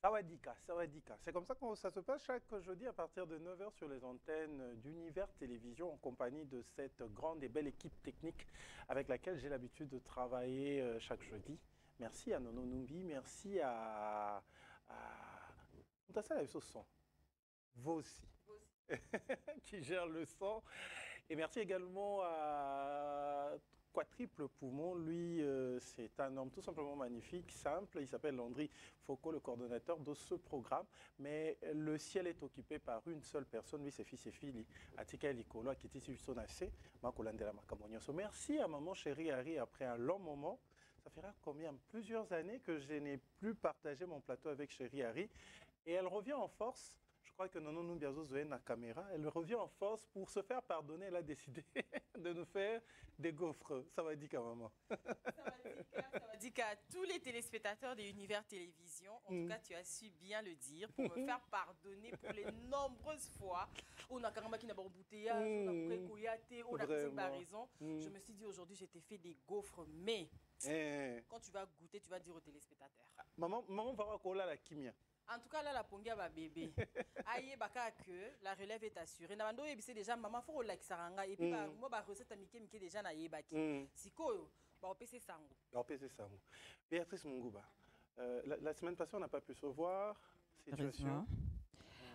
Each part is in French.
Sawadika, Sawadika. C'est comme ça que ça se passe chaque jeudi à partir de 9 h sur les antennes d'Univers Télévision en compagnie de cette grande et belle équipe technique avec laquelle j'ai l'habitude de travailler chaque jeudi. Merci à Nono Numbi, merci On t'a ça la son. Vous aussi. Qui gère le son. Et merci également à Quadruple Poumon. Lui, c'est un homme tout simplement magnifique, simple. Il s'appelle Landry Foucault, le coordonnateur de ce programme. Mais le ciel est occupé par une seule personne. Lui, c'est fils et fille. Atika Likolo, qui était sur son assez. Merci à maman chérie Harry après un long moment. Ça fera combien? Plusieurs années que je n'ai plus partagé mon plateau avec chérie Harry. Et elle revient en force. Je crois que Nono Numbiazo Zoé na caméra, elle revient en force pour se faire pardonner. Elle a décidé de nous faire des gaufres. Ça va dire qu'à maman. Ça va dire qu'à tous les téléspectateurs de Univers Télévision, en tout cas, tu as su bien le dire pour me faire pardonner pour les nombreuses fois. On a carrément qui n'a pas embouteillage, on a précoyaté, on a pas raison. Je me suis dit aujourd'hui, je t'ai fait des gaufres, mais quand tu vas goûter, tu vas dire aux téléspectateurs. Maman va voir qu'on a la kimia. En tout cas, là, la pongia va bébé. Aïe, baka que la relève est assurée. Nabando c'est déjà maman faut like saranga et puis moi ba recette amike déjà na yebaki. Siko ba opc sango. Ba opc sango. Béatrice Munguba. La semaine passée, on n'a pas pu se voir. Situation.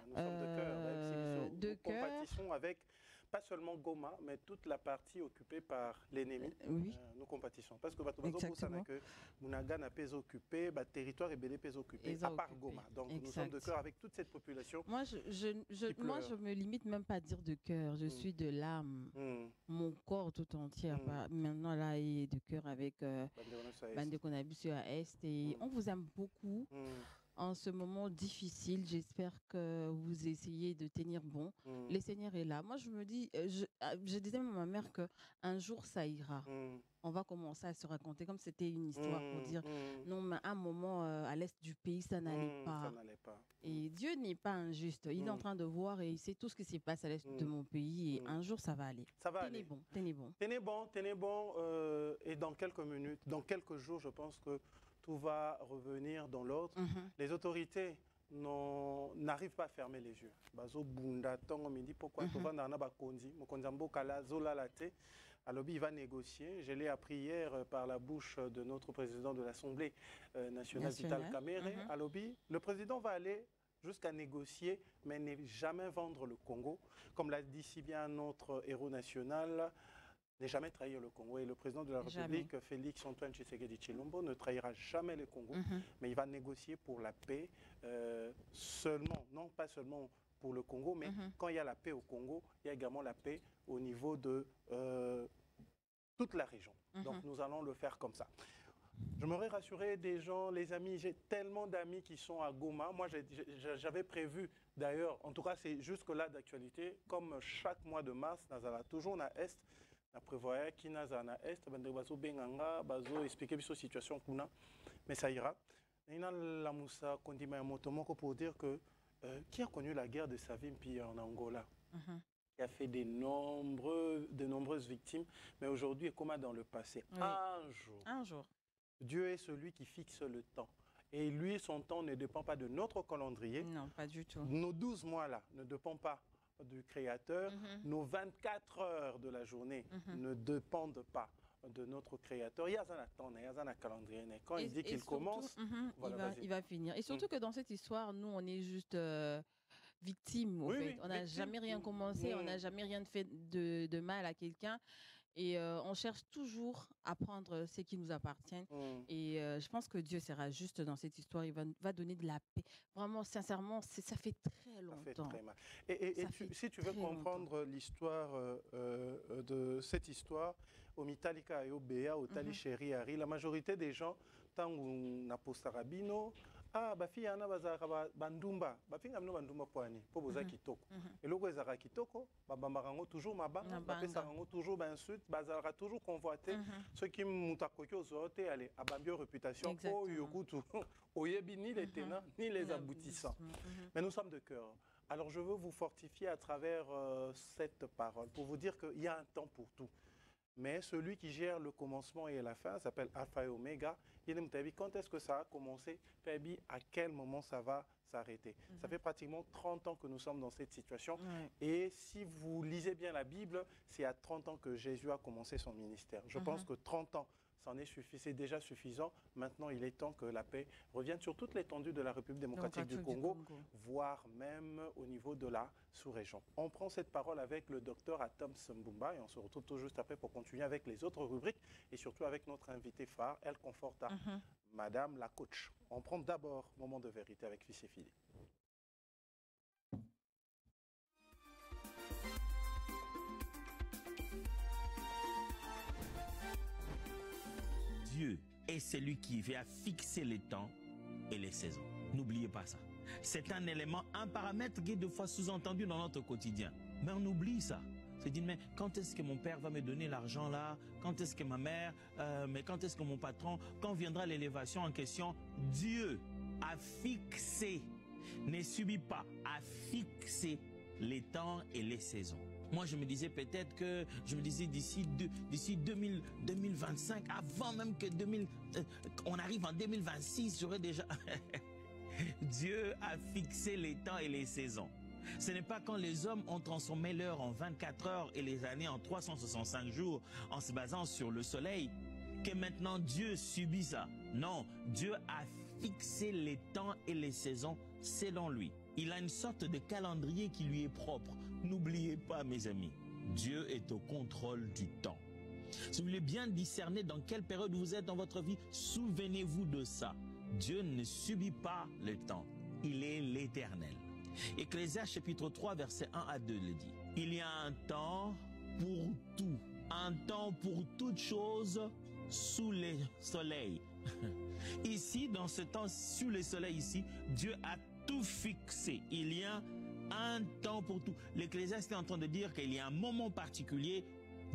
Nous sommes de cœur. Compétition avec pas seulement Goma, mais toute la partie occupée par l'ennemi. Oui. Nous compétissons. Parce que Munaga n'a pas occupé, le territoire est belé pas occupé, à part Goma. Donc nous sommes de cœur avec toute cette population. Moi, je me limite même pas à dire de cœur. Je suis de l'âme. Mon corps tout entier. Maintenant, là, il est de cœur avec Bande Konabus à Est. Et on vous aime beaucoup. En ce moment difficile, j'espère que vous essayez de tenir bon. Le Seigneur est là. Moi, je me dis, je disais à ma mère qu'un jour, ça ira. On va commencer à se raconter comme c'était une histoire pour dire non, mais à un moment, à l'est du pays, ça n'allait pas. Et Dieu n'est pas injuste. Il est en train de voir et il sait tout ce qui se passe à l'est de mon pays. Et un jour, ça va aller. Ça va tenez aller. Bon, tenez bon. Tenez bon. Et dans quelques minutes, dans quelques jours, je pense que tout va revenir dans l'ordre. Les autorités n'arrivent pas à fermer les yeux. Bazo bunda tongo midi pourquoi tu vas dans bakondi mokonzambo kala zola laté. Alors il va négocier. Je l'ai appris hier par la bouche de notre président de l'Assemblée nationale Vital Kamerhe. Alors le président va aller jusqu'à négocier, mais ne jamais vendre le Congo. Comme l'a dit si bien notre héros national, ne jamais trahir le Congo. Et le président de la République, Félix Antoine Tshisekedi Tshilombo, ne trahira jamais le Congo, mais il va négocier pour la paix seulement, non pas seulement pour le Congo, mais quand il y a la paix au Congo, il y a également la paix au niveau de toute la région. Donc nous allons le faire comme ça. J'aimerais rassurer des gens, les amis, j'ai tellement d'amis qui sont à Goma. Moi, j'avais prévu, d'ailleurs, en tout cas, c'est jusque-là d'actualité, comme chaque mois de mars, nous allons toujours à Est, na prévoyé qui n'a na est bande bazo benganga bazo expliquer la situation kuna mais ça ira. Ina la Moussa Kondima Motomoko pour dire que qui a connu la guerre de Savimpi en Angola, qui a fait de nombreuses victimes, mais aujourd'hui comme dans le passé, un jour, Dieu est celui qui fixe le temps. Et lui, son temps ne dépend pas de notre calendrier. Non, pas du tout. Nos 12 mois là ne dépendent pas du Créateur. Nos 24 heures de la journée ne dépendent pas de notre Créateur. Il y a un attente, il y a un calendrier. Quand il dit qu'il commence, voilà, il va finir. Et surtout que dans cette histoire, nous, on est juste victimes. En fait. On n'a jamais rien commencé, on n'a jamais rien fait de mal à quelqu'un. Et on cherche toujours à prendre ce qui nous appartient. Et je pense que Dieu sera juste dans cette histoire. Il va donner de la paix. Vraiment, sincèrement, ça fait très longtemps. Ça fait très mal. Et si tu veux comprendre l'histoire de cette histoire, au Mitalika et au Béa, au Tali Chéri Harry, la majorité des gens, tant qu'on a postarabino, bafi ana bazaka bandumba bafinga mino bandumba poani po boza kitoko eloko ezaka kitoko babambakango toujours mabanga bapesakango toujours insulte bazalaka toujours convoité ceux qui mutakoki ozote aller abambio réputation oyo kutu oyebi ni les tenants ni les aboutissants. Mais nous sommes de cœur. Alors je veux vous fortifier à travers cette parole pour vous dire qu'il y a un temps pour tout. Mais celui qui gère le commencement et la fin s'appelle Alpha et Oméga. Quand est-ce que ça a commencé? À quel moment ça va s'arrêter? Ça fait pratiquement 30 ans que nous sommes dans cette situation. Et si vous lisez bien la Bible, c'est à 30 ans que Jésus a commencé son ministère. Je pense que 30 ans, c'est déjà suffisant. Maintenant, il est temps que la paix revienne sur toute l'étendue de la République démocratique du Congo, voire même au niveau de la sous-région. On prend cette parole avec le docteur Atom Mbumba et on se retrouve tout juste après pour continuer avec les autres rubriques et surtout avec notre invité phare, El Conforta, Madame la coach. On prend d'abord Moment de vérité avec Fils et Filles. Dieu est celui qui vient fixer les temps et les saisons. N'oubliez pas ça. C'est un élément, un paramètre qui est de fois sous-entendu dans notre quotidien. Mais on oublie ça. Se dit, mais quand est-ce que mon père va me donner l'argent là? Quand est-ce que ma mère? Mais quand est-ce que mon patron? Quand viendra l'élévation en question? Dieu a fixé, ne subit pas, a fixé les temps et les saisons. Moi, je me disais peut-être que, d'ici 2025, avant même que on arrive en 2026, j'aurais déjà... Dieu a fixé les temps et les saisons. Ce n'est pas quand les hommes ont transformé l'heure en 24 heures et les années en 365 jours en se basant sur le soleil que maintenant Dieu subit ça. Non, Dieu a fixé les temps et les saisons selon lui. Il a une sorte de calendrier qui lui est propre. N'oubliez pas, mes amis, Dieu est au contrôle du temps. Si vous voulez bien discerner dans quelle période vous êtes dans votre vie, souvenez-vous de ça. Dieu ne subit pas le temps. Il est l'Éternel. Ecclésiaste chapitre 3, versets 1 à 2 le dit. Il y a un temps pour tout. Un temps pour toutes choses sous le soleil. Ici, dans ce temps sous le soleil ici, Dieu a tout fixé. Il y a un temps pour tout. L'Ecclésiaste est en train de dire qu'il y a un moment particulier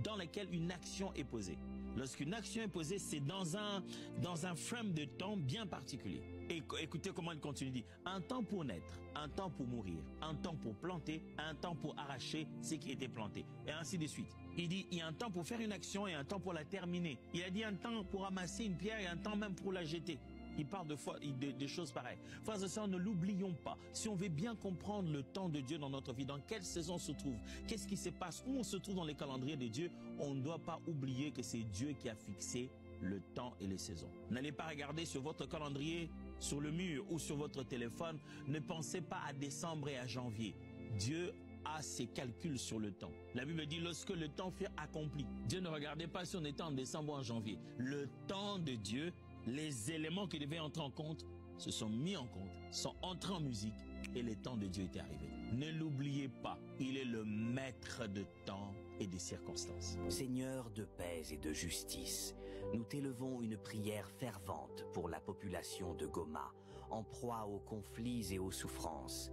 dans lequel une action est posée. Lorsqu'une action est posée, c'est dans un frame de temps bien particulier. Et écoutez comment il continue, dit, un temps pour naître, un temps pour mourir, un temps pour planter, un temps pour arracher ce qui était planté, et ainsi de suite. Il dit, il y a un temps pour faire une action et un temps pour la terminer. Il a dit un temps pour ramasser une pierre et un temps même pour la jeter. Il parle de choses pareilles. Frères et sœurs, ne l'oublions pas. Si on veut bien comprendre le temps de Dieu dans notre vie, dans quelle saison on se trouve, qu'est-ce qui se passe, où on se trouve dans les calendriers de Dieu, on ne doit pas oublier que c'est Dieu qui a fixé le temps et les saisons. N'allez pas regarder sur votre calendrier, sur le mur ou sur votre téléphone. Ne pensez pas à décembre et à janvier. Dieu a ses calculs sur le temps. La Bible dit, lorsque le temps fut accompli, Dieu ne regardait pas si on était en décembre ou en janvier. Le temps de Dieu, les éléments qui devaient entrer en compte se sont mis en compte, sont entrés en musique et le temps de Dieu était arrivé. Ne l'oubliez pas, il est le maître de temps et des circonstances. Seigneur de paix et de justice, nous t'élevons une prière fervente pour la population de Goma, en proie aux conflits et aux souffrances.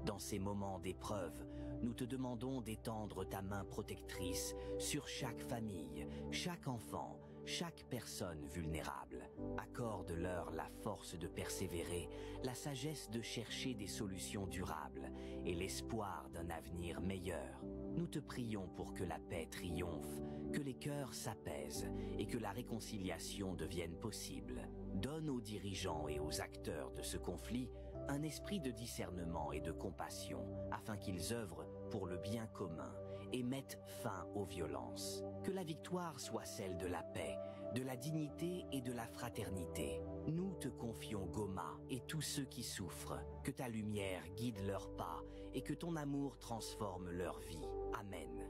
Dans ces moments d'épreuve, nous te demandons d'étendre ta main protectrice sur chaque famille, chaque enfant, chaque personne vulnérable. Accorde-leur la force de persévérer, la sagesse de chercher des solutions durables et l'espoir d'un avenir meilleur. Nous te prions pour que la paix triomphe, que les cœurs s'apaisent et que la réconciliation devienne possible. Donne aux dirigeants et aux acteurs de ce conflit un esprit de discernement et de compassion afin qu'ils œuvrent pour le bien commun et mettent fin aux violences. Que la victoire soit celle de la paix, de la dignité et de la fraternité. Nous te confions Goma et tous ceux qui souffrent. Que ta lumière guide leurs pas et que ton amour transforme leur vie. Amen.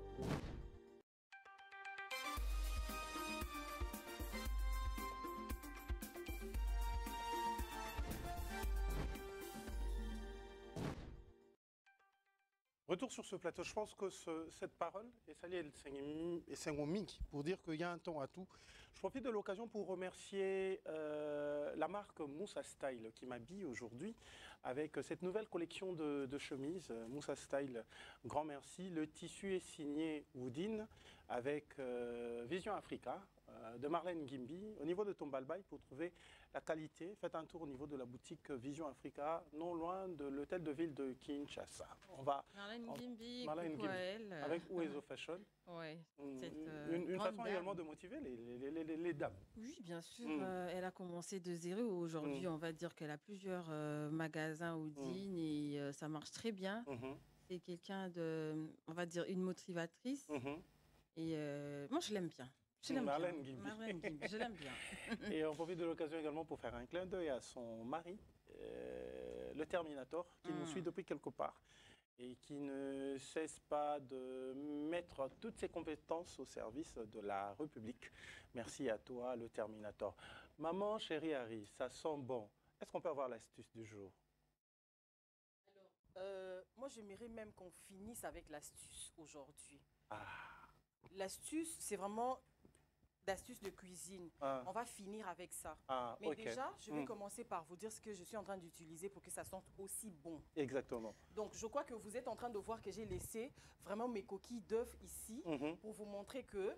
Retour sur ce plateau, je pense que cette parole est saluée et Sengomingi pour dire qu'il y a un temps à tout. Je profite de l'occasion pour remercier la marque Moussa Style qui m'habille aujourd'hui avec cette nouvelle collection de chemises. Moussa Style, grand merci. Le tissu est signé Woodin avec Vision Africa, de Marlène Gimbi. Au niveau de Tombalbaye, pour trouver la qualité, faites un tour au niveau de la boutique Vision Africa, non loin de l'hôtel de ville de Kinshasa. Marlène Gimbi, avec Uezo Fashion. Ouais, une façon également de motiver les dames. Oui, bien sûr. Elle a commencé de zéro. Aujourd'hui, on va dire qu'elle a plusieurs magasins ou dînes et ça marche très bien. C'est quelqu'un de, on va dire, une motivatrice. Et moi, je l'aime bien. Marlène Gimbi, je l'aime bien. Et on profite de l'occasion également pour faire un clin d'œil à son mari, le Terminator, qui nous suit depuis quelque part et qui ne cesse pas de mettre toutes ses compétences au service de la République. Merci à toi, le Terminator. Maman, chérie Harry, ça sent bon. Est-ce qu'on peut avoir l'astuce du jour? Alors, moi, j'aimerais même qu'on finisse avec l'astuce aujourd'hui. L'astuce, c'est vraiment l'astuce de cuisine. On va finir avec ça. Mais déjà, je vais commencer par vous dire ce que je suis en train d'utiliser pour que ça sente aussi bon. Exactement. Donc, je crois que vous êtes en train de voir que j'ai laissé vraiment mes coquilles d'œufs ici pour vous montrer que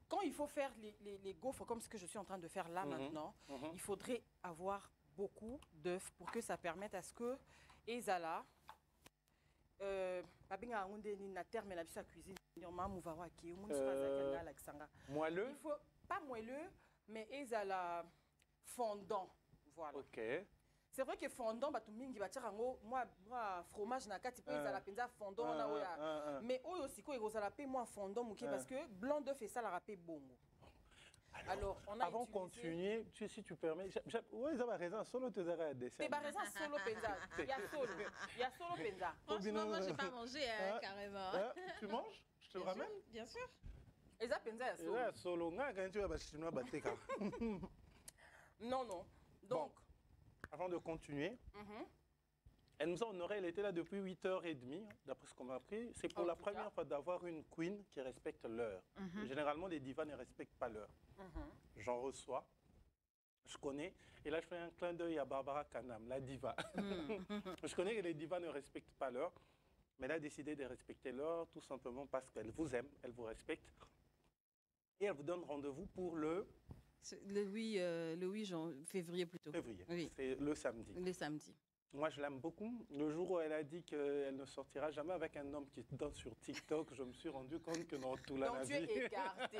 quand il faut faire les gaufres comme ce que je suis en train de faire là maintenant, il faudrait avoir beaucoup d'œufs pour que ça permette à ce que Ezala moelleux? Il faut pas moelleux, mais Ezala fondant. Voilà. Ok. C'est vrai que fondant, moi fromage na kati pe ezala penza fondant na oya. Mais oyo siko ezala pe moi fondant muke parce que blanc d'œuf et ça la rapé bongo. Alors, on a avant de continuer, si tu permets, oui, ça va raison, solo tu auras des c'est pas raison, solo penza. Il y a solo penza. Franchement, moi, j'ai pas mangé, carrément. Tu manges? Je te le ramène? Bien sûr. Et ça penza, il y a solo. Quand tu vas chinois, non, non. Donc, avant de continuer, elle nous a honoré, elle était là depuis 8h30, d'après ce qu'on m'a appris. C'est pour la première fois d'avoir une queen qui respecte l'heure. Généralement, les divas ne respectent pas l'heure. J'en reçois, je connais. Et là, je fais un clin d'œil à Barbara Kanam, la diva. Je connais que les divas ne respectent pas l'heure, mais elle a décidé de respecter l'heure tout simplement parce qu'elle vous aime, elle vous respecte. Et elle vous donne rendez-vous pour le 8 février plutôt. Février, oui. C'est le samedi. Le samedi. Moi, je l'aime beaucoup. Le jour où elle a dit qu'elle ne sortira jamais avec un homme qui danse sur TikTok, je me suis rendu compte que dans tout la donc tu es écarté.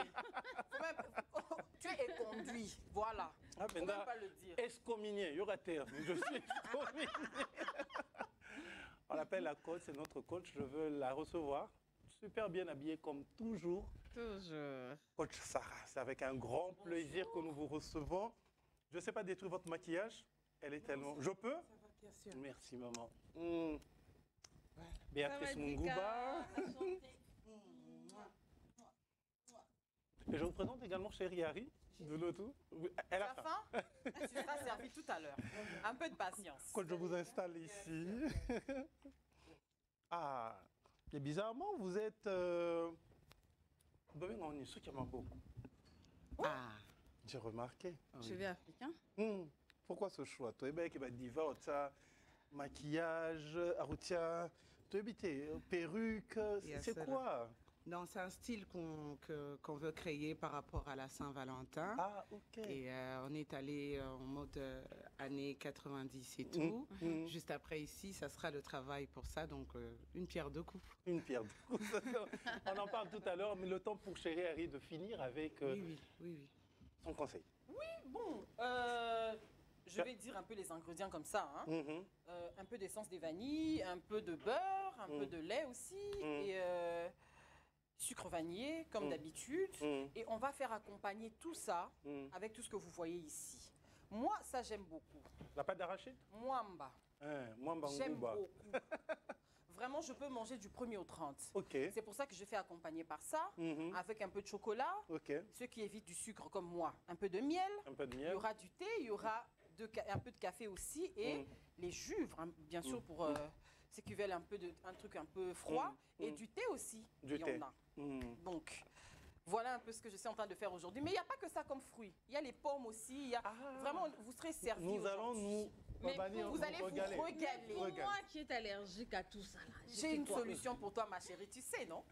Tu es éconduit. Voilà. Ah, faut même pas le dire. Excommunié, il y aura terre. Je suis excommunié. On l'appelle la coach, c'est notre coach. Je veux la recevoir. Super bien habillée comme toujours. Toujours. Coach Sarah, c'est avec un grand plaisir que nous vous recevons. Je ne sais pas détruire votre maquillage. Elle est tellement... Je peux? Bien sûr. Merci, maman. Béatrice Munguba. Et je vous présente également chérie Harry. De l'autre. Elle a faim. Tu seras servi tout à l'heure. Un peu de patience. Quand je vous installe ici. Et bizarrement, vous êtes... J'ai remarqué. Cheveux africains. Pourquoi ce choix? Toi, qui va diva, maquillage, aroutia, perruque, c'est quoi? Non, c'est un style qu'on veut créer par rapport à la Saint-Valentin. Ah, ok. Et on est allé en mode années 90 et tout. Juste après ici, ça sera le travail pour ça, donc une pierre deux coups. Une pierre deux coups. On en parle tout à l'heure, mais le temps pour chérie Harry de finir avec oui. son conseil. Oui, bon. Je vais dire un peu les ingrédients comme ça. Un peu d'essence de vanille, un peu de beurre, un peu de lait aussi, et sucre vanillé, comme d'habitude. Et on va faire accompagner tout ça avec tout ce que vous voyez ici. Moi, ça, j'aime beaucoup. La pâte d'arachide? Mwamba. Mwamba J'aime Nguba. beaucoup. Vraiment, je peux manger du 1er au 30. Ok. C'est pour ça que je fais accompagner par ça, avec un peu de chocolat. Ok. Ceux qui évitent du sucre comme moi, un peu de miel. Un peu de miel. Il y aura du thé, il y aura un peu de café aussi et les jus, bien sûr, pour ceux qui veulent un truc un peu froid. Et du thé aussi, il y en a. Donc, voilà un peu ce que je suis en train de faire aujourd'hui. Mais il n'y a pas que ça comme fruit. Il y a les pommes aussi. Vraiment, vous serez servis. Nous allons nous Mais vous allez vous régaler. Pour moi qui est allergique à tout ça, j'ai une solution pour toi, ma chérie, tu sais, non?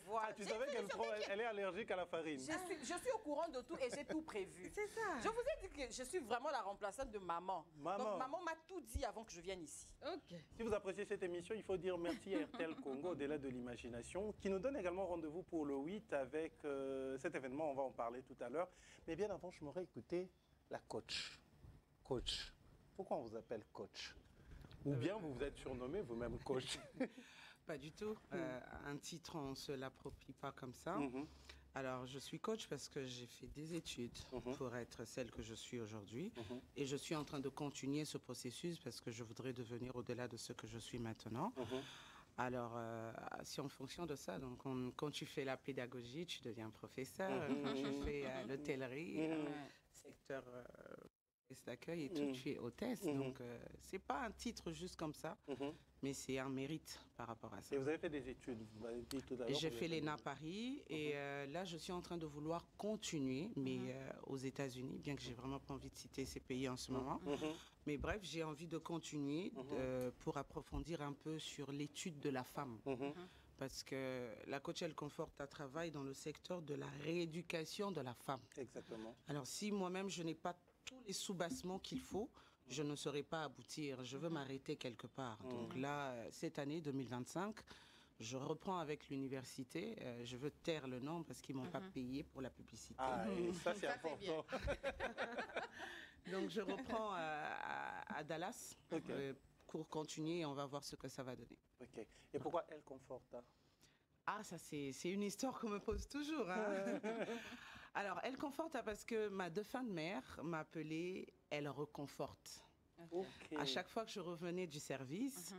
Voilà. Ah, tu savais qu'elle est allergique à la farine. Je suis au courant de tout et j'ai tout prévu. C'est ça. Je vous ai dit que je suis vraiment la remplaçante de maman. Donc maman m'a tout dit avant que je vienne ici. Ok. Si vous appréciez cette émission, il faut dire merci à RTL Congo, au-delà de l'imagination, qui nous donne également rendez-vous pour le 8 avec cet événement, on va en parler tout à l'heure. Mais bien avant, je m'aurais écouté la coach. Coach. Pourquoi on vous appelle coach? Ou bien vous vous êtes surnommé vous-même coach? Pas du tout. Un titre, on ne se l'approprie pas comme ça. Alors, je suis coach parce que j'ai fait des études pour être celle que je suis aujourd'hui. Et je suis en train de continuer ce processus parce que je voudrais devenir au-delà de ce que je suis maintenant. Alors, c'est en fonction de ça. Donc, quand tu fais la pédagogie, tu deviens professeur. Quand tu fais l'hôtellerie, secteur d'accueil et tout, tu es hôtesse. Donc, c'est pas un titre juste comme ça, mais c'est un mérite par rapport à ça. Et vous avez fait des études, vous m'avez dit tout à l'heure. J'ai fait l'ENA Paris et là, je suis en train de vouloir continuer, mais aux États-Unis, bien que j'ai vraiment pas envie de citer ces pays en ce moment. Mais bref, j'ai envie de continuer pour approfondir un peu sur l'étude de la femme. Parce que la coach Elle Conforta travaille dans le secteur de la rééducation de la femme. Exactement. Alors, si moi-même, je n'ai pas tous les sous-bassements qu'il faut, je ne saurais pas aboutir. Je veux m'arrêter quelque part. Donc là, cette année 2025, je reprends avec l'université. Je veux taire le nom parce qu'ils ne m'ont pas payé pour la publicité. Ah, et ça, c'est important. Donc, je reprends à Dallas. Cours continuer et on va voir ce que ça va donner. Ok. Et pourquoi Elle Conforta? Ah, ça, c'est une histoire qu'on me pose toujours. Hein. Alors, Elle Conforta parce que ma défunte mère m'appelait Elle Reconforte. Okay. À chaque fois que je revenais du service,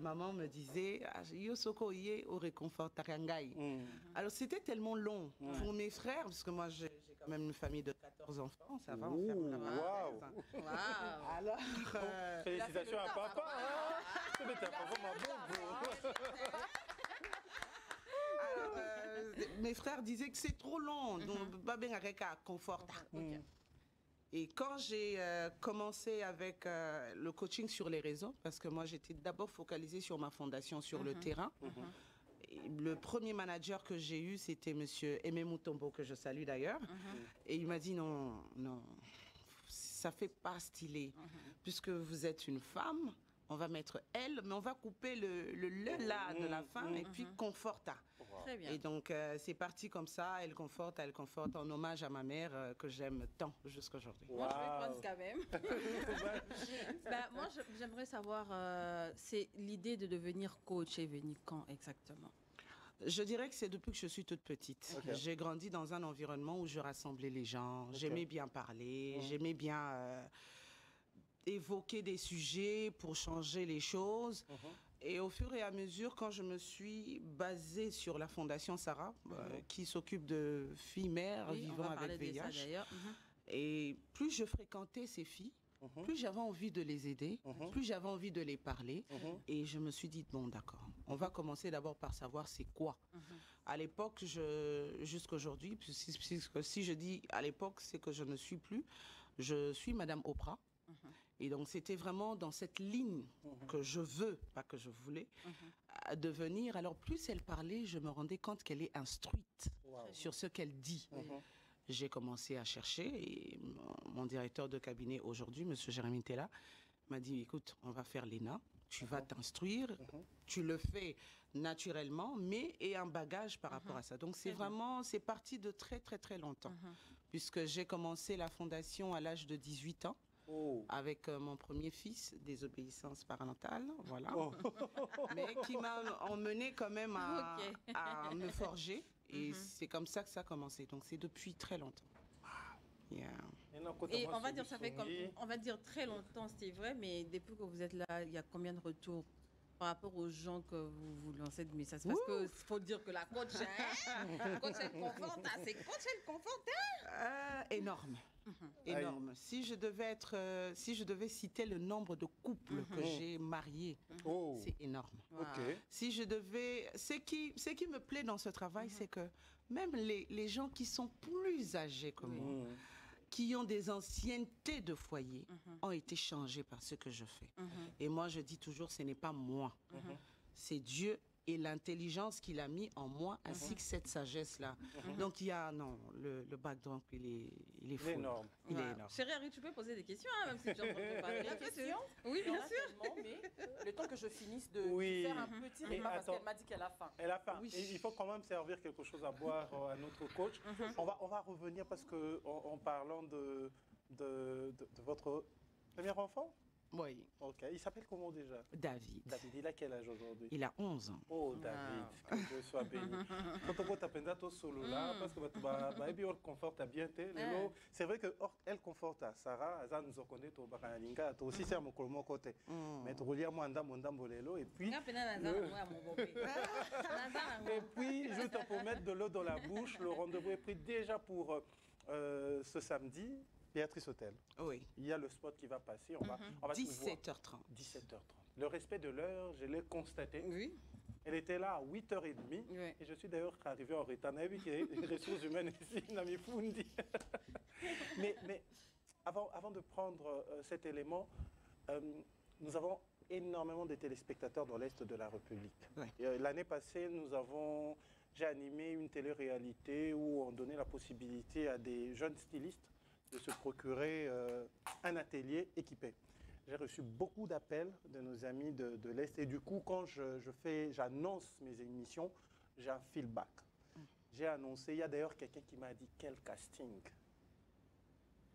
maman me disait Yosoko Ye au Reconforta Rangai. Alors, c'était tellement long pour mes frères, parce que moi, j'ai quand même une famille de 14 enfants, ça va, on ferme la parenthèse. Alors, félicitations à papa. C'est un papa, ma Alors, mes frères disaient que c'est trop long, donc pas bien avec un confort. Et quand j'ai commencé avec le coaching sur les réseaux, parce que moi j'étais d'abord focalisée sur ma fondation, sur le terrain. Et le premier manager que j'ai eu, c'était monsieur Aimé Moutombo, que je salue d'ailleurs. Et il m'a dit non, ça fait pas stylé. Puisque vous êtes une femme, on va mettre elle, mais on va couper le là de la femme et puis conforta. Très bien. Et donc, c'est parti comme ça, Elle Conforte, en hommage à ma mère que j'aime tant jusqu'à aujourd'hui. Moi, je vais prendre quand même. Moi, j'aimerais savoir, c'est l'idée de devenir coach est venue quand exactement? Je dirais que c'est depuis que je suis toute petite. J'ai grandi dans un environnement où je rassemblais les gens. J'aimais bien parler, j'aimais bien évoquer des sujets pour changer les choses. Et au fur et à mesure, quand je me suis basée sur la Fondation Sarah, qui s'occupe de filles mères vivant avec VIH, et plus je fréquentais ces filles, plus j'avais envie de les aider, plus j'avais envie de les parler. Et je me suis dit, bon d'accord, on va commencer d'abord par savoir c'est quoi. À l'époque, jusqu'à aujourd'hui, si je dis à l'époque, c'est que je ne suis plus, je suis Madame Oprah. Et donc, c'était vraiment dans cette ligne que je veux, pas que je voulais, devenir. Alors, plus elle parlait, je me rendais compte qu'elle est instruite sur ce qu'elle dit. J'ai commencé à chercher et mon directeur de cabinet aujourd'hui, M. Jérémy Tella, m'a dit, écoute, on va faire l'ENA, tu vas t'instruire, tu le fais naturellement, mais et un bagage par rapport à ça. Donc, c'est vraiment, c'est parti de très, très, très longtemps, puisque j'ai commencé la fondation à l'âge de 18 ans. Avec mon premier fils, désobéissance parentale, voilà. Mais qui m'a emmené quand même à me forger. Et c'est comme ça que ça a commencé. Donc c'est depuis très longtemps. Et on va dire, ça fait comme, on va dire très longtemps, c'est vrai, mais depuis que vous êtes là, il y a combien de retours par rapport aux gens que vous lancez de messages? Parce qu'il faut dire que la coach, coach Elle Conforte, c'est coach Elle Conforte. Énorme. Énorme. Si je devais citer le nombre de couples que j'ai mariés, c'est énorme. Si je devais, ce qui me plaît dans ce travail, c'est que même les gens qui sont plus âgés que moi, qui ont des anciennetés de foyer ont été changés par ce que je fais. Et moi, je dis toujours, ce n'est pas moi. C'est Dieu et l'intelligence qu'il a mis en moi, ainsi que cette sagesse-là. Donc, il y a, non, le background, il est fou. Énorme. Il est énorme. Chérie Harry, tu peux poser des questions, hein, même si tu es en train de préparer la question. Oui, bien sûr. Mais le temps que je finisse de faire un petit repas, parce qu'elle m'a dit qu'elle a faim. Elle a faim. Oui. Et il faut quand même servir quelque chose à boire à notre coach. On va revenir parce que en parlant de votre premier enfant. Oui. Ok. Il s'appelle comment déjà? David. David, il a quel âge aujourd'hui? Il a 11 ans. Oh, David, que Dieu soit béni. Quand on t'appelle ton solo là, parce que tu conforte à bien. C'est vrai qu'elle conforte à Sarah, elle nous connaît au Bakalinga, aussi c'est à mon côté. Mais tu relis à moi, et puis. Et puis, je te promets de l'eau dans la bouche. Le rendez-vous est pris déjà pour ce samedi. Béatrice Hôtel. Oui. Il y a le spot qui va passer. On va 17h30. 17h30. Le respect de l'heure, je l'ai constaté. Oui. Elle était là à 8h30. Oui. Et je suis d'ailleurs arrivé en retard. On a vu qu'il y a des ressources humaines ici, Nami Fundi. mais avant de prendre cet élément, nous avons énormément de téléspectateurs dans l'Est de la République. Oui. L'année passée, j'ai animé une télé-réalité où on donnait la possibilité à des jeunes stylistes de se procurer un atelier équipé. J'ai reçu beaucoup d'appels de nos amis de l'Est et du coup, quand j'annonce mes émissions, j'ai un feedback. J'ai annoncé, il y a d'ailleurs quelqu'un qui m'a dit quel casting.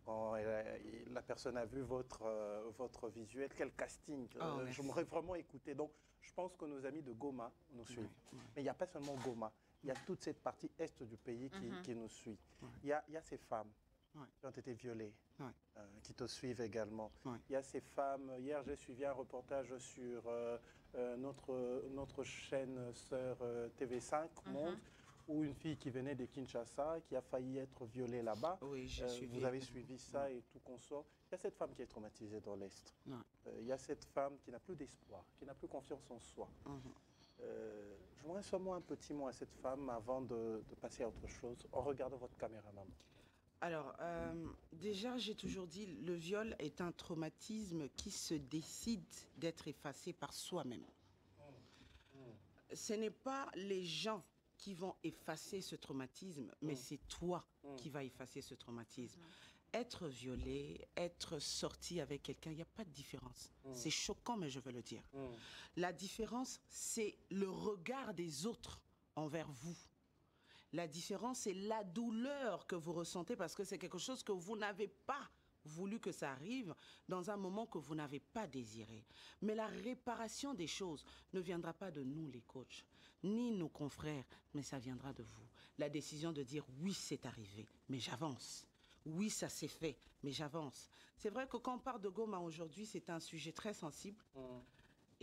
Quand la personne a vu votre visuel, quel casting. Je m'aurais vraiment écouté. Donc, je pense que nos amis de Goma nous suivent. Mais il n'y a pas seulement Goma. Il y a toute cette partie est du pays qui nous suit. Il y a ces femmes qui ont été violées, qui te suivent également. Il y a ces femmes. Hier, j'ai suivi un reportage sur notre chaîne sœur TV5 Monde, où une fille qui venait de Kinshasa, qui a failli être violée là-bas. Oui, j'ai suivi. Vous avez suivi ça et tout consort. Il y a cette femme qui est traumatisée dans l'Est. Il y a cette femme qui n'a plus d'espoir, qui n'a plus confiance en soi. Je voudrais seulement un petit mot à cette femme avant de passer à autre chose, en regardant votre caméra, maman. Alors, déjà, j'ai toujours dit, le viol est un traumatisme qui se décide d'être effacé par soi-même. Ce n'est pas les gens qui vont effacer ce traumatisme, mais c'est toi qui vas effacer ce traumatisme. Être violé, être sorti avec quelqu'un, il n'y a pas de différence. C'est choquant, mais je veux le dire. La différence, c'est le regard des autres envers vous. La différence, c'est la douleur que vous ressentez parce que c'est quelque chose que vous n'avez pas voulu que ça arrive dans un moment que vous n'avez pas désiré. Mais la réparation des choses ne viendra pas de nous, les coachs, ni nos confrères, mais ça viendra de vous. La décision de dire oui, c'est arrivé, mais j'avance. Oui, ça s'est fait, mais j'avance. C'est vrai que quand on parle de Goma aujourd'hui, c'est un sujet très sensible.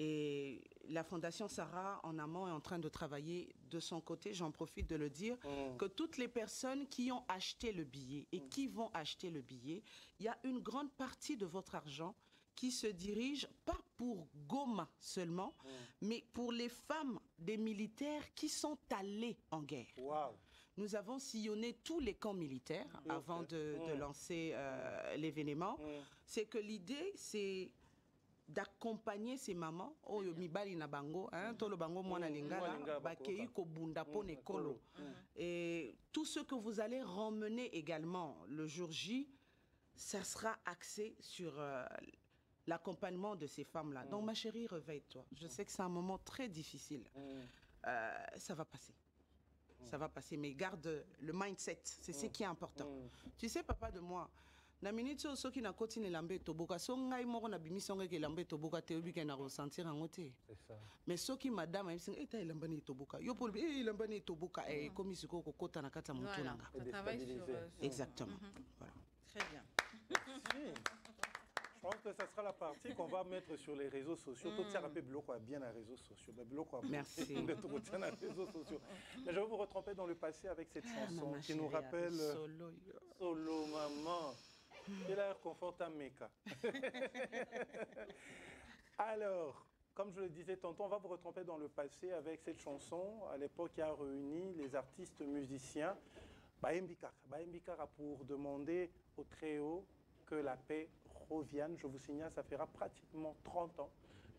Et la Fondation Sarah, en amont, est en train de travailler de son côté, j'en profite de le dire, que toutes les personnes qui ont acheté le billet et qui vont acheter le billet, il y a une grande partie de votre argent qui se dirige, pas pour Goma seulement, mais pour les femmes des militaires qui sont allés en guerre. Wow. Nous avons sillonné tous les camps militaires avant de lancer l'événement. C'est que l'idée, c'est d'accompagner ces mamans oyo mibali na bango to lo bango mwana lingala bakei ko bunda pone kolo et tout ce que vous allez ramener également le jour J, ça sera axé sur l'accompagnement de ces femmes-là. Donc ma chérie, réveille-toi. Je sais que c'est un moment très difficile. Ça va passer. Ça va passer, mais garde le mindset, c'est ce qui est important. Tu sais, papa de moi, na minute so qui na koti ne lambe toboka so ngai moko na bimi songe ke lambe toboka te obi ke na ressentir en côté. C'est ça. Mais so qui madame ayi singa eta lamba ne toboka. Yo pour lamba ne toboka comme siko ko kota na kata mutu nanga. Exactement. Voilà. Très bien. Je pense que ça sera la partie qu'on va mettre sur les réseaux sociaux. Tout ça rappelle bloc bien les réseaux sociaux. Merci. De tout les réseaux sociaux. Mais je vais vous retremper dans le passé avec cette chanson qui nous rappelle Solo maman. Il a l'air confortable, Meka. Alors, comme je le disais tantôt, on va vous retremper dans le passé avec cette chanson. À l'époque, qui a réuni les artistes musiciens Baembikara pour demander au Très-Haut que la paix revienne. Je vous signale, ça fera pratiquement 30 ans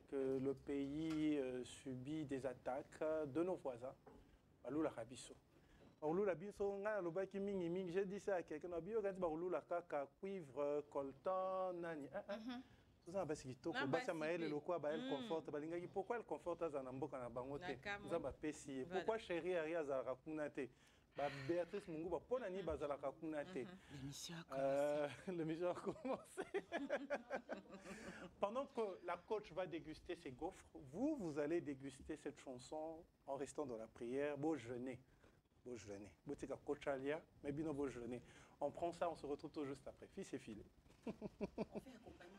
que le pays subit des attaques de nos voisins. Balula Rabiso. Balula Biso, j'ai dit ça à quelqu'un, Balula Kaka, cuivre, coltan, nani. Pourquoi elle conforte Zanamboka na Bangote? Pourquoi chérie Aria Zarakunate? Béatrice Mungu, Ponani Bazalaka Kunate. L'émission a commencé. Pendant que la coach va déguster ses gaufres, vous allez déguster cette chanson en restant dans la prière. Beau jeûner. Beau jeûner. Botika coach alia, mais bino beau jeûner. On prend ça, on se retrouve tout juste après. Fils et filé. On fait accompagner.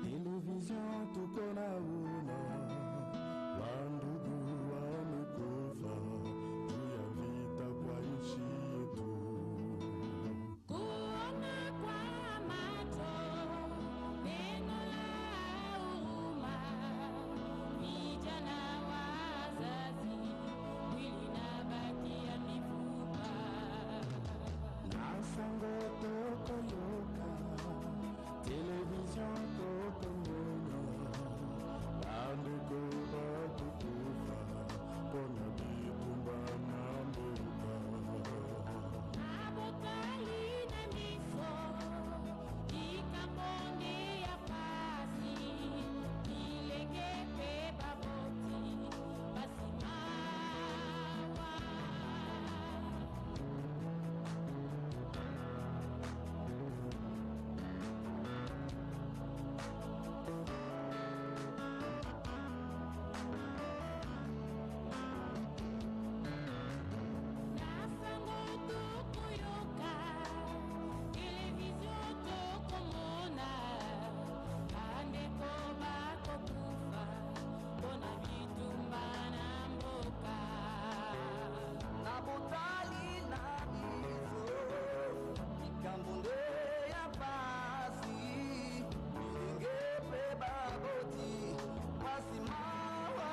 Télévision tukona una wandugu wamekufa juu ya vita kwa nchi yetu. Kuona kwa macho neno la huruma, vijana wazazi mwili na baki ya mifupa na sango tokoyoka télévision tokomona bandeko bakokufa mpona bitumba na mboka abotali na miso likambo ya pasi bilenge mpe baboti basimawa.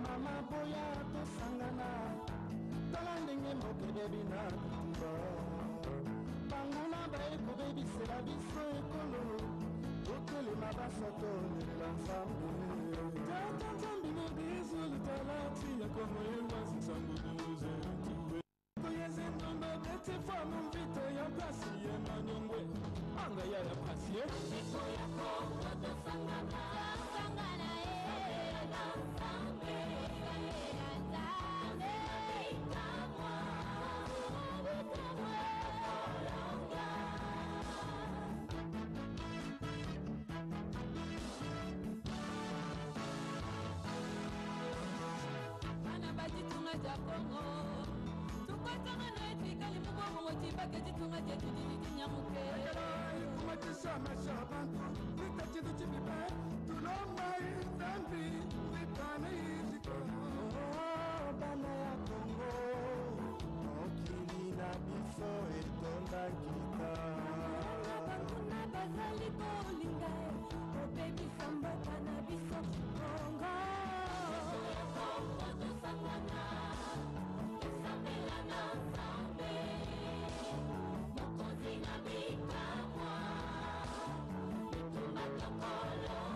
Mama boya to sangana tala ndenge mokede bina kutumba banguna baye kobebisela biso ekolo totelema basoto nelela nzambe tata nzambi na biso litalati ya kongo ewasi nsango duze koyeze ndondo bete famu mvite ya plasi ye manyongwe anga ya ya pasi ye ya kongo tosangana Thank you.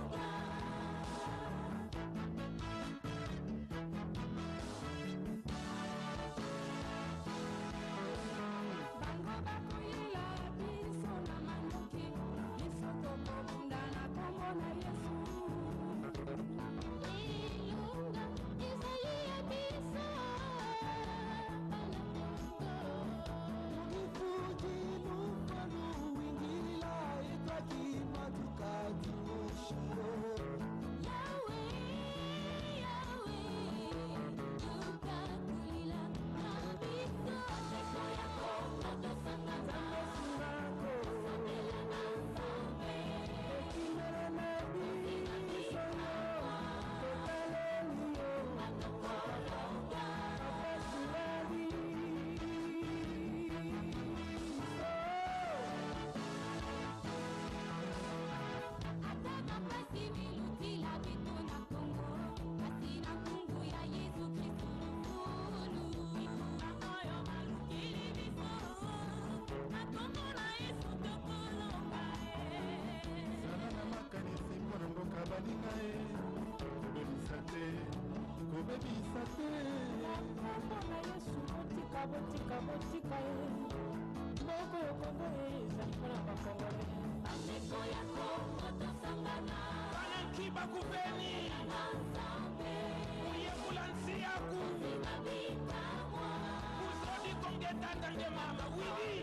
mboka botika ye moko yokongo ezali mpona bakongole bandeko ya kongo tosangana bananki bakupeni uyekula nsiyaku uzodi kongetanda nge mama wili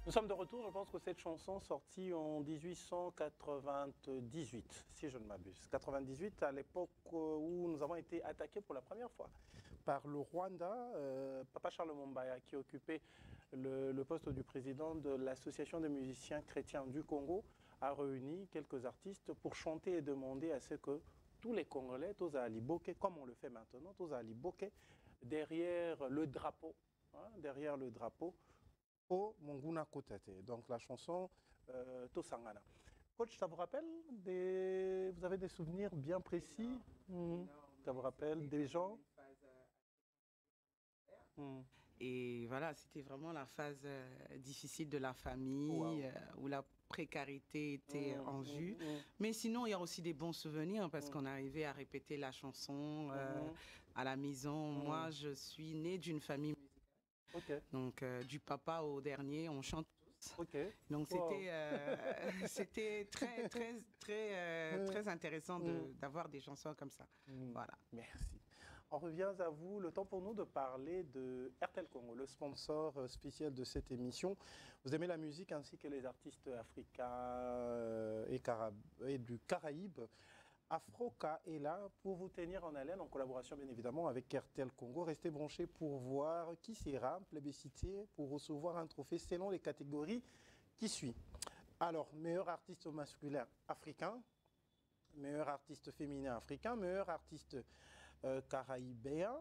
Nous sommes de retour, je pense que cette chanson sortie en 1898, si je ne m'abuse. 98, à l'époque où nous avons été attaqués pour la première fois par le Rwanda, Papa Charles Mombaya, qui occupait le poste du président de l'Association des musiciens chrétiens du Congo, a réuni quelques artistes pour chanter et demander à ce que tous les Congolais, tous à Aliboke, comme on le fait maintenant, tous à Aliboke, derrière le drapeau, au Monguna Kotate. Donc la chanson Tosangana. Coach, ça vous rappelle vous avez des souvenirs bien précis? Ça vous rappelle des gens? Et voilà, c'était vraiment la phase difficile de la famille, où la précarité était en vue. Mais sinon, il y a aussi des bons souvenirs parce qu'on arrivait à répéter la chanson à la maison. Moi, je suis née d'une famille musicale. Donc, du papa au dernier, on chante tous. Donc, c'était très intéressant d'avoir des chansons comme ça. Voilà. Merci. On revient à vous. Le temps pour nous de parler de RTL Congo, le sponsor spécial de cette émission. Vous aimez la musique ainsi que les artistes africains et du Caraïbe. Afroca est là pour vous tenir en haleine, en collaboration bien évidemment avec RTL Congo. Restez branchés pour voir qui sera plébiscité pour recevoir un trophée selon les catégories qui suivent. Alors, meilleur artiste masculin africain, meilleur artiste féminin africain, meilleur artiste caraïbéen,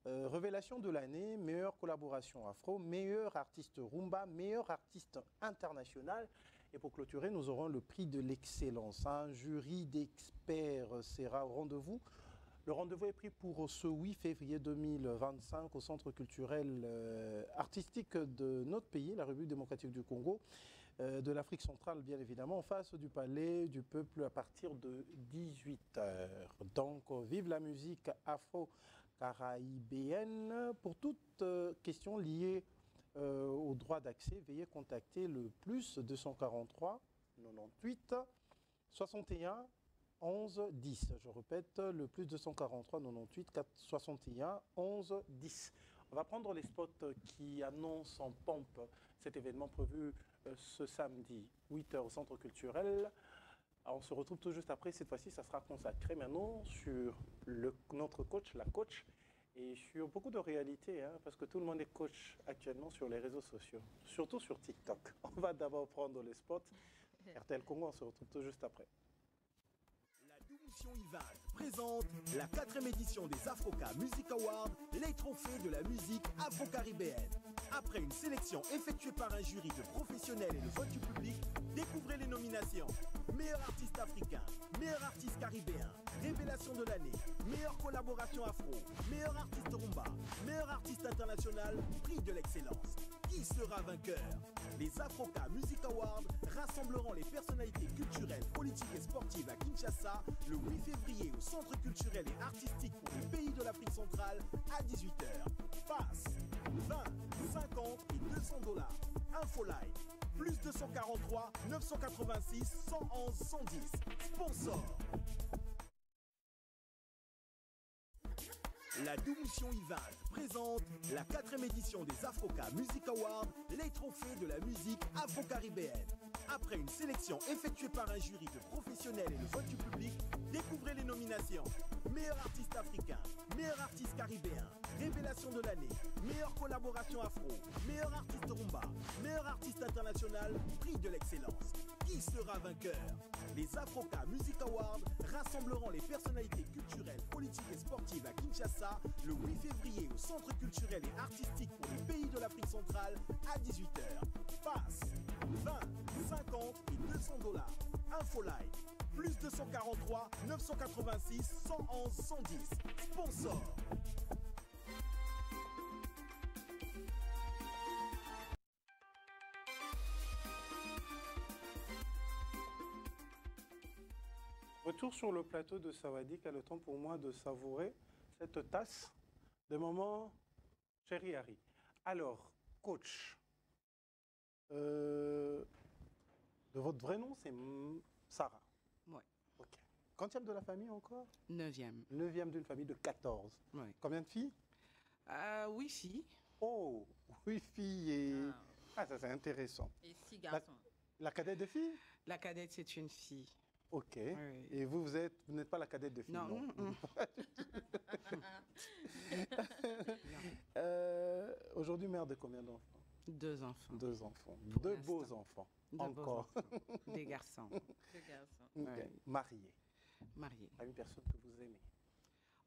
révélation de l'année, meilleure collaboration afro, meilleur artiste rumba, meilleur artiste international. Et pour clôturer, nous aurons le prix de l'excellence. Un jury d'experts sera au rendez-vous. Le rendez-vous est pris pour ce 8 février 2025 au Centre culturel artistique de notre pays, la République démocratique du Congo, de l'Afrique centrale bien évidemment, en face du Palais du Peuple à partir de 18h. Donc, vive la musique afro-caraïbéenne. Pour toute question liée au droit d'accès, veuillez contacter le plus 243 98 61 11 10. Je répète, le plus 243 98 61 11 10. On va prendre les spots qui annoncent en pompe cet événement prévu ce samedi, 8h au Centre culturel. Alors, on se retrouve tout juste après. Cette fois-ci, ça sera consacré maintenant sur notre coach, la coach, et sur beaucoup de réalités, hein, parce que tout le monde est coach actuellement sur les réseaux sociaux, surtout sur TikTok. On va d'abord prendre les spots. RTL Congo, on se retrouve tout juste après. La Doumission Yvan présente la 4e édition des Afroca Music Awards, les trophées de la musique afro-caribéenne. Après une sélection effectuée par un jury de professionnels et le vote du public, découvrez les nominations. Meilleur artiste africain, meilleur artiste caribéen, révélation de l'année, meilleure collaboration afro, meilleur artiste rumba, meilleur artiste international, prix de l'excellence. Qui sera vainqueur? Les Afroca Music Awards rassembleront les personnalités culturelles, politiques et sportives à Kinshasa le 8 février au Centre culturel et artistique pour les pays de l'Afrique centrale à 18h. Passe 20, 50 et 200 $. Infoline, plus 243 986 111 110. Sponsor. La Doumission Yvan présente la 4e édition des Afroca Music Awards, les trophées de la musique afro-caribéenne. Après une sélection effectuée par un jury de professionnels et le vote du public, découvrez les nominations. Meilleur artiste africain, meilleur artiste caribéen, révélation de l'année, meilleure collaboration afro, meilleur artiste rumba, meilleur artiste international, prix de l'excellence. Qui sera vainqueur? Les Afroca Music Awards rassembleront les personnalités culturelles, politiques et sportives à Kinshasa le 8 février au Centre culturel et artistique pour les pays de l'Afrique centrale à 18h. Passe 20, 50 et 200 $. Infoline, plus 243 986 111 110. Sponsor. Retour sur le plateau de Sawadi, quel est le temps pour moi de savourer cette tasse de moment Chéri Harry. Alors, coach, de votre vrai nom, c'est Sarah. Oui. Ok. Quantième de la famille encore? 9e. 9e d'une famille de 14. Oui. Combien de filles? 8 filles. Oh, 8 filles et... Ah, ça c'est intéressant. Et 6 garçons. La cadette de filles? La cadette, c'est une fille. Ok. Oui. Et vous n'êtes pas la cadette de filles? Non. Aujourd'hui, mère de combien d'enfants? 2 enfants. 2 enfants. Pour 2 l'instant. beaux enfants. Deux beaux Encore. enfants. Des garçons. Deux garçons. Ok. Ouais. Mariés. Mariés. À une personne que vous aimez.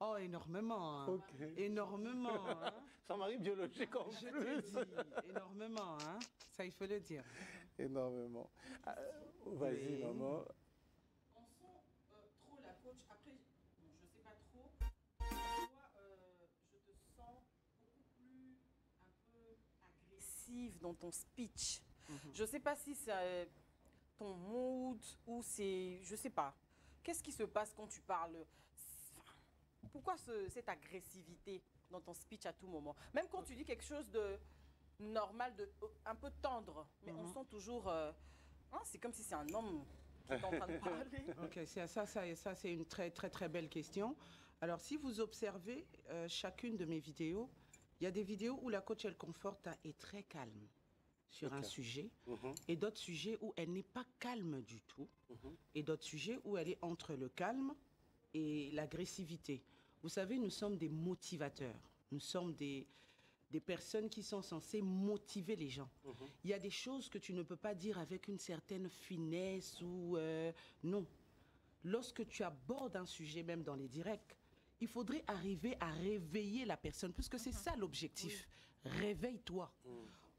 Oh, énormément. Hein. Ok. Énormément. Hein. Son mari biologique en Je plus. te dis, énormément. Hein. Ça, il faut le dire. Énormément. Vas-y, Oui. maman. On sent trop la coach. Après, bon, je sais pas trop. Toi, je te sens beaucoup plus un peu agressive dans ton speech. Je sais pas si c'est ton mood ou c'est, je sais pas. Qu'est-ce qui se passe quand tu parles? Pourquoi cette agressivité dans ton speech à tout moment? Même quand tu dis quelque chose de normal, un peu tendre, mais on sent toujours... c'est comme si c'est un homme qui est en train de parler. Ok, ça c'est une très très très belle question. Alors si vous observez chacune de mes vidéos, il y a des vidéos où la coach elle conforte est très calme sur un sujet et d'autres sujets où elle n'est pas calme du tout et d'autres sujets où elle est entre le calme et l'agressivité. Vous savez, nous sommes des motivateurs. Nous sommes des personnes qui sont censées motiver les gens. Il y a des choses que tu ne peux pas dire avec une certaine finesse ou... non. Lorsque tu abordes un sujet, même dans les directs, il faudrait arriver à réveiller la personne, puisque c'est ça l'objectif. Réveille-toi.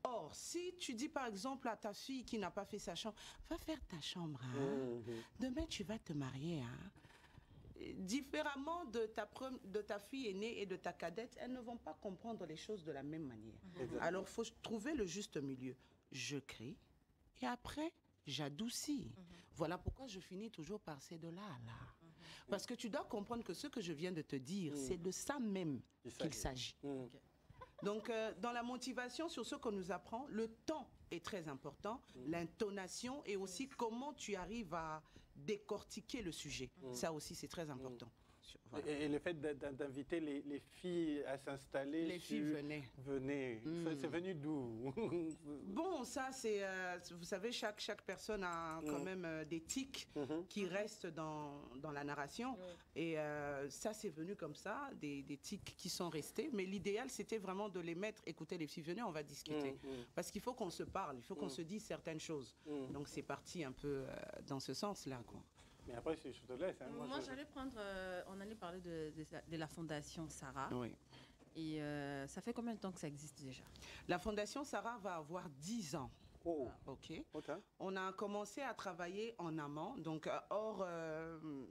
Or, si tu dis par exemple à ta fille qui n'a pas fait sa chambre, va faire ta chambre, hein? Demain tu vas te marier, hein? Différemment de ta fille aînée et de ta cadette, elles ne vont pas comprendre les choses de la même manière. Alors, il faut trouver le juste milieu. Je crie et après, j'adoucis. Voilà pourquoi je finis toujours par ces deux-là. Parce que tu dois comprendre que ce que je viens de te dire, c'est de ça même qu'il s'agit. Donc, dans la motivation, sur ce qu'on nous apprend, le temps est très important, l'intonation et aussi comment tu arrives à décortiquer le sujet. Ça aussi, c'est très important. Voilà. Et le fait d'inviter les filles à s'installer. Les filles venaient. C'est venu d'où? Bon, ça, c'est... vous savez, chaque personne a quand même des tics qui restent dans la narration. Et ça, c'est venu comme ça, des tics qui sont restés. Mais l'idéal, c'était vraiment de les mettre. Écoutez, les filles, venez, on va discuter. Parce qu'il faut qu'on se parle, il faut qu'on se dise certaines choses. Donc, c'est parti un peu dans ce sens-là, quoi. Mais après, je te laisse. Hein. Moi, j'allais prendre... on allait parler de la Fondation Sarah. Oui. Et ça fait combien de temps que ça existe déjà? La Fondation Sarah va avoir 10 ans. Oh. OK. On a commencé à travailler en amont, donc hors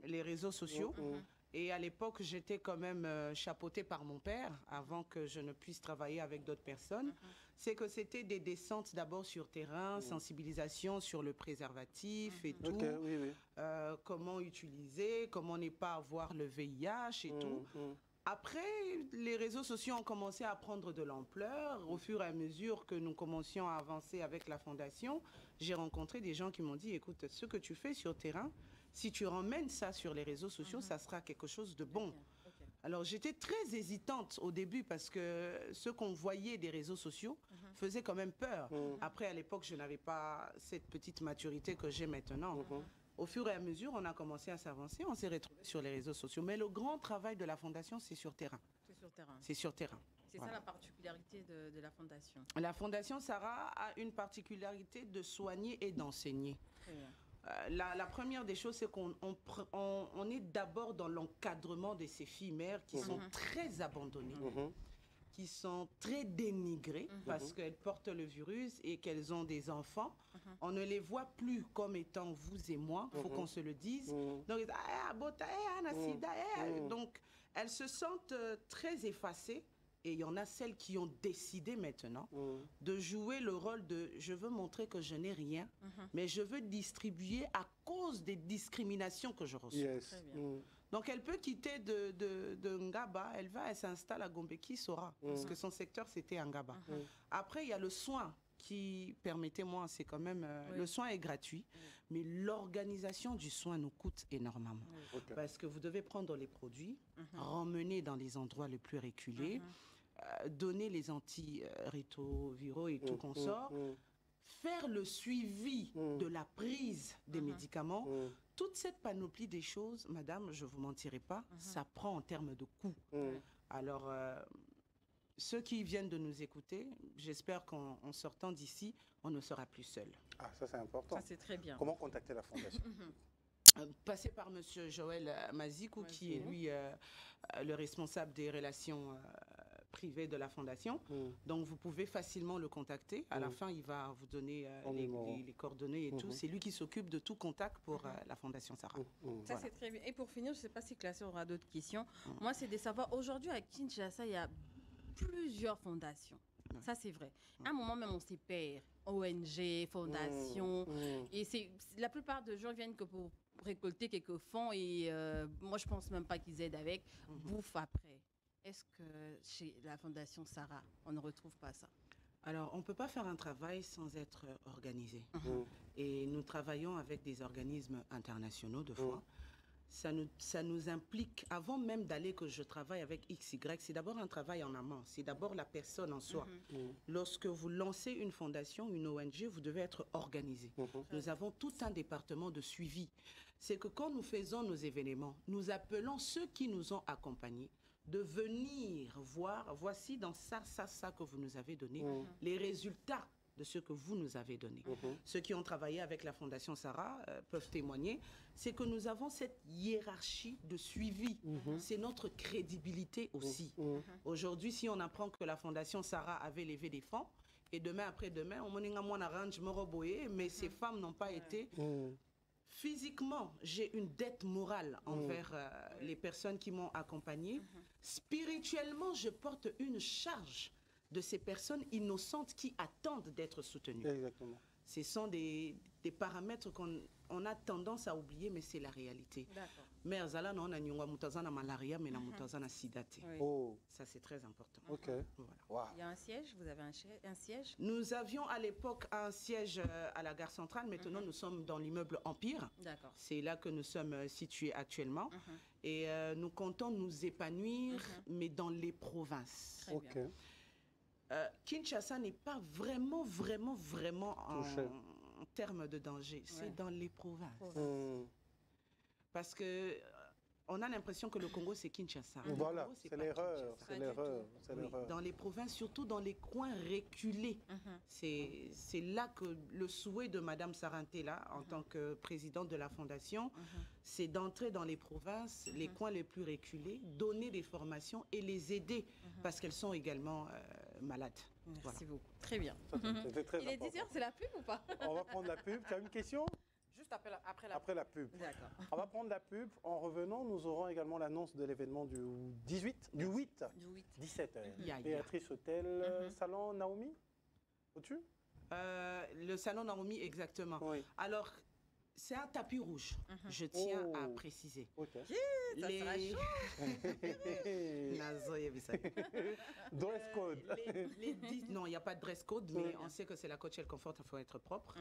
les réseaux sociaux. Et à l'époque, j'étais quand même chapeautée par mon père avant que je ne puisse travailler avec d'autres personnes. C'est que c'était des descentes d'abord sur terrain, sensibilisation sur le préservatif et tout. Comment utiliser, comment ne pas avoir le VIH et tout. Après, les réseaux sociaux ont commencé à prendre de l'ampleur. Au fur et à mesure que nous commencions à avancer avec la Fondation, j'ai rencontré des gens qui m'ont dit, écoute, ce que tu fais sur terrain, si tu ramènes ça sur les réseaux sociaux, ça sera quelque chose de bon. Alors, j'étais très hésitante au début parce que ce qu'on voyait des réseaux sociaux faisait quand même peur. Après, à l'époque, je n'avais pas cette petite maturité que j'ai maintenant. Au fur et à mesure, on a commencé à s'avancer, on s'est retrouvés sur les réseaux sociaux. Mais le grand travail de la Fondation, c'est sur terrain. C'est sur terrain. C'est sur terrain. C'est ça la particularité de la Fondation. La Fondation Sarah a une particularité de soigner et d'enseigner. La première des choses, c'est qu'on est d'abord dans l'encadrement de ces filles-mères qui sont très abandonnées, qui sont très dénigrées parce qu'elles portent le virus et qu'elles ont des enfants. On ne les voit plus comme étant vous et moi, il faut qu'on se le dise. Donc, elles se sentent très effacées. Et il y en a celles qui ont décidé maintenant de jouer le rôle de « je veux montrer que je n'ai rien, mais je veux distribuer à cause des discriminations que je reçois. Yes. Donc elle peut quitter de Ngaba, elle s'installe à Gombe, qui saura, parce que son secteur c'était Ngaba. Après il y a le soin qui, permettez-moi, c'est quand même, le soin est gratuit, mais l'organisation du soin nous coûte énormément. Parce que vous devez prendre les produits, ramener dans les endroits les plus reculés, donner les antirétroviraux et tout qu'on sort, faire le suivi de la prise des médicaments. Toute cette panoplie des choses, madame, je ne vous mentirai pas, ça prend en termes de coûts. Alors, ceux qui viennent de nous écouter, j'espère qu'en sortant d'ici, on ne sera plus seul. Ah, ça c'est important. Ça c'est très bien. Comment contacter la Fondation? Passer par monsieur Joël Mazikou, qui est lui le responsable des relations privées de la Fondation. Donc vous pouvez facilement le contacter. À la fin, il va vous donner les coordonnées et tout. C'est lui qui s'occupe de tout contact pour la Fondation Sarah. Ça c'est très bien. Et pour finir, je ne sais pas si Classé aura d'autres questions. Moi, c'est de savoir, aujourd'hui à Kinshasa, il y a plusieurs fondations. Ça, c'est vrai. À un moment même, on s'y perd. ONG, fondation. Et la plupart des gens viennent que pour récolter quelques fonds. Et moi, je ne pense même pas qu'ils aident avec. Bouffe après. Est-ce que chez la Fondation Sarah, on ne retrouve pas ça? Alors, on ne peut pas faire un travail sans être organisé. Et nous travaillons avec des organismes internationaux, de fois. ça nous implique, avant même d'aller que je travaille avec XY, c'est d'abord un travail en amont, c'est d'abord la personne en soi. Lorsque vous lancez une fondation, une ONG, vous devez être organisé. Nous avons tout un département de suivi. C'est que quand nous faisons nos événements, nous appelons ceux qui nous ont accompagnés de venir voir, voici dans ça que vous nous avez donné, les résultats de ce que vous nous avez donné. Ceux qui ont travaillé avec la Fondation Sarah peuvent témoigner, c'est que nous avons cette hiérarchie de suivi. C'est notre crédibilité aussi. Aujourd'hui, si on apprend que la Fondation Sarah avait levé des fonds, et demain après-demain, mais ces femmes n'ont pas été... Physiquement, j'ai une dette morale envers les personnes qui m'ont accompagnée. Spirituellement, je porte une charge de ces personnes innocentes qui attendent d'être soutenues. Exactement. Ce sont des paramètres qu'on a tendance à oublier, mais c'est la réalité. Mais Zala, on a une malaria, mais na sida. Ça, c'est très important. Voilà. Il y a un siège, vous avez un siège? Nous avions à l'époque un siège à la gare centrale. Maintenant, nous sommes dans l'immeuble Empire. C'est là que nous sommes situés actuellement. Et nous comptons nous épanouir, mais dans les provinces. Kinshasa n'est pas vraiment en termes de danger. C'est dans les provinces. Parce que on a l'impression que le Congo, c'est Kinshasa. Voilà, c'est l'erreur. Dans les provinces, surtout dans les coins reculés. C'est là que le souhait de Mme Sarantela, en tant que présidente de la Fondation, c'est d'entrer dans les provinces, les coins les plus reculés, donner des formations et les aider, parce qu'elles sont également malades. Merci beaucoup. Très bien. Très Il est 10h, c'est la pub ou pas? On va prendre la pub. Tu as une question? Juste après la pub. D'accord. On va prendre la pub. En revenant, nous aurons également l'annonce de l'événement du 8, 17h. Béatrice Hôtel, Salon Naomi, au-dessus? Le Salon Naomi, exactement. Alors, c'est un tapis rouge, je tiens à préciser. Ça sera chaud. Dress code. Non, il n'y a pas de dress code, mais on sait que c'est la Coachelle Comfort, il faut être propre.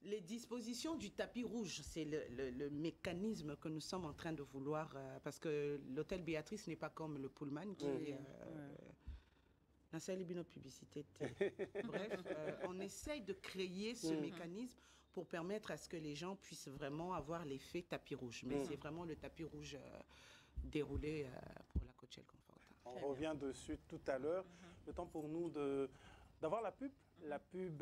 Les dispositions du tapis rouge, c'est le mécanisme que nous sommes en train de vouloir, parce que l'hôtel Béatrice n'est pas comme le Pullman qui est... publicité. Bref, on essaye de créer ce mécanisme pour permettre à ce que les gens puissent vraiment avoir l'effet tapis rouge. Mais c'est vraiment le tapis rouge déroulé pour la Coachelle Comfort. On revient dessus tout à l'heure. Le temps pour nous d'avoir la pub. La pub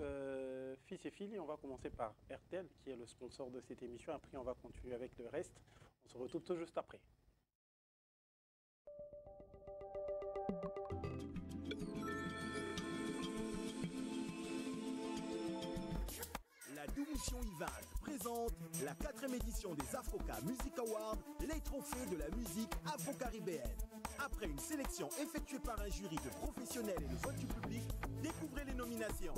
Fils et Filles. On va commencer par RTL, qui est le sponsor de cette émission. Après, on va continuer avec le reste. On se retrouve tout juste après. La Doumission Yvan présente la 4e édition des Afroca Music Awards, les trophées de la musique afro-caribéenne. Après une sélection effectuée par un jury de professionnels et le vote du public, découvrez les nominations.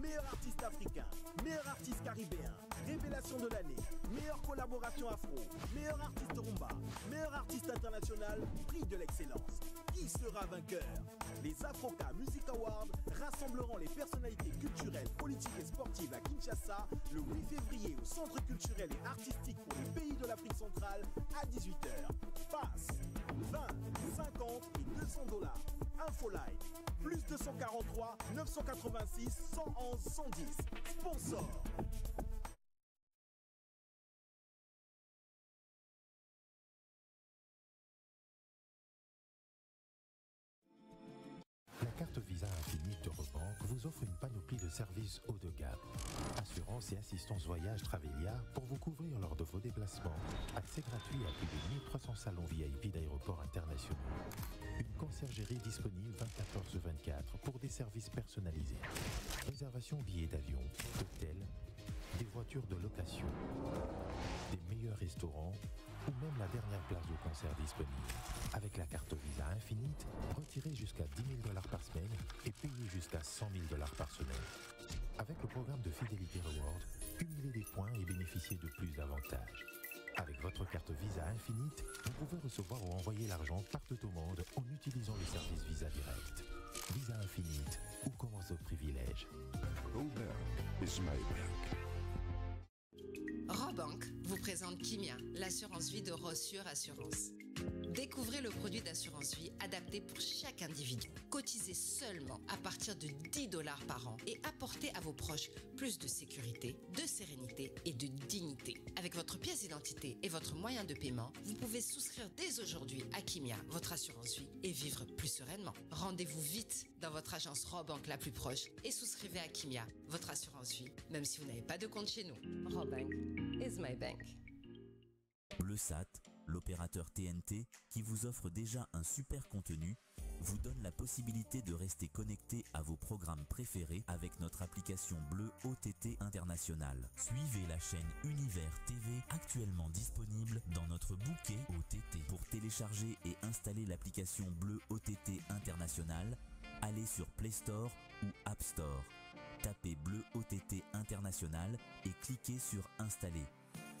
Meilleur artiste africain, meilleur artiste caribéen, révélation de l'année, meilleure collaboration afro, meilleur artiste rumba, meilleur artiste international, prix de l'excellence. Qui sera vainqueur? Les Afroca Music Awards rassembleront les personnalités culturelles, politiques et sportives à Kinshasa le 8 février au Centre culturel et artistique pour les pays de l'Afrique centrale à 18h. Passe 20, 50 et $200. Infoline, plus 243 986 111 110. Sponsor. La carte Visa Infinite d'Eurobank vous offre une panoplie de services haut de gamme. Assurance et assistance voyage Travelia pour vous couvrir lors de vos déplacements. Accès gratuit à plus de 1300 salons VIP d'aéroports internationaux. Une conciergerie disponible 24h/24 pour des services personnalisés. Réservation billets d'avion, hôtels, des voitures de location, des meilleurs restaurants ou même la dernière place de concert disponible. Avec la carte Visa Infinite, retirez jusqu'à $10 000 par semaine et payez jusqu'à $100 000 par semaine. Avec le programme de fidélité Reward, cumulez des points et bénéficiez de plus d'avantages. Avec votre carte Visa Infinite, vous pouvez recevoir ou envoyer l'argent partout au monde en utilisant le service Visa Direct. Visa Infinite, où commence votre privilège? Robert is my bank. Robank vous présente Kimia, l'assurance vie de Rossure Assurance. Découvrez le produit d'assurance vie adapté pour chaque individu. Cotisez seulement à partir de 10 $ par an et apportez à vos proches plus de sécurité, de sérénité et de dignité. Avec votre pièce d'identité et votre moyen de paiement, vous pouvez souscrire dès aujourd'hui à Kimia, votre assurance vie, et vivre plus sereinement. Rendez-vous vite dans votre agence Robank la plus proche et souscrivez à Kimia, votre assurance vie, même si vous n'avez pas de compte chez nous. Robank is my bank. Bleusat, l'opérateur TNT qui vous offre déjà un super contenu, vous donne la possibilité de rester connecté à vos programmes préférés avec notre application Bleu OTT International. Suivez la chaîne Univers TV actuellement disponible dans notre bouquet OTT. Pour télécharger et installer l'application Bleu OTT International, allez sur Play Store ou App Store. Tapez Bleu OTT International et cliquez sur Installer.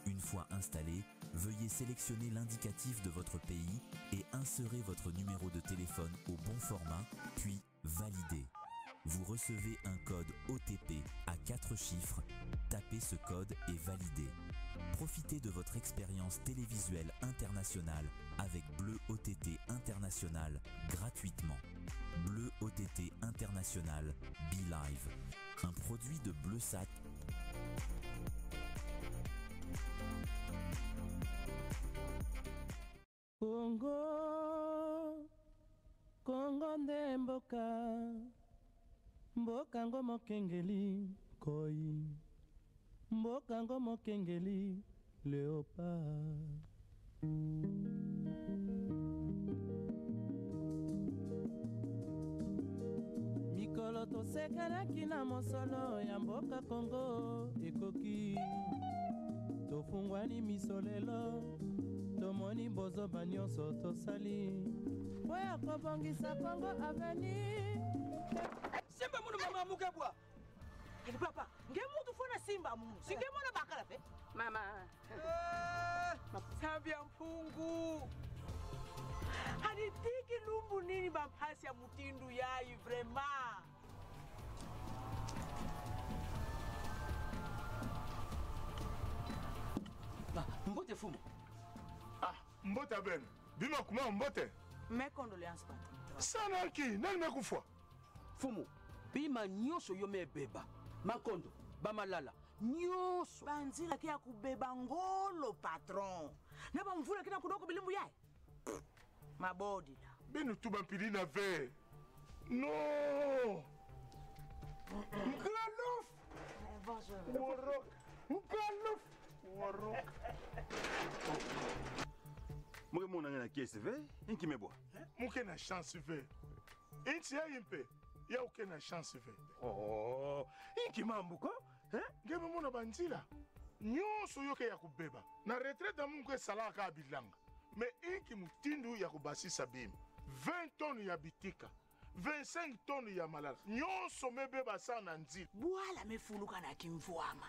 Une fois installé, veuillez sélectionner l'indicatif de votre pays et insérer votre numéro de téléphone au bon format, puis valider. Vous recevez un code OTP à 4 chiffres. Tapez ce code et validez. Profitez de votre expérience télévisuelle internationale avec Bleu OTT International gratuitement. Bleu OTT International Be Live. Un produit de Bleusat. Kongo nde mboka ngo mokengeli koi, mboka ngo mokengeli léopard. Mikolo tosekelaki na mosolo ya mboka Kongo ekoki, tofungwani misolelo tomoni bozoba nyonso tosali oya kobongisa Kongo aveni. Simba munu mama mukebwa kadi papa nge mutu fona simba munu singe mona bakala pe mama sabia mpungu hadi tiki lumbu nini bampasi ya mutindu yayi vraiment. Mbote fumu. Mbote ben, bima kuma mbote. Mes condoléances patron. Sana ki, nani mekufwa? Fumu, bima nyoso yome beba. Makondo, bamalala, nyoso. Banzila kia kubeba ngolo patron. Naba mvula kina kudoko bilimbu yai. Mabodi la. Benu tuba mpili na ve. No. Nkalouf. Bonjour. Warok. Nkalouf. Warok. Mwe mona ngana kiesi ve, inki meboa. Muke na chance ve. Inti ya impe, ya uke na chance ve. Oh, inki mambuko? Ngeme mona banzila. Nyonso yoke ya kubeba. Na retraite mungu salaka abilanga. Me inki mutindu ya kubasi sabim. 20 tonnes ya bitika. 25 tonnes ya malala. Nyonso mebeba sana nzila. Bwala mefuluka na kimvuama.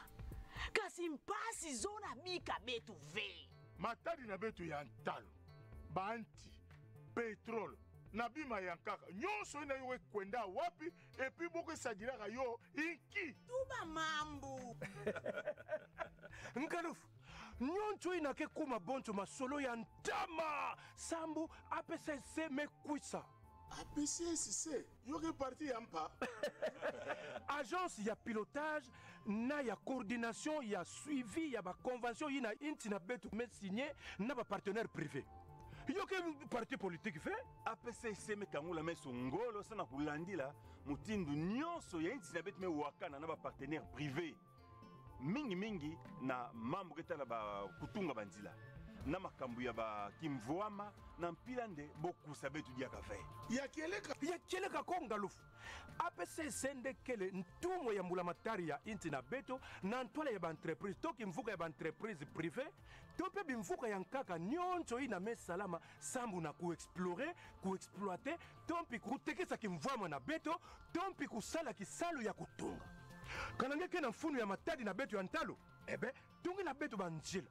Kasi mpasi zona bika betu ve. Matadi na betu ya ntalo, banti, petrol, na bima ya nkaka. Nyonso ina yowe kwenda wapi, epi boko sajiraka yo inki. Tuba mambu. Nkalouf, nyonso ina ke kuma boncho masolo ya ntama. Sambu, APCC mekwisa. APCC, yoke parti ya mpa. Agence ya pilotage, na ya coordination, ya suivi, ya ba convention, yina inti na betu me signé, na ba partenaire privé. Yoke parti politique fait? APCC me kangula me songolo sana kulandila, mutindu nyonso ya inti na betu me wakana na ba partenaire privé. Mingi na mambo ketala ba kutunga banzila. Na makambu ya ba kimvoama na mpilande boku sabetu dia kafe. Ya kieleka kongalufu. APCC ndekele ntumo ya mbulamatari ya inti na beto na ntwala ya ba entreprise toki mvuka ya ba entreprise privé tope bimvuka ya nkaka nyonso ina me salama sambu na kuexplorer, kuexploiter, tompi kutekesa kimvwama na beto, tompi kusala kisalu ya kutunga. Kanangeke na mfunu ya matadi na beto ya ntalo, ebe tungi na beto banjila.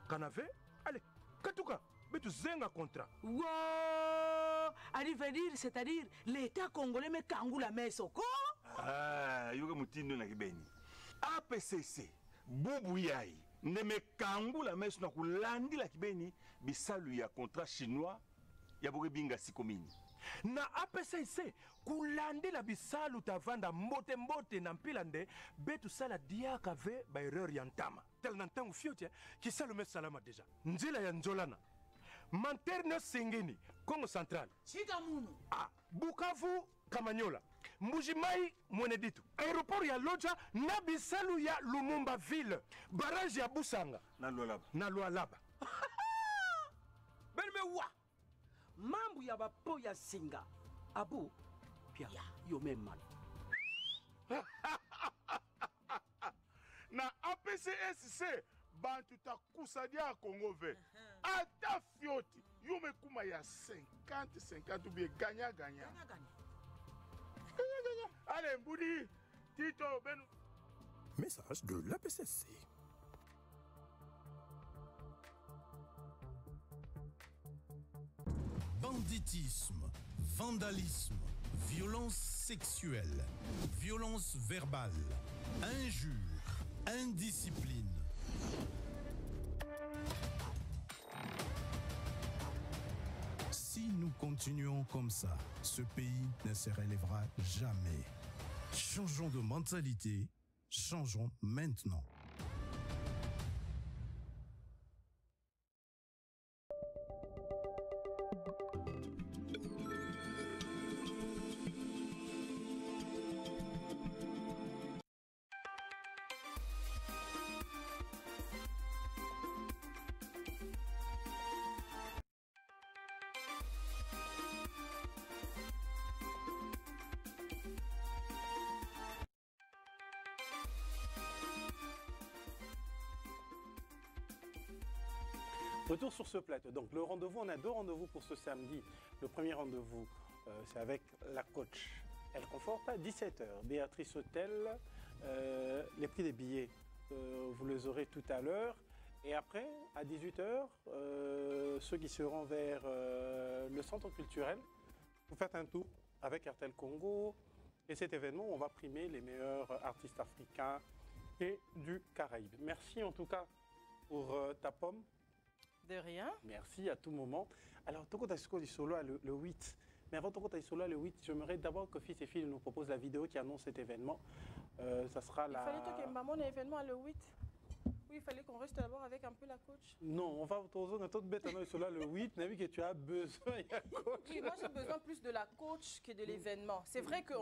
Kanave, allez, katuka, beto zenga contrat. Wow! Arriver, c'est-à-dire l'État congolais me kangula mesoko? Ah, yoga mutindo na kibeni. APCC, bubu yai, ndeme kangula meso na kulandila kibeni bisalu ya contrat chinois ya boke binga sikomini na APCC kulandela bisalu tavanda mbote mbote na mpila nde betu sala diaka ve ba erreur ya ntama tel na ntango fiote kisalu me salama deja nzela ya nzolana Manterne Sengeni Congo Central Chikamunu Bukavu Kamanyola Mbujimai Mweneditu aéroport ya Loja na bisalu ya Lumumba ville barrage ya Busanga na Lualaba Benmewa mambu ya bapo ya singa abu pia yo memman na APCSC bantu takusadia Congo ve ata fioti yume kuma ya 50-50 bien gagnant. Allez Mboudi Tito Ben. Message de l'APCC. Banditisme, vandalisme, violence sexuelle, violence verbale, injure, indiscipline. Si nous continuons comme ça, ce pays ne se relèvera jamais. Changeons de mentalité, changeons maintenant. Retour sur ce plateau. Donc le rendez-vous, on a deux rendez-vous pour ce samedi. Le premier rendez-vous, c'est avec la coach El Conforta, 17h. Béatrice Hôtel, les prix des billets, vous les aurez tout à l'heure. Et après, à 18h, ceux qui seront vers le centre culturel, vous faites un tour avec RTL Congo. Et cet événement, on va primer les meilleurs artistes africains et du Caraïbe. Merci en tout cas pour ta pomme. De rien. Merci à tout moment. Alors, Toko Taïsoko du solo le 8. Mais avant Toko Taïsolo le 8, j'aimerais d'abord que Fils et Filles nous proposent la vidéo qui annonce cet événement. Ça sera Il fallait que maman ait événement le 8. Oui, il fallait qu'on reste d'abord avec un peu la coach. Non, on va autour de bête le 8. On a vu que tu as besoin de la coach. Oui, moi j'ai besoin plus de la coach que de l'événement. C'est vrai que,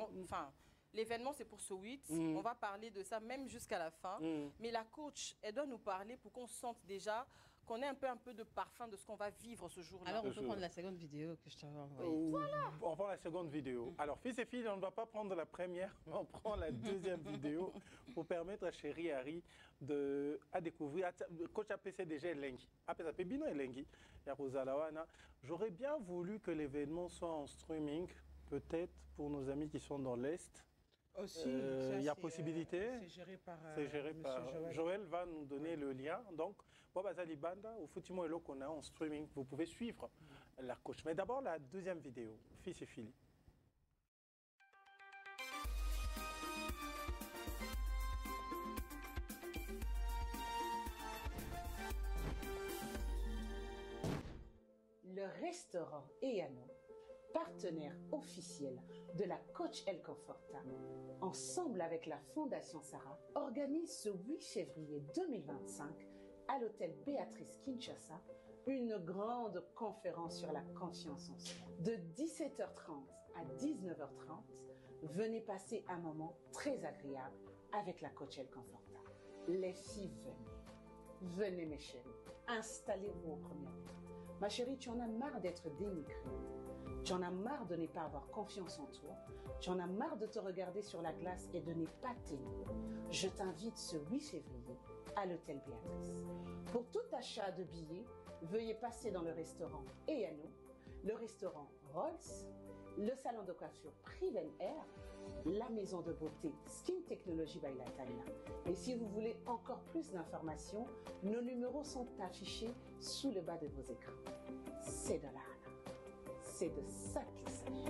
l'événement c'est pour ce 8. On va parler de ça même jusqu'à la fin. Mais la coach, elle doit nous parler pour qu'on sente déjà qu'on ait un peu de parfum de ce qu'on va vivre ce jour-là. Alors on peut prendre la seconde vidéo que je t'avais envoyée. Voilà. On prend la seconde vidéo. Alors Fils et Filles, on ne va pas prendre la première, mais on prend la deuxième vidéo pour permettre à Chéri Harry à découvrir. Coach APC déjà Lengi. APC Bino et Lengi. J'aurais bien voulu que l'événement soit en streaming, peut-être pour nos amis qui sont dans l'Est. Aussi, il y a possibilité. C'est géré par, Joël va nous donner le lien. Donc, Bobazali Banda ou Futimo Elo qu'on a en streaming, vous pouvez suivre la coach. Mais d'abord, la deuxième vidéo, Fils et Filles. Le restaurant Eyano, partenaire officiel de la coach El Conforta, ensemble avec la Fondation Sarah, organise ce 8 février 2025 à l'hôtel Béatrice Kinshasa une grande conférence sur la confiance en soi. De 17h30 à 19h30, venez passer un moment très agréable avec la coach El Conforta. Les filles, venez mes chéris, installez-vous au premier rang. Ma chérie, tu en as marre d'être dénigrée. Tu en as marre de ne pas avoir confiance en toi. Tu en as marre de te regarder sur la glace et de ne pas t'aimer. Je t'invite ce 8 février à l'hôtel Béatrice. Pour tout achat de billets, veuillez passer dans le restaurant Eyano, le restaurant Rolls, le salon de coiffure Priven Air, la maison de beauté Skin Technology by Latania. Et si vous voulez encore plus d'informations, nos numéros sont affichés sous le bas de vos écrans. C'est de là. C'est de ça qu'il s'agit.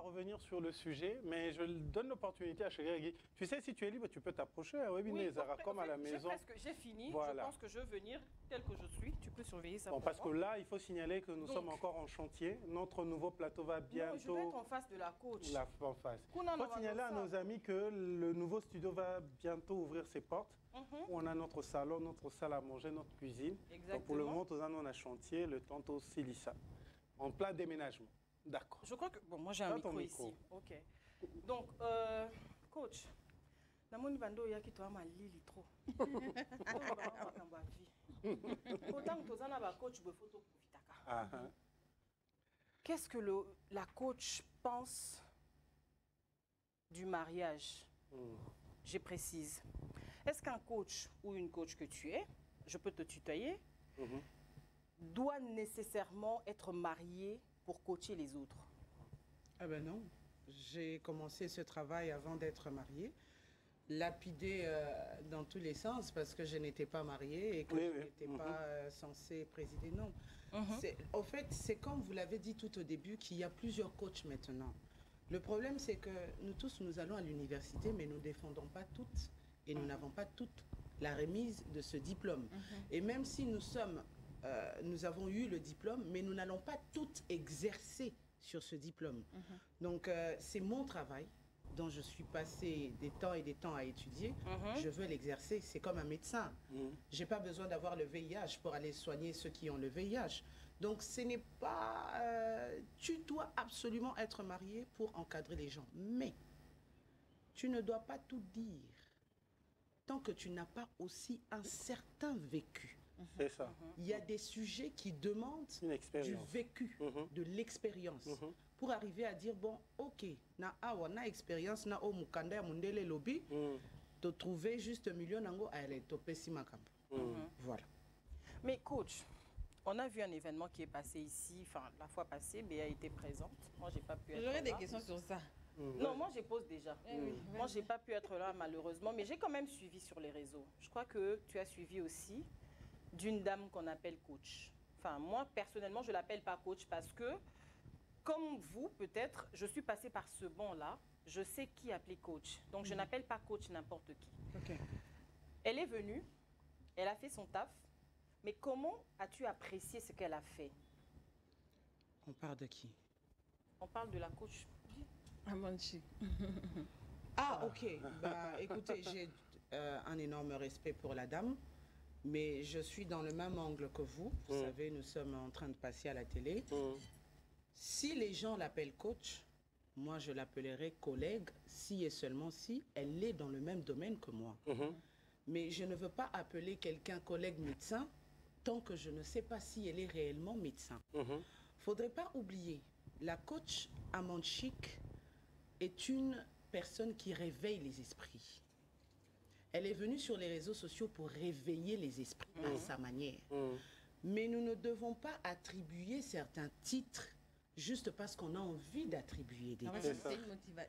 revenir sur le sujet, mais je donne l'opportunité à Chéri. Tu sais, si tu es libre, tu peux t'approcher à Webiné Zara, comme à la maison. J'ai fini, voilà. Je pense que je veux venir tel que je suis. Tu peux surveiller ça. Bon, parce que là, il faut signaler que nous sommes encore en chantier. Notre nouveau plateau va bientôt... Non, je vais être en face de la coach. En face. Il faut signaler à nos amis que le nouveau studio va bientôt ouvrir ses portes. Où on a notre salon, notre salle à manger, notre cuisine. Exactement. Donc pour le moment, on a chantier, le temps aussi Lissa. En plein déménagement. D'accord. Je crois que... Bon, moi j'ai un micro ici. Ok. Donc, coach, namoni bando ya ki to ma lili trop. Autant que tozana ba coach be photo profitaka. Qu'est-ce que la coach pense du mariage? Je précise. Est-ce qu'un coach ou une coach que tu es, je peux te tutoyer, doit nécessairement être marié pour coacher les autres? Ah ben non. J'ai commencé ce travail avant d'être mariée, lapidée dans tous les sens parce que je n'étais pas mariée et que je n'étais pas censée présider. Non. En fait, c'est comme vous l'avez dit tout au début qu'il y a plusieurs coachs maintenant. Le problème, c'est que nous tous, nous allons à l'université, mais nous ne défendons pas toutes et nous n'avons pas toute la remise de ce diplôme. Et même si nous avons eu le diplôme, mais nous n'allons pas toutes exercer sur ce diplôme. Donc, c'est mon travail dont je suis passé des temps et des temps à étudier. Je veux l'exercer. C'est comme un médecin. Je n'ai pas besoin d'avoir le VIH pour aller soigner ceux qui ont le VIH. Donc, ce n'est pas... tu dois absolument être marié pour encadrer les gens. Mais tu ne dois pas tout dire tant que tu n'as pas aussi un certain vécu. C'est ça. Il y a des sujets qui demandent du vécu, de l'expérience, pour arriver à dire, bon, ok, na awa na expérience, na o mukanda ya mundele lobby, te trouver juste million nango à aller toper si makambo. Voilà. Mais coach, on a vu un événement qui est passé ici, enfin la fois passée, Béa était présente. Moi, j'ai pas pu être là. J'aurais des questions sur ça. Non, moi je pose déjà. Moi, j'ai pas pu être là malheureusement, mais j'ai quand même suivi sur les réseaux. Je crois que tu as suivi aussi d'une dame qu'on appelle coach. Enfin, moi, personnellement, je ne l'appelle pas coach parce que, comme vous, peut-être, je suis passée par ce banc-là. Je sais qui appeler coach. Donc, je n'appelle pas coach n'importe qui. Elle est venue, elle a fait son taf, mais comment as-tu apprécié ce qu'elle a fait? On parle de qui? On parle de la coach. Amanchi. Ah, ok. Bah, écoutez, j'ai un énorme respect pour la dame. Mais je suis dans le même angle que vous. Vous savez, nous sommes en train de passer à la télé. Si les gens l'appellent coach, moi je l'appellerai collègue si et seulement si elle est dans le même domaine que moi. Mais je ne veux pas appeler quelqu'un collègue médecin tant que je ne sais pas si elle est réellement médecin. Faudrait pas oublier, la coach Amanchik est une personne qui réveille les esprits. Elle est venue sur les réseaux sociaux pour réveiller les esprits à sa manière. Mais nous ne devons pas attribuer certains titres juste parce qu'on a envie d'attribuer des titres. C'est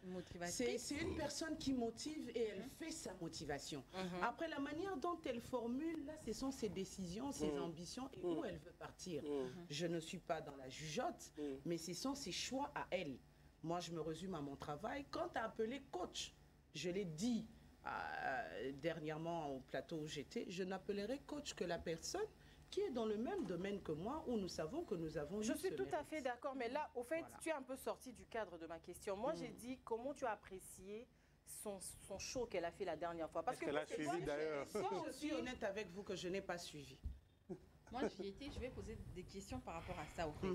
une motivatrice. C'est une personne qui motive et elle fait sa motivation. Après, la manière dont elle formule, là, ce sont ses décisions, ses ambitions et où elle veut partir. Je ne suis pas dans la jugeote, mais ce sont ses choix à elle. Moi, je me résume à mon travail. Quant à appeler coach, je l'ai dit dernièrement au plateau où j'étais, je n'appellerai coach que la personne qui est dans le même domaine que moi, où nous savons que nous avons... Je suis tout à fait d'accord, mais là, au fait, tu es un peu sorti du cadre de ma question. Moi, j'ai dit, comment tu as apprécié son show qu'elle a fait la dernière fois? Parce qu'elle a suivi d'ailleurs. Je suis honnête avec vous que je n'ai pas suivi. Moi, je vais poser des questions par rapport à ça, au fait.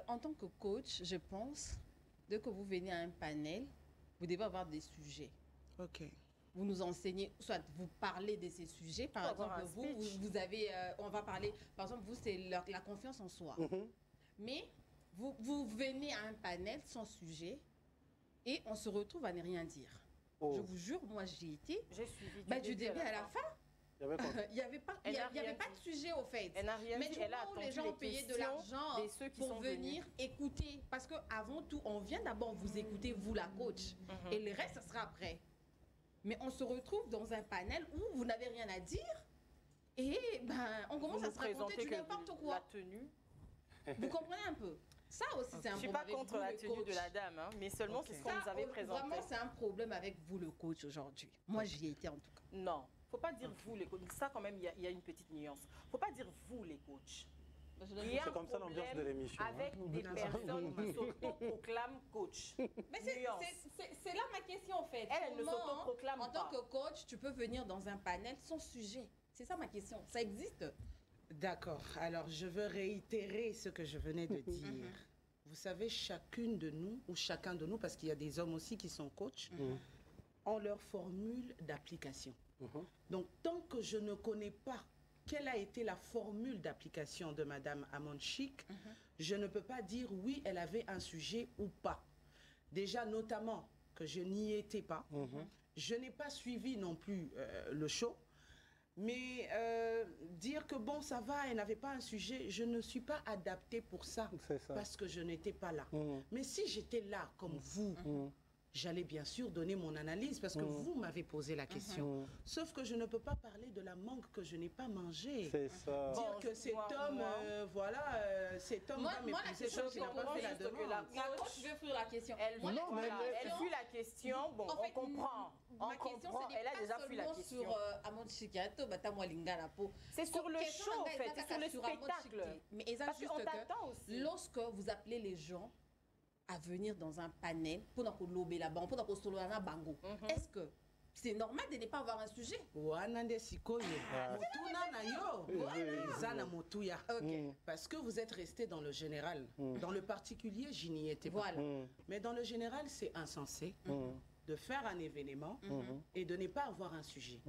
En tant que coach, je pense, dès que vous venez à un panel, vous devez avoir des sujets. Ok. Vous nous enseignez, soit vous parlez de ces sujets. Par exemple, vous avez, on va parler, par exemple, vous, c'est la confiance en soi. Mais vous venez à un panel sans sujet et on se retrouve à ne rien dire. Je vous jure, moi, j'y étais. J'ai suivi du début à la fin. Il n'y avait pas de sujet au fait. Elle n'a rien mais dit. du moment où les gens ont payé de l'argent pour venir écouter, parce qu'avant tout, on vient d'abord vous écouter, vous la coach, et le reste, ce sera après. Mais on se retrouve dans un panel où vous n'avez rien à dire, et on commence à se raconter du n'importe quoi. La tenue. Vous comprenez un peu? Ça aussi, c'est un problème. Je ne suis pas contre la tenue de la dame, hein, mais seulement c'est ce qu'on nous avait présenté. Vraiment, c'est un problème avec vous, le coach, aujourd'hui. Moi, j'y ai été en tout cas. Non, il ne faut pas dire vous, les coachs. Ça, quand même, il y a une petite nuance. Il ne faut pas dire vous, les coachs. C'est comme ça l'ambiance de l'émission. Avec des personnes qui s'autoproclament coach. Mais c'est là ma question, en fait. Elle ne s'autoproclame pas. En tant que coach, tu peux venir dans un panel sans sujet. C'est ça ma question. Ça existe? D'accord. Alors, je veux réitérer ce que je venais de dire. Vous savez, chacune de nous, ou chacun de nous, parce qu'il y a des hommes aussi qui sont coachs, ont leur formule d'application. Donc, tant que je ne connais pas quelle a été la formule d'application de Madame Amon Chik, je ne peux pas dire oui, elle avait un sujet ou pas. Déjà, notamment, que je n'y étais pas. Je n'ai pas suivi non plus le show. Mais dire que bon, ça va, elle n'avait pas un sujet, je ne suis pas adaptée pour ça. Parce que je n'étais pas là. Mais si j'étais là, comme vous, j'allais bien sûr donner mon analyse parce que vous m'avez posé la question. Sauf que je ne peux pas parler de la mangue que je n'ai pas mangée. C'est ça. Dire que cet homme, voilà, cet homme va m'épouser parce qu'il n'a pas fait la demande. La coach veut fuir la question. Elle fuit la question. Bon, on comprend. Ma question, elle a déjà fui la question. C'est sur le show, en fait. C'est sur le spectacle. Mais parce qu'on t'attend aussi. Lorsque vous appelez les gens à venir dans un panel pour nous là-bas, pour nous solo na bango. Est-ce que c'est normal de ne pas avoir un sujet? Parce que vous êtes resté dans le général. Dans le particulier, je n'y étais pas. Mais dans le général, c'est insensé de faire un événement et de ne pas avoir un sujet.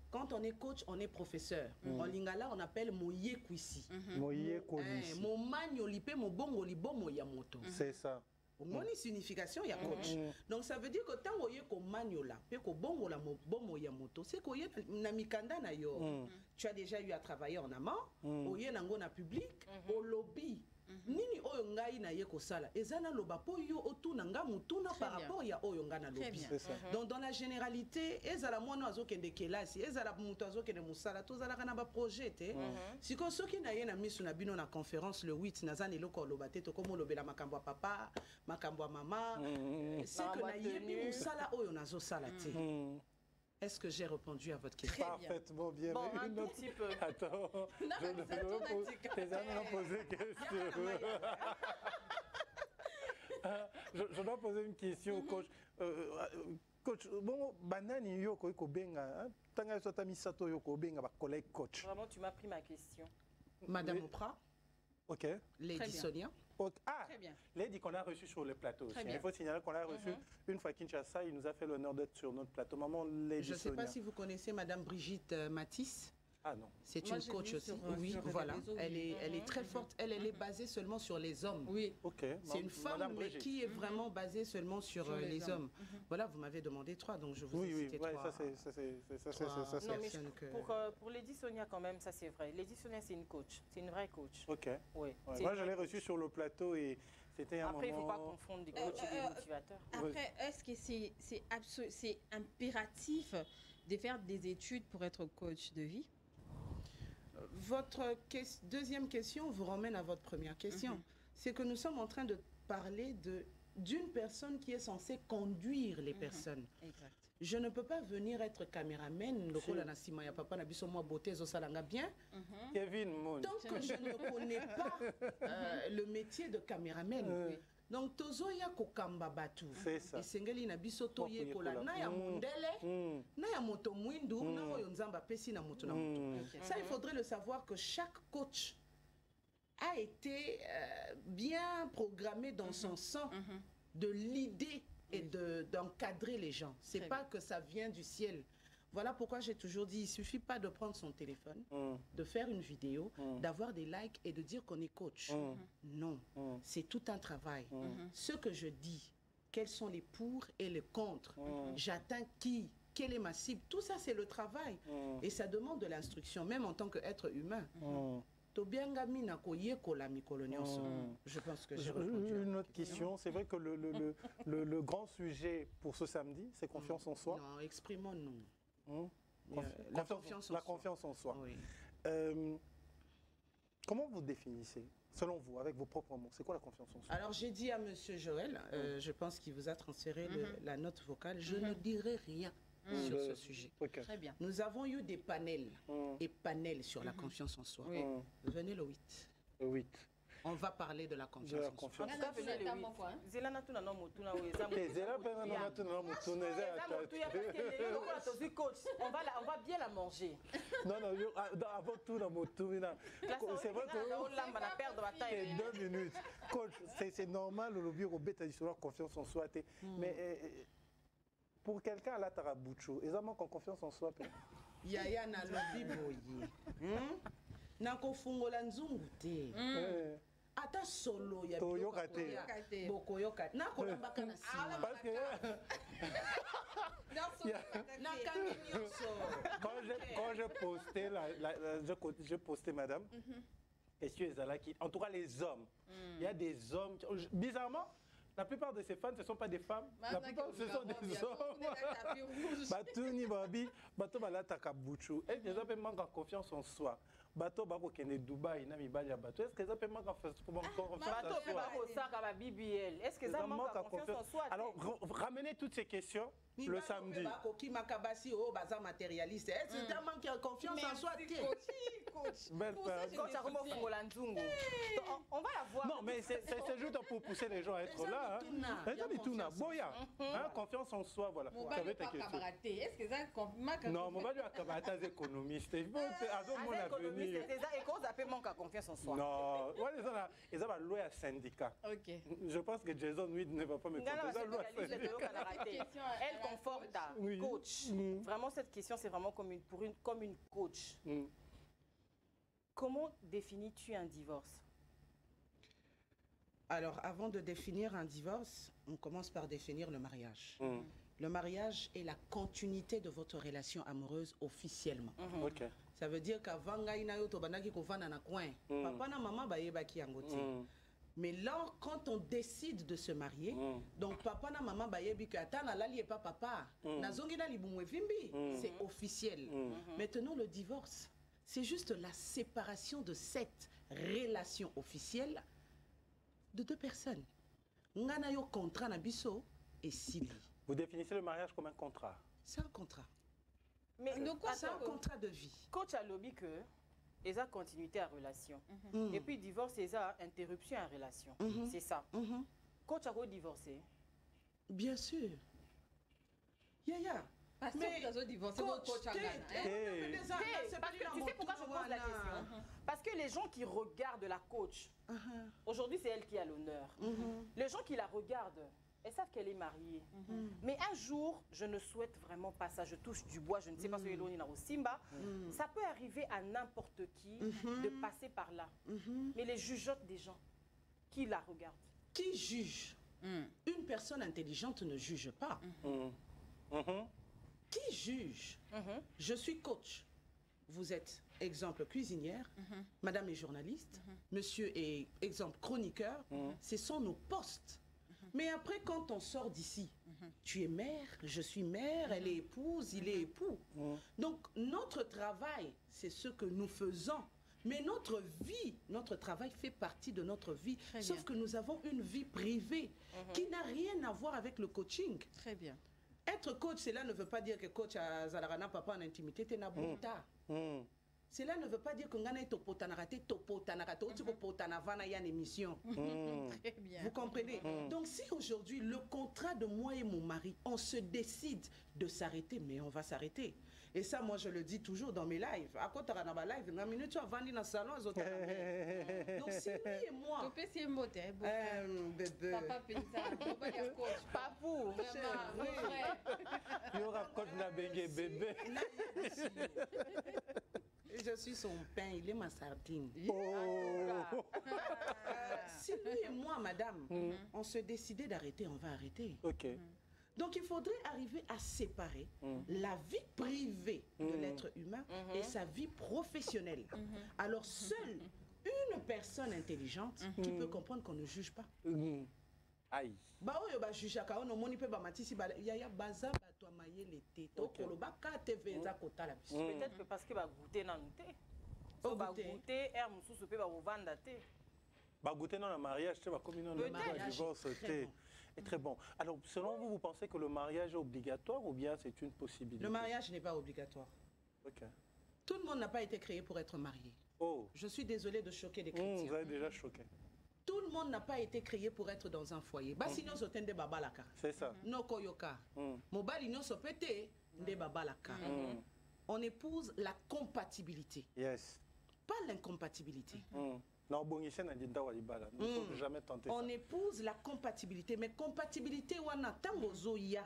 Quand on est coach, on est professeur. En lingala, on appelle moye kwisi. Mon magno lipe, mon bongo libo, mo yamoto. C'est ça. Mon signification, il y a coach. Donc ça veut dire que tant que vous avez là, que bongo la bomo yamoto, c'est que vous namikanda na yo. Tu as déjà eu à travailler en amont, au yenango na public, au lobby. Nini oyo ngai na ye kosala ezana loba po yo otuna nga mutuna par rapport ya oyo nga na lobby. Donc dans la généralité ezala mwana azokende kelasi ezala mutu azokende musala tozalaka na ba projet te siko soki na ye na misu na bino na conférence le 8 nazana eloko loba te to komo lobela makambo ya papa makambo ya mama c'est que na yebi musala oyo nazosala te. Est-ce que j'ai répondu à votre question? Parfaitement bien. Bon, un tout petit peu. Attends, je dois poser une question au coach. Coach, bon, banani yo ko benga, tanga sota misato yo ko benga ba collègue coach. Vraiment, tu m'as pris ma question. Madame Oprah. OK. Lady Sonia. Ah, Lady qu'on a reçu sur le plateau aussi. Il faut signaler qu'on l'a reçu une fois à Kinshasa. Il nous a fait l'honneur d'être sur notre plateau. Maman, Lady Je ne sais pas si vous connaissez Madame Brigitte Matisse. Ah non. C'est une coach aussi. Oui, voilà. Elle est très forte. Elle est basée seulement sur les hommes. Oui. OK. C'est une femme mais qui est vraiment basée seulement sur les hommes. Voilà, vous m'avez demandé 3, donc je vous ai cité 3. Oui, ça c'est. Non, mais pour Lady Sonia quand même, ça c'est vrai. Lady Sonia, c'est une coach. C'est une vraie coach. OK. Oui. Moi, je l'ai reçue sur le plateau et c'était un moment... Après, il ne faut pas confondre des coachs et des motivateurs. Après, est-ce que c'est impératif de faire des études pour être coach de vie? Votre deuxième question vous ramène à votre première question. C'est que nous sommes en train de parler d'une personne qui est censée conduire les personnes. Exact. Je ne peux pas venir être caméraman, bien. Kevin Moon. Tant que je ne connais pas le métier de caméraman. Donc tozoya kokamba batu esengeli na biso toye kola na ya mondele na ya moto mwindu na oyo nzamba pesi na moto na moto. Ça il faudrait le savoir que chaque coach a été bien programmé dans son sang de l'idée et d'encadrer les gens. C'est pas que ça vient du ciel. Voilà pourquoi j'ai toujours dit, il ne suffit pas de prendre son téléphone, de faire une vidéo, d'avoir des likes et de dire qu'on est coach. Non, c'est tout un travail. Ce que je dis, quels sont les pour et les contre, j'atteins qui, quelle est ma cible, tout ça c'est le travail. Et ça demande de l'instruction, même en tant qu'être humain. Je pense que j'ai répondu. Une autre question, c'est vrai que le grand sujet pour ce samedi, c'est confiance en soi. Non, exprimons-nous. La confiance en soi. Oui. Comment vous définissez Selon vous, avec vos propres mots, c'est quoi la confiance en soi? Alors, j'ai dit à M. Joël, je pense qu'il vous a transféré la note vocale, je ne dirai rien sur ce sujet. Okay. Très bien. Nous avons eu des panels et panels sur la confiance en soi. Venez le 8. Le 8. On va parler de la confiance en soi. On va bien la manger. Non, avant tout, c'est vrai que c'est 2 minutes. Coach, c'est normal, le bureau bête a sur confiance en soi. Mais pour quelqu'un à la Taraboucho, ils ont manqué confiance en soi. Yaya na lobi boye. Nako fungola nzungu te. Ata solo ya boko yoka na kolambaka na sima parce que quand je postais madame question ezalaki en tout cas les hommes il y a des hommes bizarrement la plupart de ces fans, ce ne sont pas des femmes. La plupart, ce sont des hommes. Batuni babi, bato balata kabuchu. Est-ce que ça peut manquer confiance en soi? Bato bako kene Dubaï na mibali bato. Est-ce que ça peut manquer confiance en Est-ce que ça manque confiance en soi? Alors ramenez toutes ces questions le samedi. Qui makabasi oh baza matérialiste. Est-ce que ça manque confiance en soi? On va la voir. Non, mais c'est juste pour pousser les gens à être là. Boya, confiance en soi, voilà. Ça veut ta question. Est-ce que ça non, mon bali a camarade des économistes. Il faut mon avenir. Et cause appelle manque confiance en soi. Non, ils ont loué à syndicat. OK. Je pense que Jason Weed ne va pas me comprendre. Elle conforte à coach. Vraiment, cette question, c'est vraiment comme une coach. Comment définis-tu un divorce? Alors, avant de définir un divorce, on commence par définir le mariage. Le mariage est la continuité de votre relation amoureuse officiellement. Okay. Ça veut dire qu'avant, papa na maman bayebaki yangote. Mais là, quand on décide de se marier, donc papa na maman bayebi que atana lali et pas papa, nazongi na libumwe vimbi, c'est officiel. Maintenant, le divorce, c'est juste la séparation de cette relation officielle de 2 personnes. Ngana yo contrat na biso et sili. Vous définissez le mariage comme un contrat? C'est un contrat. Mais de quoi c'est un contrat de vie. Coach a lobby que ils ont continuité à relation. Et puis divorce, ils ont interruption à relation. C'est ça. Coach a divorcé? Bien sûr. Yaya. Parce que vous avez divorcé, votre coach a gagné. Tu sais pourquoi je pose la question? Parce que les gens qui regardent la coach, aujourd'hui c'est elle qui a l'honneur. Les gens qui la regardent, elles savent qu'elle est mariée. Mais un jour, je ne souhaite vraiment pas ça. Je touche du bois, je ne sais pas ce que l'on est au Simba. Ça peut arriver à n'importe qui de passer par là. Mais les jugeotes des gens qui la regardent. Qui juge? Une personne intelligente ne juge pas. Qui juge? Je suis coach. Vous êtes, exemple, cuisinière. Madame est journaliste. Monsieur est, exemple, chroniqueur. Ce sont nos postes. Mais après, quand on sort d'ici, tu es mère, je suis mère, elle est épouse, il est époux. Donc, notre travail, c'est ce que nous faisons. Mais notre vie, notre travail fait partie de notre vie. Sauf que nous avons une vie privée qui n'a rien à voir avec le coaching. Très bien. Être coach, cela ne veut pas dire que coach a Zalarana papa en intimité, t'es nabuta. Cela ne veut pas dire que ngana topotanarate topotanarato tu potanavana y a une émission. Très bien. Vous comprenez? Donc si aujourd'hui le contrat de moi et mon mari, on se décide de s'arrêter, mais on va s'arrêter. Et ça, moi, je le dis toujours dans mes lives. À côté de ma live, une minute, tu vas vendre dans le salon. Donc, si lui et moi... Bébé. Papa Pizza, coach. Papou. Il y aura coach la bébé. Je suis son pain, il est ma sardine. Si lui et moi, madame, on se décidait d'arrêter, on va arrêter. Ok. Donc il faudrait arriver à séparer la vie privée de l'être humain et sa vie professionnelle. Alors seule une personne intelligente qui peut comprendre qu'on ne juge pas. Aïe. Peut-être parce que va goûter dans nous. Va goûter, air moussou peut va vous vendre. Bah, goûter dans le mariage, c'est comme le divorce est très bon. Alors, selon vous, vous pensez que le mariage est obligatoire ou bien c'est une possibilité? Le mariage n'est pas obligatoire. Ok. Tout le monde n'a pas été créé pour être marié. Oh. Je suis désolée de choquer les chrétiens. Vous avez déjà choqué. Tout le monde n'a pas été créé pour être dans un foyer. Sinon, c'est babalaka. C'est ça. No koyoka. Mobali no sopete de babalaka. On épouse la compatibilité. Yes. Pas l'incompatibilité. Non, bon, ici, on ne faut jamais tenter ça. On épouse la compatibilité. Mais compatibilité, wana tango zoya,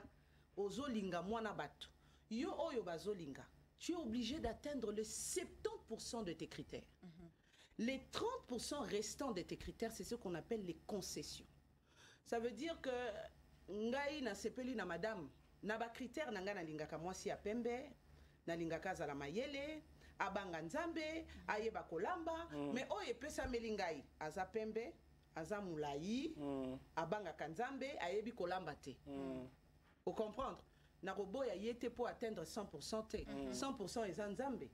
ozo linga mwana batu. Yo oyo bazo linga. Tu es obligé d'atteindre le 70% de tes critères. Les 30% restants de tes critères, c'est ce qu'on appelle les concessions. Ça veut dire que ngai na sepeli na madame, na ba critère na nga na lingaka mwasi ya pembe, na lingaka za la mayele, abanga nzambe, ayeba kolamba, mais oye pesa melingai, aza pembe, aza mulai, abanga kanzambe, ayebi kolamba te. Vous comprendre? Naroboya yete pour atteindre 100% te. 100% est nzambe.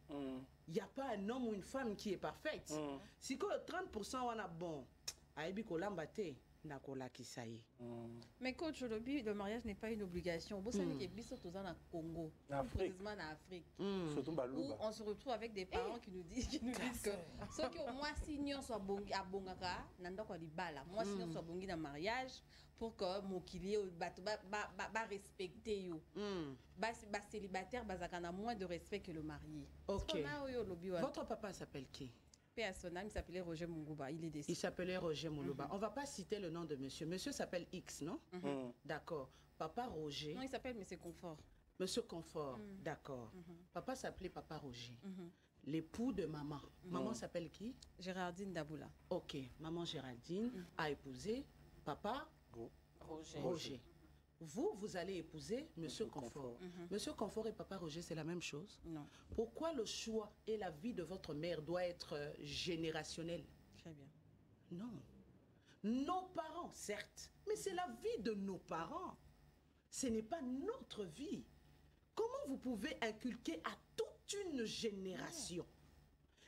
Il n'y a pas un homme ou une femme qui est parfaite. Si que 30% wana bon, ayebi kolamba te. Mais coach, le mariage n'est pas une obligation. Vous savez qu'il y a surtout en Congo, précisément en Afrique, où on se retrouve avec des parents qui nous disent que ceux qui ont moi signent soit bongi à bongaka, nanda quoi di bala, moi signent soit bongi dans le mariage pour que mon kilié ba respecter yo, ba célibataire bazakana moins de respect que le marié. Ok. Votre papa s'appelle qui? Personnel, il s'appelait Roger Mungouba, il est décédé. Il s'appelait Roger Mungouba. On ne va pas citer le nom de monsieur. Monsieur s'appelle X, non? D'accord. Papa Roger. Non, il s'appelle Monsieur Confort. Monsieur Confort, d'accord. Papa s'appelait Papa Roger. L'époux de maman. Maman s'appelle qui? Géraldine Daboula. Ok. Maman Géraldine a épousé Papa Roger. Vous allez épouser Monsieur Confort. Monsieur Confort et Papa Roger, c'est la même chose? Non. Pourquoi le choix et la vie de votre mère doit être générationnel? Très bien. Non. Nos parents, certes, mais c'est la vie de nos parents. Ce n'est pas notre vie. Comment vous pouvez inculquer à toute une génération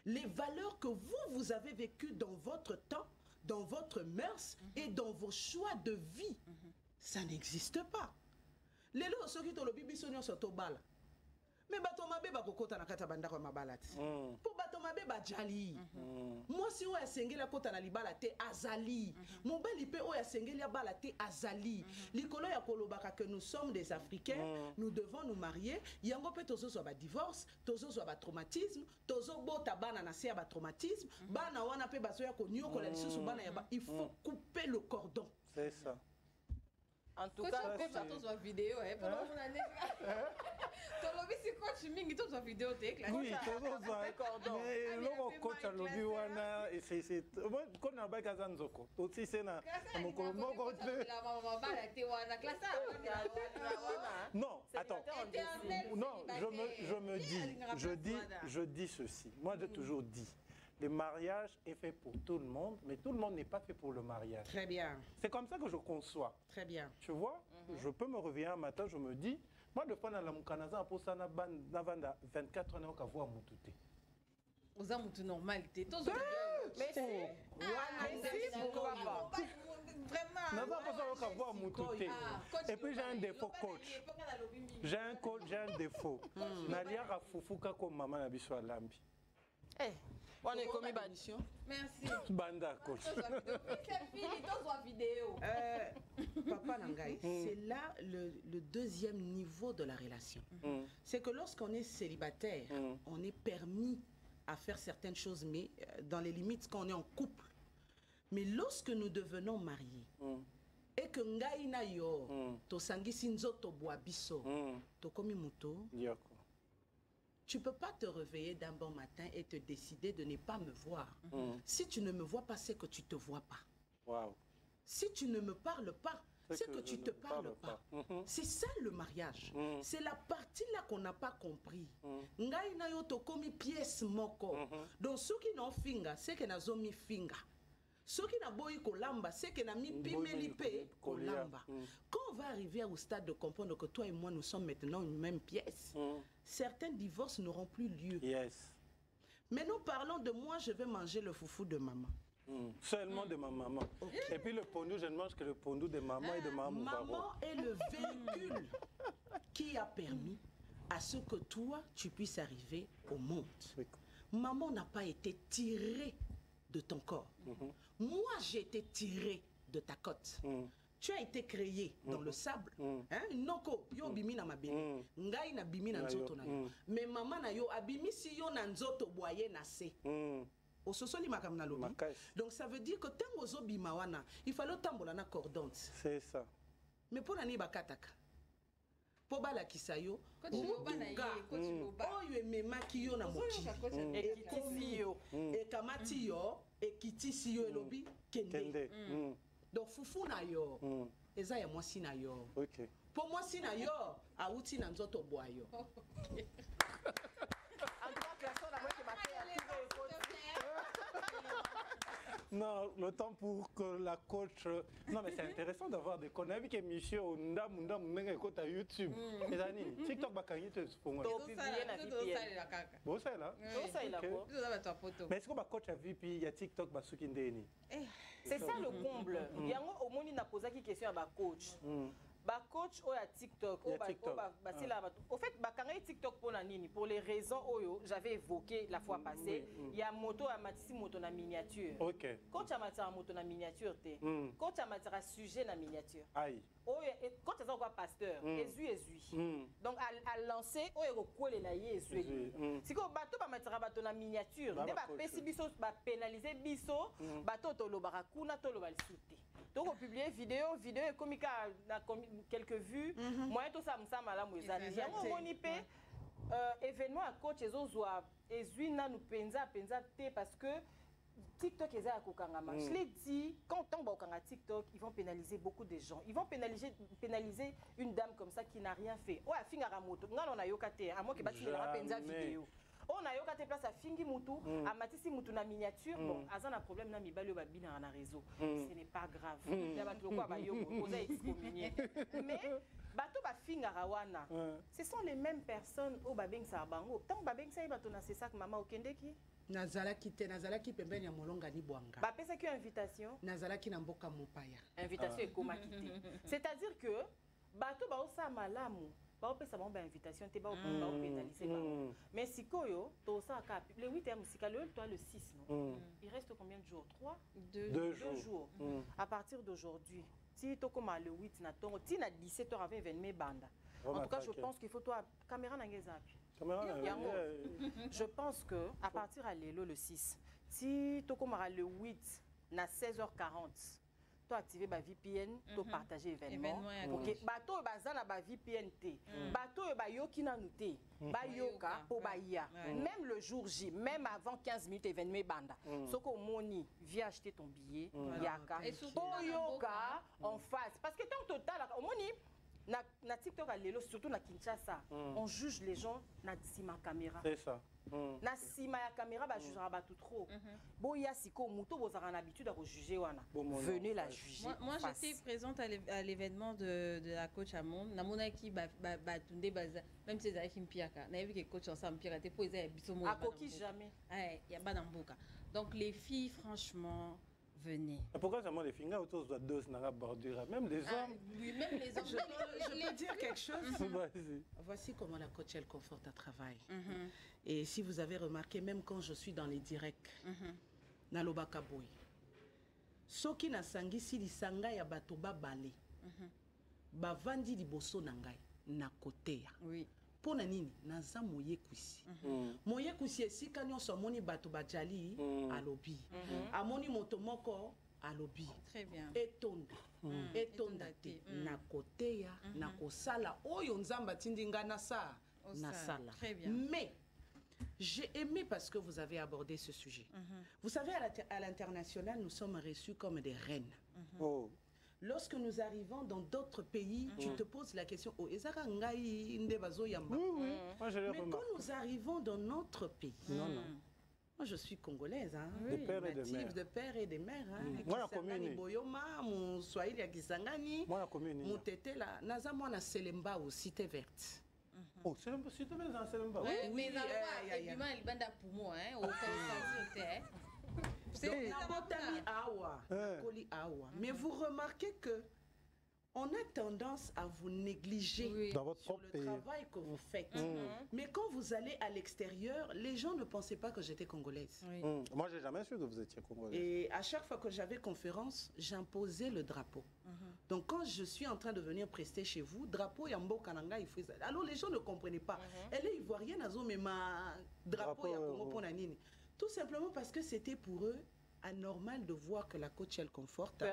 les valeurs que vous avez vécues dans votre temps, dans votre mœurs et dans vos choix de vie? Ça n'existe pas. Les lots, ceux qui ont le bibi sont sur Tobal. Mais Batomabe va kokota na kata banda kwa mabalati. Pour Batomabe ba jali. Moi si on a sengé la kota na libala te azali. Mon bel ipe o ya sengé la bala te azali. Likolo ya kolobaka que nous sommes des Africains, nous devons nous marier. Yango pe tozo so ba divorce, tozo so ba traumatisme, tozo bota bana na se ba traumatisme, bana wana pe baso ya ko nyoko la lisusu bana ya ba. Il faut couper le cordon. C'est ça. En tout cas, coach a tous vidéo, hein, pendant mon année. Tolobi si coach mingi tous vidéo te classe. Oui, tous mais le coach a lobby wana et c'est quand on a pas kaza nzoko. Aussi c'est na moko moko te. La maman ba la te wana classe. Non, attends. Non, je dis ceci. Moi j'ai toujours dit le mariage est fait pour tout le monde, mais tout le monde n'est pas fait pour le mariage. Très bien. C'est comme ça que je conçois. Très bien. Tu vois, je peux me réveiller un matin, je me dis, moi, de fois, dans la Moukanaza, pour ça, 24 ans, on va voir Moutouté. Aux hommes, tout normalité. Mais c'est. Vraiment. Et puis j'ai un défaut, coach. J'ai un défaut. Nadia Rafoufouka comme maman Nabiso Lambi. On est commis mission. Merci. Banda, coach. Papa Nangaï, c'est là le deuxième niveau de la relation. C'est que lorsqu'on est célibataire, on est permis à faire certaines choses, mais dans les limites quand on est en couple. Mais lorsque nous devenons mariés, et que ngai na yo, to sangisi nzoto boa biso, to komi muto. Tu ne peux pas te réveiller d'un bon matin et te décider de ne pas me voir. Si tu ne me vois pas, c'est que tu ne te vois pas. Wow. Si tu ne me parles pas, c'est que tu ne te parles pas. C'est ça le mariage. C'est la partie-là qu'on n'a pas compris. Ngai na yo to komi pièce moko. Donc ceux qui n'ont finga, c'est que nazo mi finga. Ceux qui n'ont pas kolamba, c'est que na mi pimelipe kolamba. Quand on va arriver au stade de comprendre que toi et moi nous sommes maintenant une même pièce, certains divorces n'auront plus lieu. Yes. Mais nous parlons de moi, je vais manger le foufou de maman. Seulement de ma maman. Et puis le pondou, je ne mange que le pondou de maman et de maman. Maman est le véhicule qui a permis à ce que toi, tu puisses arriver au monde. Maman n'a pas été tirée de ton corps. Moi, j'ai été tirée de ta côte. Tu as été créé dans le sable. Noko, yo bimi na mabele. Ngai na bimi na nzoto na yo. Mais maman na yo abimi si yo na nzoto boye na se. Ososoli makam na lobi. Donc ça veut dire que tango zo bima wana, il fallait tambola na cordante. C'est ça. Mais pour nani bakataka. Po bala kisayo, mutuka. Oyo ememaki yo na moki. Ekitisi yo. Ekamati yo, ekitisi yo elobi kende. Donc fufu na yo, eza ya mwasi na yo. Ok. Po mwasi na yo, auti na nzoto bwa yo. Non, le temps pour que la coach... Non, mais c'est intéressant d'avoir des... On a vu que Michel, on a un côté à YouTube. Et ça, TikTok, bakangi, tu es pour bon, ça là. Mais est-ce que ma coach a vu, puis il y a TikTok, basukindeni? C'est ça le comble. Il y a au monde, il a posé une question à ma coach. Ba coach ou à TikTok, au fait, bakanga TikTok pour nanini pour les raisons oyo j'avais évoqué la fois passée. Il y a moto à matisi moto na miniature. OK. Coach à matira moto na miniature té. Coach à matira sujet na miniature. Aïe. Coach à quoi pasteur, ezui. Donc à lancer oyo ko le na ezui. Si ko bato ba matira bato na miniature, ne ba pesi biso ba pénaliser biso, bato to lo barakuna to lo balsouté. Donc on publie vidéo et comique à quelques vues. Moi tout ça me semble à la moisane. Yango monipe événement à coach ezozwa ezuina nous penza té parce que TikTok est à kokangama. Je l'ai dit, quand on va TikTok, ils vont pénaliser beaucoup de gens. Ils vont pénaliser une dame comme ça qui n'a rien fait. Ouais, fingara moto. On a yokate à moi qui bâti la penza vidéo. On a yokate place à fingi mutu, à matisi mutu na miniature. Bon, azan a problème na mibalo babina na réseau. Ce n'est pas grave. Il y a battu quoi ba yoko, osa excommunié. Mais bato ba fingara wana. Ce sont les mêmes personnes au babeng sarbango. Tant babeng sa bato na c'est ça que maman okendeki. Nazalaki pembeni ya molonga ni bwanga. Ba pesa ki invitation. Nazalaki na mboka mopaya. Invitation ekoma kité. C'est-à-dire que bato ba osa malamu. Ba pesa ba invitation te ba pénaliser ba. Mais sikoyo to sa ka le 8e musika le 6 non. Il reste combien de jours? 3 2 jours. À partir d'aujourd'hui, si to comme le 8 na tongo, ti na 17h avec 20 banda. En tout cas, je pense qu'il faut toi caméra na ngezapi. Je pense que à partir à l'élo le 6, si tu commences le 8 na 16h40, tu activer ba VPN, tu partager l'événement. OK, bateau bazana ba VPN T. Bateau ba yoki na nuté. Ba yoka pour ba ya. Même le jour J, même avant 15 minutes événement banda. Soko moni, viens acheter ton billet, yaka. Pour yoka en face parce que tant total au moni na TikTok à l'élo, surtout na Kinshasa, on juge les gens na sima caméra. C'est ça. Na sima ya caméra ba jugera ba tout trop. Bon ya siko muto bozara l'habitude à juger wana. Venez la juger. Moi j'étais présente à l'événement de la coach Amon. Na mona ki ba tunde baza même si ça kim piaka. Na vu que coach ensemble piraté pour ils biso mo. A coquille jamais. Ouais, y a pas d'amboka. Donc les filles franchement venez. Pourquoi seulement les filles autour de deux n'a pas bordure, même les hommes. Oui, même les hommes. Je peux dire quelque chose. Voici comment la coach elle conforte à travail. Et si vous avez remarqué, même quand je suis dans les directs, nalobaka boy. Soki na sangi si lisanga ya bato ba balé. Ba vandi liboso na ngai na côté ya. Oui. Pona nini naza moye kusi. Moye kusi esika nyonso amoni bato bajali alobi. Amoni moto moko alobi. Très bien. Etonda. Etonda te na côté ya na kosala oyo nzamba tindinga na sa na sala. Très bien. Mais j'ai aimé parce que vous avez abordé ce sujet. Vous savez, à l'international, nous sommes reçus comme des reines. Lorsque nous arrivons dans d'autres pays, tu te poses la question, oh, mais quand nous arrivons dans notre pays, moi je suis congolaise, hein, native de père et de mère. Moi la commune. Boyoma, mon Swahili ya Kisangani. Moi la commune. Mon tété là, naza moi na Selemba au Cité Verte. Oh, Selemba, Cité Verte, Selemba. Oui, mais il banda pour moi, hein, au Mais vous remarquez que on a tendance à vous négliger sur le travail que vous faites. Mais quand vous allez à l'extérieur, les gens ne pensaient pas que j'étais congolaise. Moi, j'ai jamais su que vous étiez congolaise. Et à chaque fois que j'avais conférence, j'imposais le drapeau. Donc quand je suis en train de venir prester chez vous, drapeau Yambo Kananga, il faut ça. Alors les gens ne comprenaient pas. Elle est ivoirienne, mais ma drapeau Yambo Ponanini. Tout simplement parce que c'était pour eux anormal de voir que la coach El Confort peut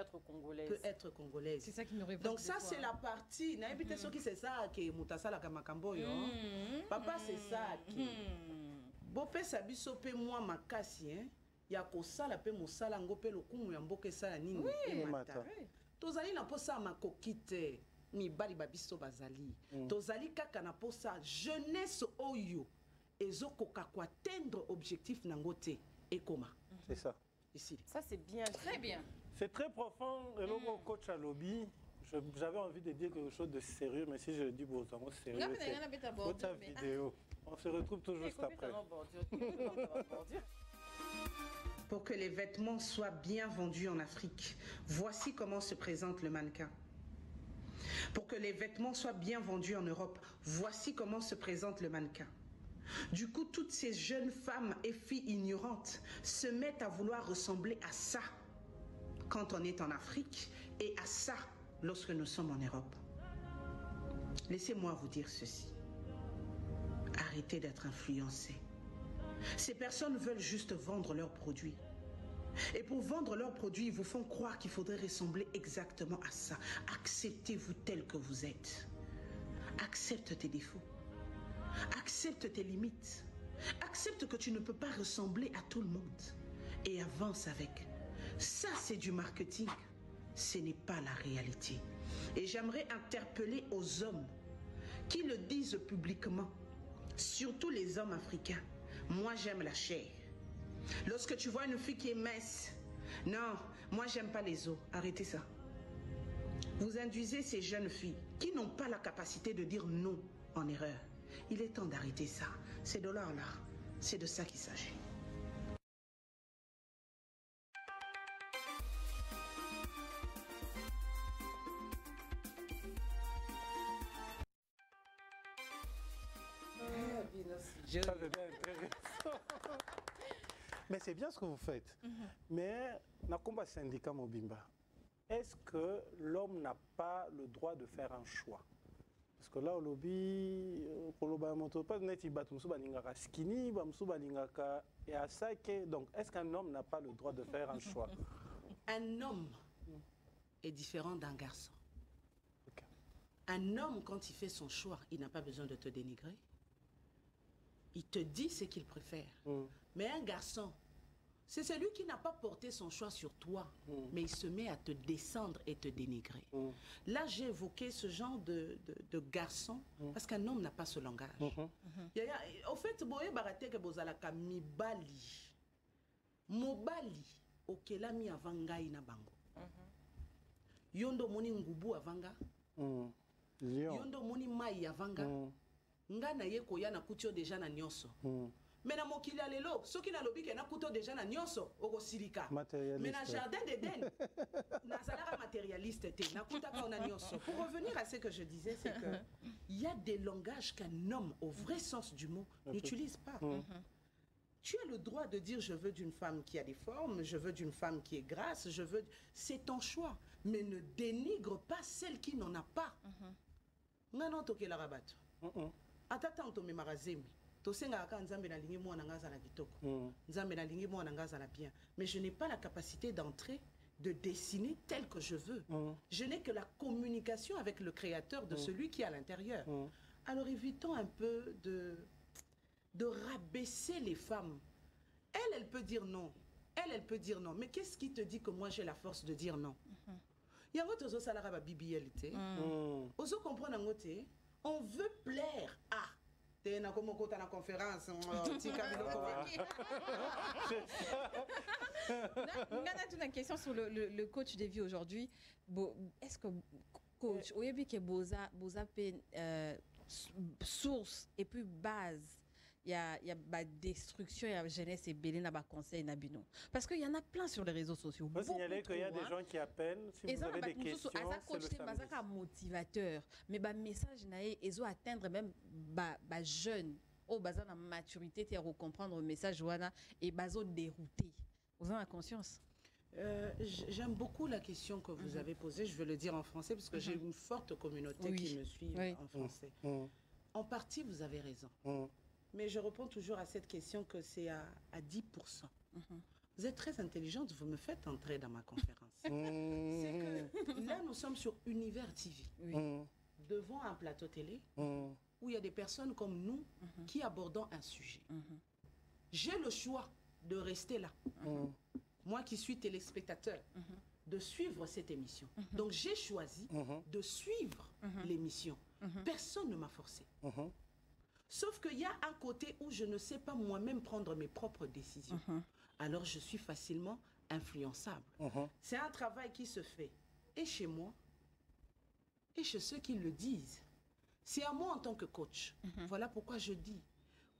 être congolaise. C'est ça qui me révolte. Donc ça c'est la partie. N'habitez ce qui c'est ça qui Mutasa la Kamakambo yo. Papa c'est ça qui. Bopé sabiso pe moi makasi hein. Ya ko sala pe mosala ngope lokumu ya mboke sala nini. Tozali na posa makokite mibali babiso bazali. Tozali kaka na posa jeunesse oyo ezokoka ko atteindre objectif nangote ekoma. C'est ça. Ici. Ça, c'est bien. Très bien. C'est très profond. Et le coach à lobby, j'avais envie de dire quelque chose de sérieux, mais si je le dis pour autant sérieux, c'est votre vidéo. On se retrouve toujours juste après. Pour que les vêtements soient bien vendus en Afrique, voici comment se présente le mannequin. Pour que les vêtements soient bien vendus en Europe, voici comment se présente le mannequin. Du coup, toutes ces jeunes femmes et filles ignorantes se mettent à vouloir ressembler à ça quand on est en Afrique et à ça lorsque nous sommes en Europe. Laissez-moi vous dire ceci. Arrêtez d'être influencés. Ces personnes veulent juste vendre leurs produits. Et pour vendre leurs produits, ils vous font croire qu'il faudrait ressembler exactement à ça. Acceptez-vous tel que vous êtes. Accepte tes défauts. Accepte tes limites. Accepte que tu ne peux pas ressembler à tout le monde. Et avance avec. Ça, c'est du marketing. Ce n'est pas la réalité. Et j'aimerais interpeller aux hommes qui le disent publiquement, surtout les hommes africains. Moi, j'aime la chair. Lorsque tu vois une fille qui est mince, non, moi, j'aime pas les os. Arrêtez ça. Vous induisez ces jeunes filles qui n'ont pas la capacité de dire non en erreur. Il est temps d'arrêter ça. Ces dollars-là, c'est de ça qu'il s'agit. Ça c'est bien intéressant. Mais c'est bien ce que vous faites. Mais, dans le combat syndicat Mobimba, est-ce que l'homme n'a pas le droit de faire un choix? Parce que là, au lobby, donc est-ce qu'un homme n'a pas le droit de faire un choix? Un homme est différent d'un garçon. Un homme, quand il fait son choix, il n'a pas besoin de te dénigrer. Il te dit ce qu'il préfère. Mais un garçon, c'est celui qui n'a pas porté son choix sur toi, mais il se met à te descendre et te dénigrer. Là, j'ai évoqué ce genre de garçon, parce qu'un homme n'a pas ce langage. Au fait, boye barate ke bozalaka mibali. Mobali, okelami avangai na bango. Yondo moni ngubu avanga. Yondo moni mai avanga. Nga na ye koya na kutio deja na nyonso. Mais na mokili alelo, soki na lobi ke na kuto deja na nyonso, oko silika. Mais na jardin d'Éden, na salara matérialiste te, na kutaka na nyonso. Pour revenir à ce que je disais, c'est que il y a des langages qu'un homme, au vrai sens du mot, n'utilise pas. Tu as le droit de dire je veux d'une femme qui a des formes, je veux d'une femme qui est grasse, je veux... C'est ton choix. Mais ne dénigre pas celle qui n'en a pas. Ngano toke la rabat. Atata to me marazemi. Tosenga aka nzambe na lingi mwana ngaza la kitoko. Nzambe na lingi mwana ngaza la bien. Mais je n'ai pas la capacité d'entrer, de dessiner tel que je veux. Je n'ai que la communication avec le créateur de celui qui est à l'intérieur. Alors évitons un peu de rabaisser les femmes. Elle peut dire non. Elle peut dire non. Mais qu'est-ce qui te dit que moi j'ai la force de dire non? Yango tozo salara ba bibialité. Ozo comprendre ngote. On veut plaire à. T'es na comme côté na conférence. On a une question sur le coach de vie aujourd'hui. Est-ce que coach, au début que boza source et puis base il y a destruction, il y a jeunesse et belé na ba conseil na bino. Parce qu'il y en a plein sur les réseaux sociaux. Vous signalez qu'il y a des gens qui appellent. Si vous avez des questions, c'est le samedi. C'est un motivateur. Mais le message, ils ont atteindre même les jeunes. Ils ont la maturité pour comprendre le message et ils ont dérouté. Vous en avez conscience? J'aime beaucoup la question que vous avez posée. Je veux le dire en français parce que j'ai une forte communauté qui me suit en français. En partie, vous avez raison. Mais je réponds toujours à cette question que c'est à 10%. Vous êtes très intelligente, vous me faites entrer dans ma conférence. C'est que là, nous sommes sur Univers TV, devant un plateau télé, où il y a des personnes comme nous qui abordons un sujet. J'ai le choix de rester là. Moi qui suis téléspectateur, de suivre cette émission. Donc j'ai choisi de suivre l'émission. Personne ne m'a forcé. Sauf qu'il y a un côté où je ne sais pas moi-même prendre mes propres décisions. Alors je suis facilement influençable. C'est un travail qui se fait et chez moi et chez ceux qui le disent. C'est à moi en tant que coach. Voilà pourquoi je dis,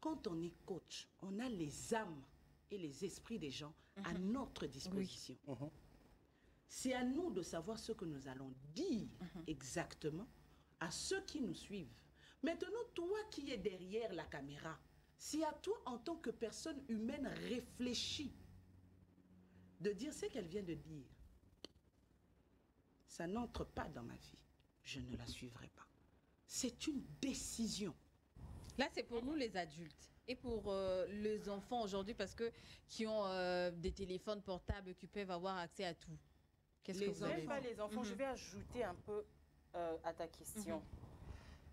quand on est coach, on a les âmes et les esprits des gens à notre disposition. C'est à nous de savoir ce que nous allons dire exactement à ceux qui nous suivent. Maintenant, toi qui es derrière la caméra, c'est à toi en tant que personne humaine réfléchie de dire ce qu'elle vient de dire. Ça n'entre pas dans ma vie. Je ne la suivrai pas. C'est une décision. Là, c'est pour nous les adultes. Et pour les enfants aujourd'hui, parce que qui ont des téléphones portables, qui peuvent avoir accès à tout. Qu'est-ce que vous avez dit? Même pas les enfants, je vais ajouter un peu à ta question.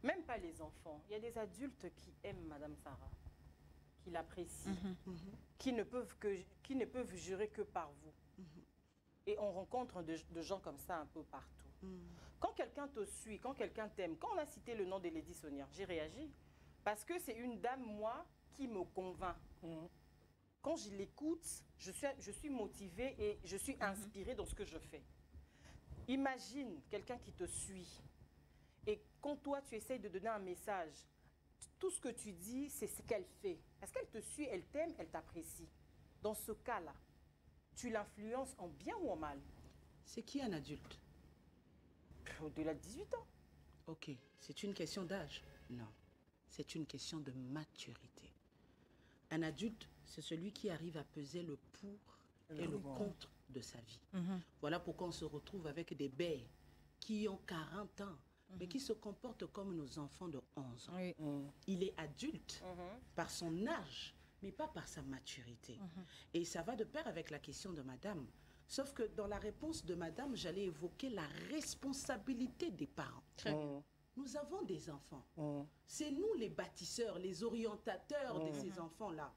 Même pas les enfants. Il y a des adultes qui aiment Madame Sarah, qui l'apprécient, qui ne peuvent jurer que par vous. Et on rencontre de gens comme ça un peu partout. Quand quelqu'un te suit, quand quelqu'un t'aime, quand on a cité le nom de Lady Sonia, j'ai réagi. Parce que c'est une dame, moi, qui me convainc. Quand je l'écoute, je suis motivée et je suis inspirée dans ce que je fais. Imagine quelqu'un qui te suit. Et quand toi, tu essayes de donner un message, tout ce que tu dis, c'est ce qu'elle fait. Parce qu'elle te suit, elle t'aime, elle t'apprécie. Dans ce cas-là, tu l'influences en bien ou en mal? C'est qui un adulte? Au-delà de 18 ans. Ok, c'est une question d'âge? Non, c'est une question de maturité. Un adulte, c'est celui qui arrive à peser le pour et le contre de sa vie. Voilà pourquoi on se retrouve avec des bêtes qui ont 40 ans, mais qui se comportent comme nos enfants de 11 ans. Il est adulte par son âge, mais pas par sa maturité. Et ça va de pair avec la question de madame. Sauf que dans la réponse de madame, j'allais évoquer la responsabilité des parents. Nous avons des enfants. C'est nous les bâtisseurs, les orientateurs de ces enfants-là.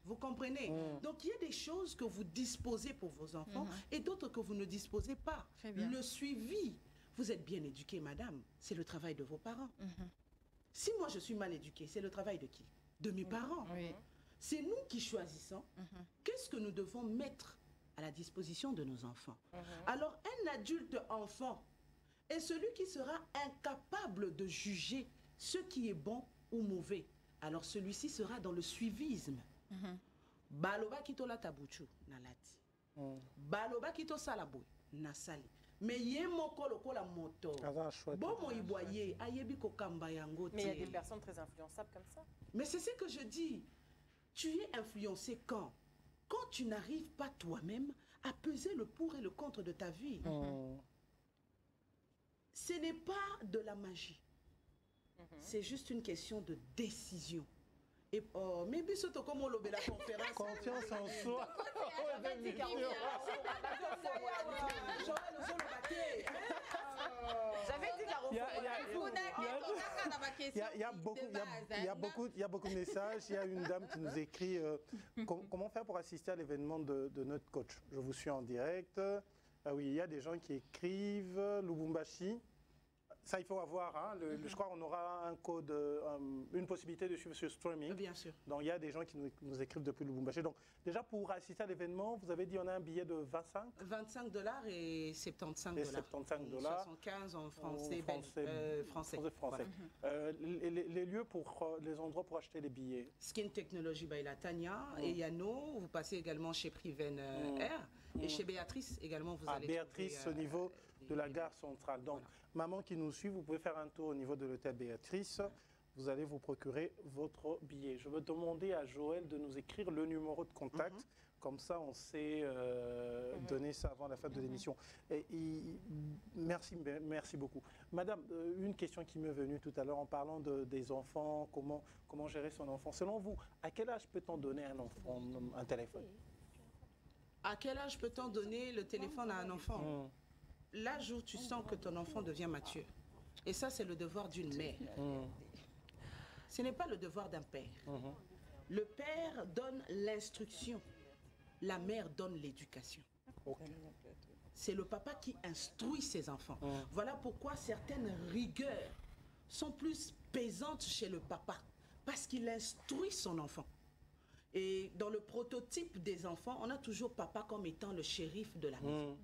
Vous comprenez? Donc il y a des choses que vous disposez pour vos enfants et d'autres que vous ne disposez pas. Le suivi, vous êtes bien éduquée, madame, c'est le travail de vos parents. Si moi je suis mal éduquée, c'est le travail de qui? De mes parents. C'est nous qui choisissons qu'est-ce que nous devons mettre à la disposition de nos enfants. Alors un adulte enfant est celui qui sera incapable de juger ce qui est bon ou mauvais. Alors celui-ci sera dans le suivisme. Baloba kito la tabuchu na lati. Baloba kito salaboy na sali. Mais yé moko lokola moto. Bon mo iboye ayebi ko kamba yango. Mais il y a des personnes très influençables comme ça. Mais c'est ce que je dis. Tu es influencé quand? Quand tu n'arrives pas toi-même à peser le pour et le contre de ta vie. Ce n'est pas de la magie. C'est juste une question de décision. Et mais bisoto comme on l'a la conférence. Confiance en soi. J'avais dit il y a beaucoup de messages. Il y a une dame qui nous écrit comment faire pour assister à l'événement de notre coach. Je vous suis en direct. Ah oui, il y a des gens qui écrivent Lubumbashi. Ça, il faut avoir, hein, je crois qu'on aura un code, une possibilité de suivre sur streaming. Bien sûr. Donc, il y a des gens qui nous écrivent depuis Lubumbashi. Donc, déjà, pour assister à l'événement, vous avez dit on a un billet de 25 $25 et $75. Et $75. 75 en français. Français. Voilà. Les lieux pour les endroits pour acheter les billets. Skin Technology by la Tania et Yano. Vous passez également chez Priven Air. Et chez Béatrice également, vous allez Béatrice trouver, au niveau de la gare centrale. Donc, maman qui nous suit, vous pouvez faire un tour au niveau de l'hôtel Béatrice. Vous allez vous procurer votre billet. Je vais demander à Joël de nous écrire le numéro de contact. Comme ça, on sait donner ça avant la fin de l'émission. Merci beaucoup. Madame, une question qui m'est venue tout à l'heure en parlant des enfants, comment gérer son enfant. Selon vous, à quel âge peut-on donner à un enfant un téléphone? À quel âge peut-on donner le téléphone à un enfant? L'âge où tu sens que ton enfant devient mature. Et ça, c'est le devoir d'une mère. Ce n'est pas le devoir d'un père. Le père donne l'instruction. La mère donne l'éducation. C'est le papa qui instruit ses enfants. Voilà pourquoi certaines rigueurs sont plus pesantes chez le papa. Parce qu'il instruit son enfant. Et dans le prototype des enfants, on a toujours papa comme étant le shérif de la maison.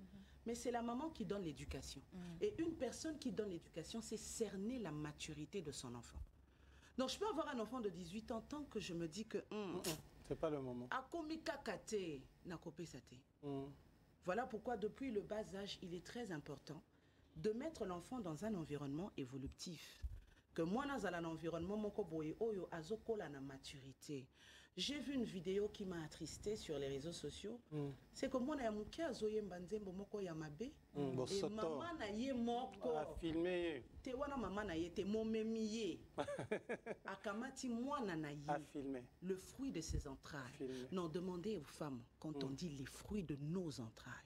Mais c'est la maman qui donne l'éducation. Et une personne qui donne l'éducation, c'est cerner la maturité de son enfant. Donc je peux avoir un enfant de 18 ans tant que je me dis que... c'est pas le moment. Voilà pourquoi depuis le bas âge, il est très important de mettre l'enfant dans un environnement évolutif. Que moi, dans un environnement, na maturité. J'ai vu une vidéo qui m'a attristé sur les réseaux sociaux. C'est que moi, et maman na ye moko. Filmé. Te wana maman na ye te momemiye. Akamati mwana na ye. Le fruit de ses entrailles. Non, demandez aux femmes quand on dit les fruits de nos entrailles.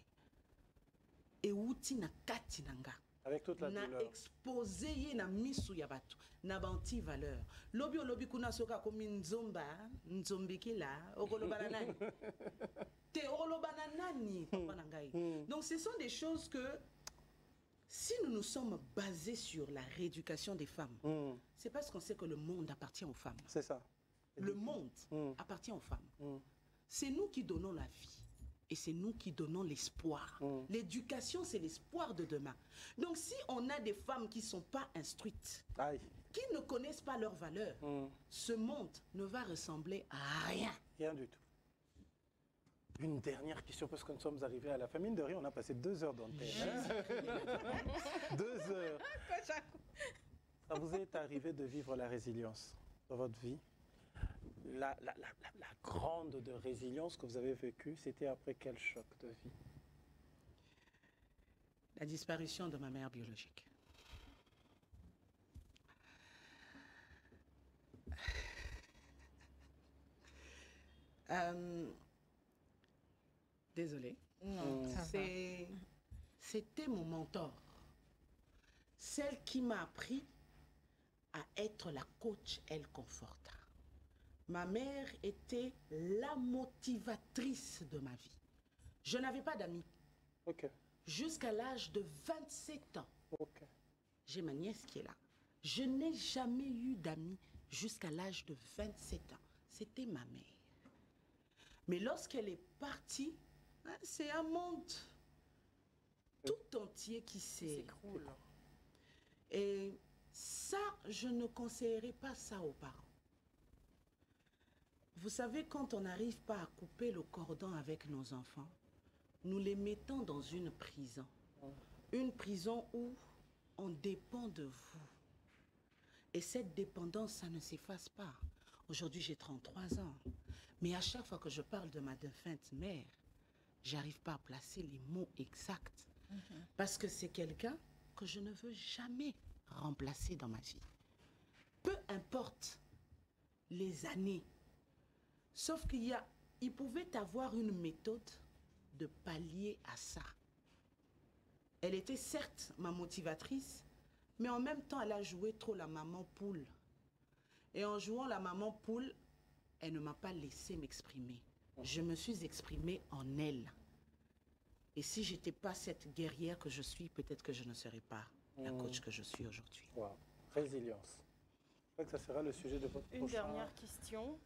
Et outi na kati nanga. Avec toute la douleur. Na exposé na misu ya batu. Na banti valeur. Lobi kuna soka komi nzomba. Nzombikila. Okolobana nani. Te okolobana nani. Papa nangai. Donc ce sont des choses que si nous sommes basés sur la rééducation des femmes, c'est parce qu'on sait que le monde appartient aux femmes. C'est ça. Le monde appartient aux femmes. C'est nous qui donnons la vie. Et c'est nous qui donnons l'espoir. L'éducation, c'est l'espoir de demain. Donc si on a des femmes qui ne sont pas instruites, qui ne connaissent pas leurs valeurs, ce monde ne va ressembler à rien. Rien du tout. Une dernière question, parce que nous sommes arrivés à la famine de riz. On a passé 2 heures d'antenne. 2 heures. Ça vous est arrivé de vivre la résilience dans votre vie? La grande de résilience que vous avez vécue, c'était après quel choc de vie? La disparition de ma mère biologique. Désolée. C'était mon mentor. Celle qui m'a appris à être la coach El Conforta. Ma mère était la motivatrice de ma vie. Je n'avais pas d'amis. Jusqu'à l'âge de 27 ans. J'ai ma nièce qui est là. Je n'ai jamais eu d'amis jusqu'à l'âge de 27 ans. C'était ma mère. Mais lorsqu'elle est partie, c'est un monde tout entier qui s'écroule. Et ça, je ne conseillerais pas ça aux parents. Vous savez, quand on n'arrive pas à couper le cordon avec nos enfants, nous les mettons dans une prison. Une prison où on dépend de vous. Et cette dépendance, ça ne s'efface pas. Aujourd'hui, j'ai 33 ans. Mais à chaque fois que je parle de ma défunte mère, j'arrive pas à placer les mots exacts. Parce que c'est quelqu'un que je ne veux jamais remplacer dans ma vie. Peu importe les années. Sauf qu'il pouvait avoir une méthode de pallier à ça. Elle était certes ma motivatrice, mais en même temps, elle a joué trop la maman poule. Et en jouant la maman poule, elle ne m'a pas laissé m'exprimer. Je me suis exprimée en elle. Et si je n'étais pas cette guerrière que je suis, peut-être que je ne serais pas la coach que je suis aujourd'hui. Wow. Résilience. Je crois que ça sera le sujet de votre Une dernière question.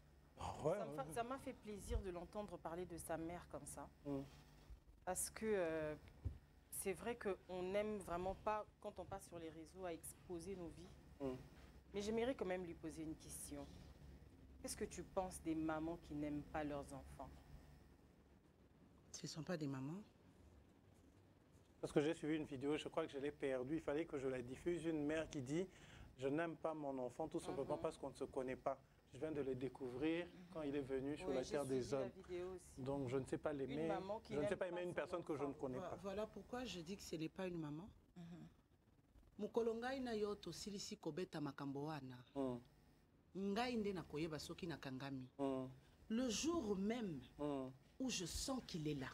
Ça m'a fait plaisir de l'entendre parler de sa mère comme ça. Parce que c'est vrai qu'on n'aime vraiment pas, quand on passe sur les réseaux, à exposer nos vies. Mais j'aimerais quand même lui poser une question. Qu'est-ce que tu penses des mamans qui n'aiment pas leurs enfants? Ce ne sont pas des mamans. Parce que j'ai suivi une vidéo, je crois que je l'ai perdue, il fallait que je la diffuse. Une mère qui dit « Je n'aime pas mon enfant tout simplement parce qu'on ne se connaît pas. Je viens de le découvrir quand il est venu sur la terre des hommes. Donc je ne sais pas l'aimer, je ne sais pas aimer une personne que je ne connais pas. » Voilà pourquoi je dis que ce n'est pas une maman. Mukolongai na yo to silisi kobeta makambo wana. Ngai nde na koyeba soki na kangami. Le jour même où je sens qu'il est là,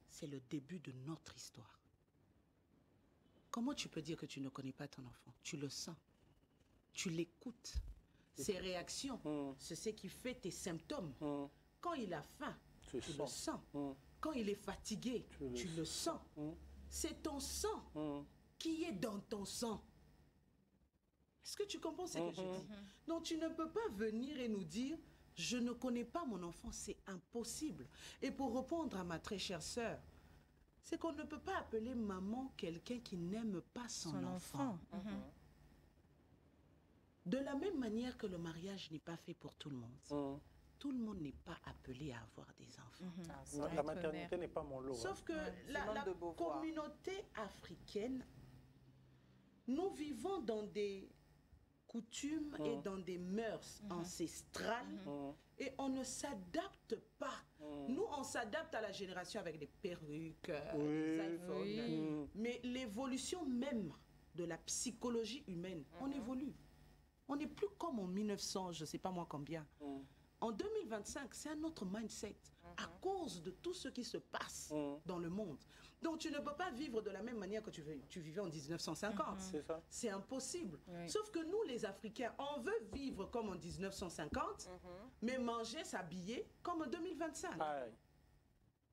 c'est le début de notre histoire. Comment tu peux dire que tu ne connais pas ton enfant? Tu le sens. Tu l'écoutes. Ses réactions, c'est ce qui fait tes symptômes. Quand il a faim, tu le sens. Quand il est fatigué, tu le sens. C'est ton sang qui est dans ton sang. Est-ce que tu comprends ce que je dis? Donc tu ne peux pas venir et nous dire « Je ne connais pas mon enfant », c'est impossible. Et pour répondre à ma très chère sœur, c'est qu'on ne peut pas appeler maman quelqu'un qui n'aime pas son enfant. De la même manière que le mariage n'est pas fait pour tout le monde. Tout le monde n'est pas appelé à avoir des enfants. La maternité n'est pas mon lot. Sauf que la communauté africaine, nous vivons dans des coutumes et dans des mœurs ancestrales et on ne s'adapte pas. Nous, on s'adapte à la génération avec des perruques, des iPhones. Mais l'évolution même de la psychologie humaine, on évolue. On n'est plus comme en 1900, je ne sais pas moi combien. En 2025, c'est un autre mindset à cause de tout ce qui se passe dans le monde. Donc, tu ne peux pas vivre de la même manière que tu vivais en 1950. C'est ça. C'est impossible. Sauf que nous, les Africains, on veut vivre comme en 1950, mais manger, s'habiller comme en 2025.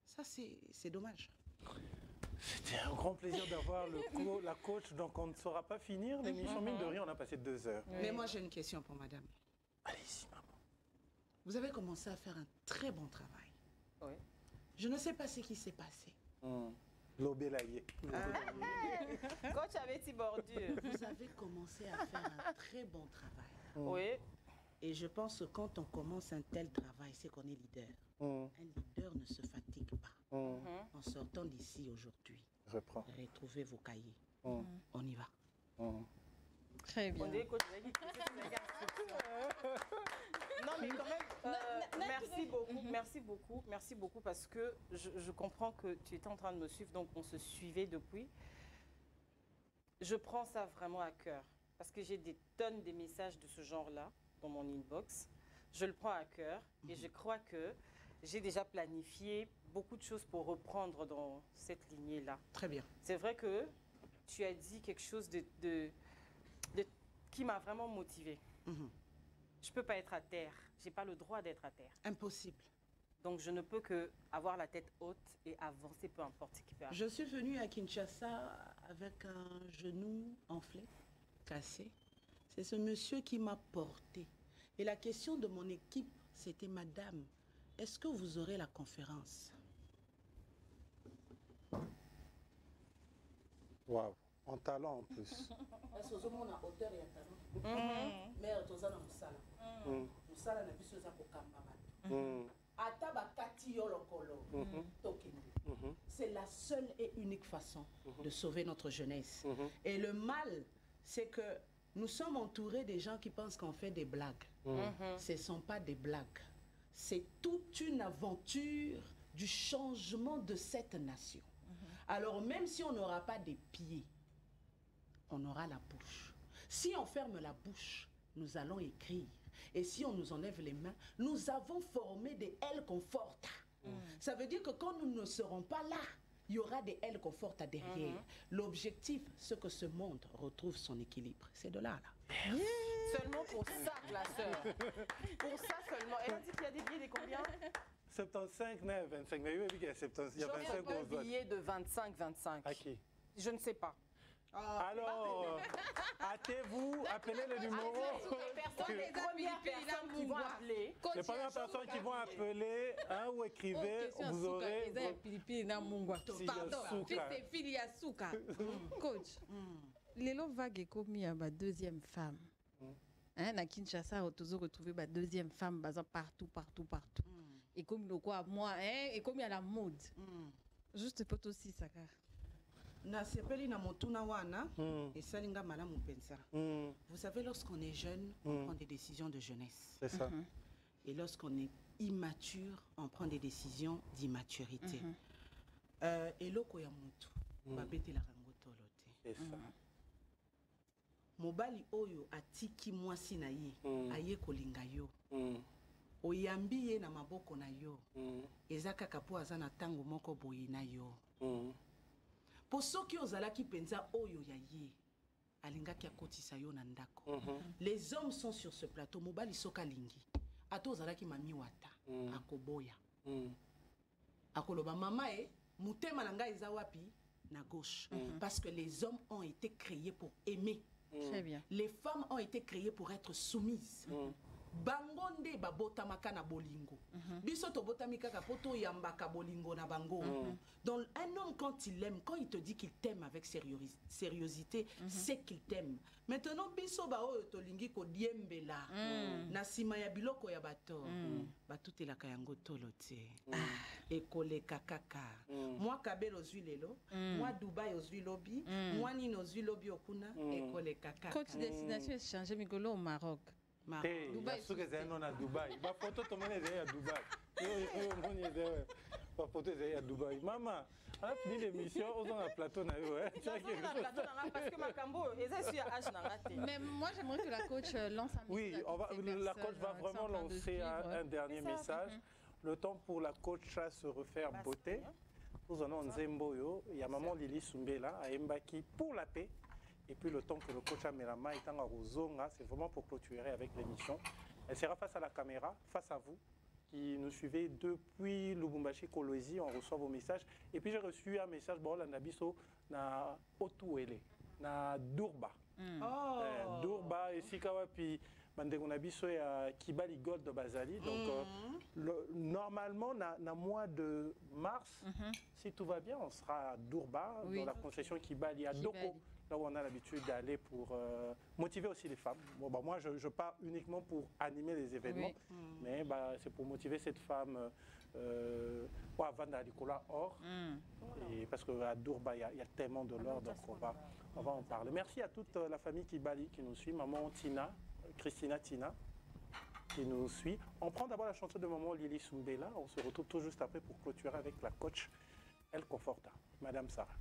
Ça, c'est dommage. C'était un grand plaisir d'avoir la coach, donc on ne saura pas finir l'émission. Mine de rien, on a passé 2 heures. Mais moi, j'ai une question pour madame. Allez-y, maman. Vous avez commencé à faire un très bon travail. Oui. Je ne sais pas ce qui s'est passé. L'obélaïe. Coach avait tes bordures. Vous avez commencé à faire un très bon travail. Oui. Et je pense que quand on commence un tel travail, c'est qu'on est leader. Un leader ne se fatigue pas. En sortant d'ici aujourd'hui, retrouvez vos cahiers. On y va. Très bien. Non, mais quand même, merci beaucoup parce que je comprends que tu étais en train de me suivre, donc on se suivait depuis. Je prends ça vraiment à cœur parce que j'ai des tonnes de messages de ce genre-là dans mon inbox. Je le prends à cœur et je crois que j'ai déjà planifié beaucoup de choses pour reprendre dans cette lignée-là. Très bien. C'est vrai que tu as dit quelque chose qui m'a vraiment motivée. Je ne peux pas être à terre. Je n'ai pas le droit d'être à terre. Impossible. Donc, je ne peux que avoir la tête haute et avancer, peu importe ce qui peut arriver. Je suis venue à Kinshasa avec un genou enflé, cassé. C'est ce monsieur qui m'a porté. Et la question de mon équipe, c'était « Madame, est-ce que vous aurez la conférence ?» Waouh, en talent en plus. C'est la seule et unique façon de sauver notre jeunesse. Et le mal, c'est que nous sommes entourés des gens qui pensent qu'on fait des blagues. Ce ne sont pas des blagues. C'est toute une aventure du changement de cette nation. Alors même si on n'aura pas des pieds, on aura la bouche. Si on ferme la bouche, nous allons écrire. Et si on nous enlève les mains, nous avons formé des ailes conforta. Ça veut dire que quand nous ne serons pas là, il y aura des ailes conforta derrière. L'objectif, c'est que ce monde retrouve son équilibre. C'est de là, là. Seulement pour ça, la sœur. Pour ça seulement. Elle a dit qu'il y a des billets de combien? 75, 25. Mais oui, il y a 75. Il y a 25 un billet de 25. À qui? Je ne sais pas. Alors, hâtez-vous, appelez le numéro. Les premières personnes qui vont appeler. Les premières personnes qui vont appeler ou écrivez, vous aurez... Pardon, c'est Filia Souka. Coach, Lelo Vague commis ma deuxième femme. À Kinshasa, on a toujours retrouvé ma deuxième femme partout. Et comme le quoi, moi, et comme il y a la mode. Juste pour aussi, Saka. Na sepeli na motuna wana et salinga malamu pensa. Vous savez, lorsqu'on est jeune, on prend des décisions de jeunesse. C'est ça. Et lorsqu'on est immature, on prend des décisions d'immaturité. Et loko ya mutu, babete la rangotolo te. C'est ça. Mobali oyo atiki mwasi na ye, aye kolinga yo. Oyambi ye na maboko na yo. Ezaka kapo aza na tango moko boyi na yo. Po soki ozalaki penza oyo ya ye, alingaki akotisa yo na ndako. Les hommes sont sur ce plateau, mobali soka lingi. Ato ozalaki mami wata, akoboya. Akoloba mama mutema na ngai eza wapi na gauche. Parce que les hommes ont été créés pour aimer. Très bien. Les femmes ont été créées pour être soumises. Bangonde babotamaka na bolingo. Biso to botamika ka poto yambaka bolingo na bango. Donc un homme quand il aime, quand il te dit qu'il t'aime avec sérieuxité, c'est qu'il t'aime. Maintenant biso ba oyo to lingi ko diembela na sima ya biloko ya bato. Batuti la kayango tolote. Ekole kakaka. Moi kabelo zui lelo, moi Dubaï ozui lobby, moi Nino ozui lobby okuna, ekole kakaka. Coach destination est changé Migolo au Maroc. Dubaï, ce que c'est non à Dubaï. Ma photo tout le monde est à Dubaï. Ma photo est à Dubaï. Maman, on a fini l'émission, on a un plateau na yo. Parce que Makambo, mais moi j'aimerais que la coach lance un message. Oui, la coach va vraiment lancer un dernier message. Le temps pour la coach à se refaire beauté. Nous en avons Nzemboyo, il y a maman Lili Sumbela à Mbaki pour la paix. Et puis le temps que le coach Amelama est en Arozonga, c'est vraiment pour clôturer avec l'émission. Elle sera face à la caméra, face à vous, qui nous suivez depuis Lubumbashi, Kolwezi. On reçoit vos messages. Et puis j'ai reçu un message, bon, là, Nabiso, na Otuele, na Durba. Durba, et Sikawa, puis Bandego Nabiso et Kibali Gold de Bazali. Donc, normalement, dans mois de mars, si tout va bien, on sera à Durba, dans la concession Kibali, à Doko. Là où on a l'habitude d'aller pour motiver aussi les femmes. Bon, bah, moi, je pars uniquement pour animer les événements, mais bah, c'est pour motiver cette femme Vanda Nicolas Or. Et parce qu'à Durba, il y a tellement de l'or, donc on va en parler. Merci à toute la famille Kibali qui nous suit, maman Tina, Christina Tina, qui nous suit. On prend d'abord la chanson de maman Lili Sumbela. On se retrouve tout juste après pour clôturer avec la coach El Conforta, Madame Sarah.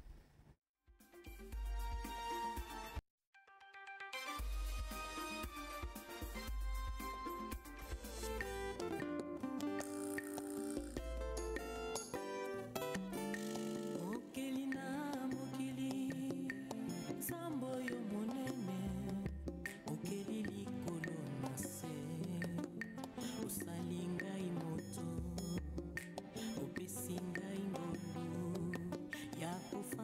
Opesinga ingolu ya kufa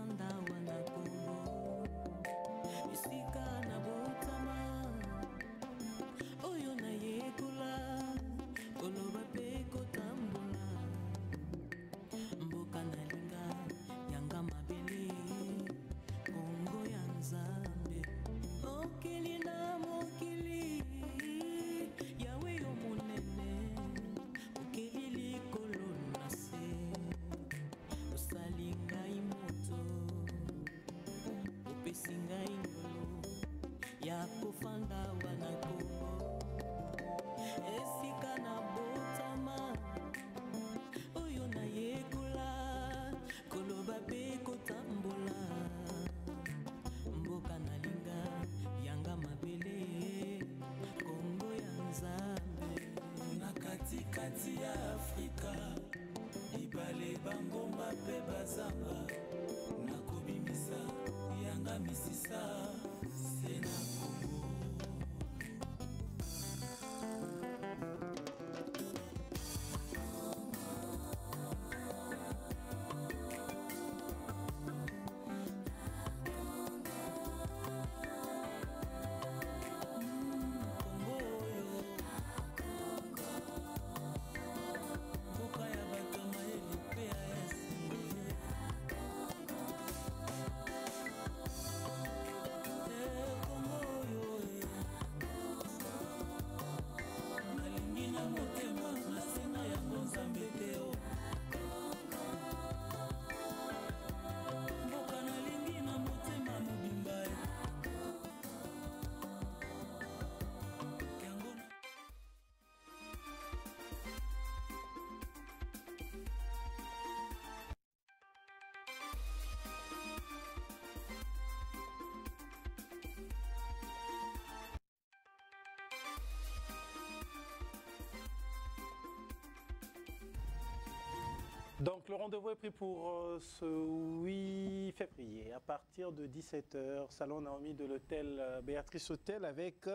Donc le rendez-vous est pris pour ce 8 février à partir de 17h, salon Naomi de l'hôtel Béatrice Hôtel avec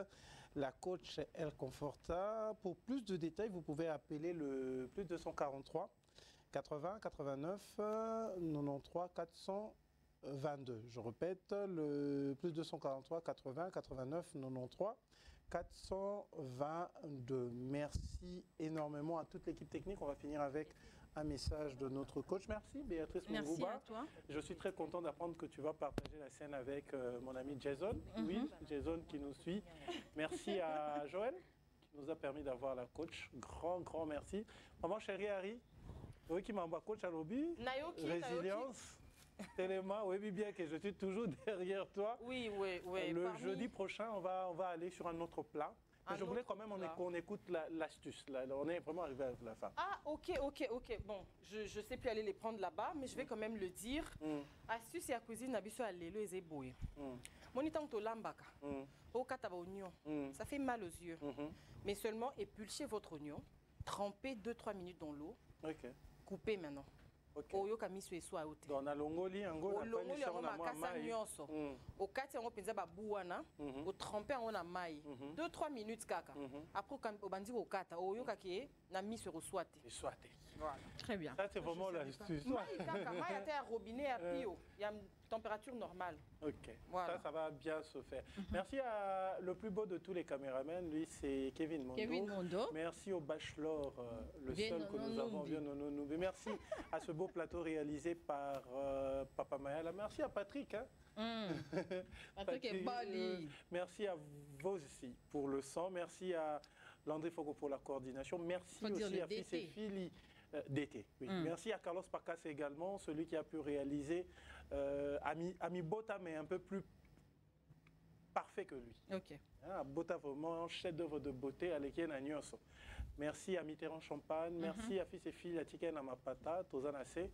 la coach El Conforta. Pour plus de détails, vous pouvez appeler le plus 243 80 89 93 422. Je répète, le plus 243 80 89 93 422. Merci énormément à toute l'équipe technique. On va finir avec un message de notre coach. Merci Béatrice Mungouba. Merci à toi. Je suis très content d'apprendre que tu vas partager la scène avec mon ami Jason. Oui, Jason qui nous suit. Merci à Joël qui nous a permis d'avoir la coach. Grand merci. Maman chérie Harry, oui qui m'envoie coach à lobby. Résilience. Téléma, oui bien que je suis toujours derrière toi. Oui. Le jeudi prochain, on va aller sur un autre plat. Mais je voulais quand même qu'on écoute l'astuce. On est vraiment arrivé à la fin. Ah, ok. Bon, je sais plus aller les prendre là-bas, mais je vais quand même le dire. Astuce et la cuisine, nabiso à l'élo et zéboué. Monitant to lambaka. Au kataba oignon. Ça fait mal aux yeux. Mais seulement épulchez votre oignon, trempez 2-3 minutes dans l'eau. Coupez maintenant. Oyo kamiso eso aote. Dans la longoli ango la longoli ango makasa nyonso. Au kati ango penza ba buwana, au tremper ango na mai. 2-3 minutes kaka. Après quand obandi au kata, oyo kaki na miso reçoite. Reçoite. Voilà. Très bien. Ça c'est vraiment l'astuce. Mai kaka, mai à terre robinet à pio. Il y a une température normale. Ok. Voilà. Ça va bien se faire. Merci à le plus beau de tous les caméramans, lui c'est Kevin Mondo. Merci au bachelor, le seul que nous avons vu. Merci à ce beau plateau réalisé par Papa Mayala. Merci à Patrick. Patrick est bali. Merci à vous aussi pour le sang. Merci à Landry Fogo pour la coordination. Merci aussi à Fils et Fili d'été. Oui. Merci à Carlos Pacas également, celui qui a pu réaliser Ami Bota, mais un peu plus parfait que lui. Ok. Bota vraiment chef-d'œuvre de beauté à l'équipe Nagnoso. Merci à Mitterrand Champagne. Merci à Fils et Fili à Tiken Amapata, Tozanase.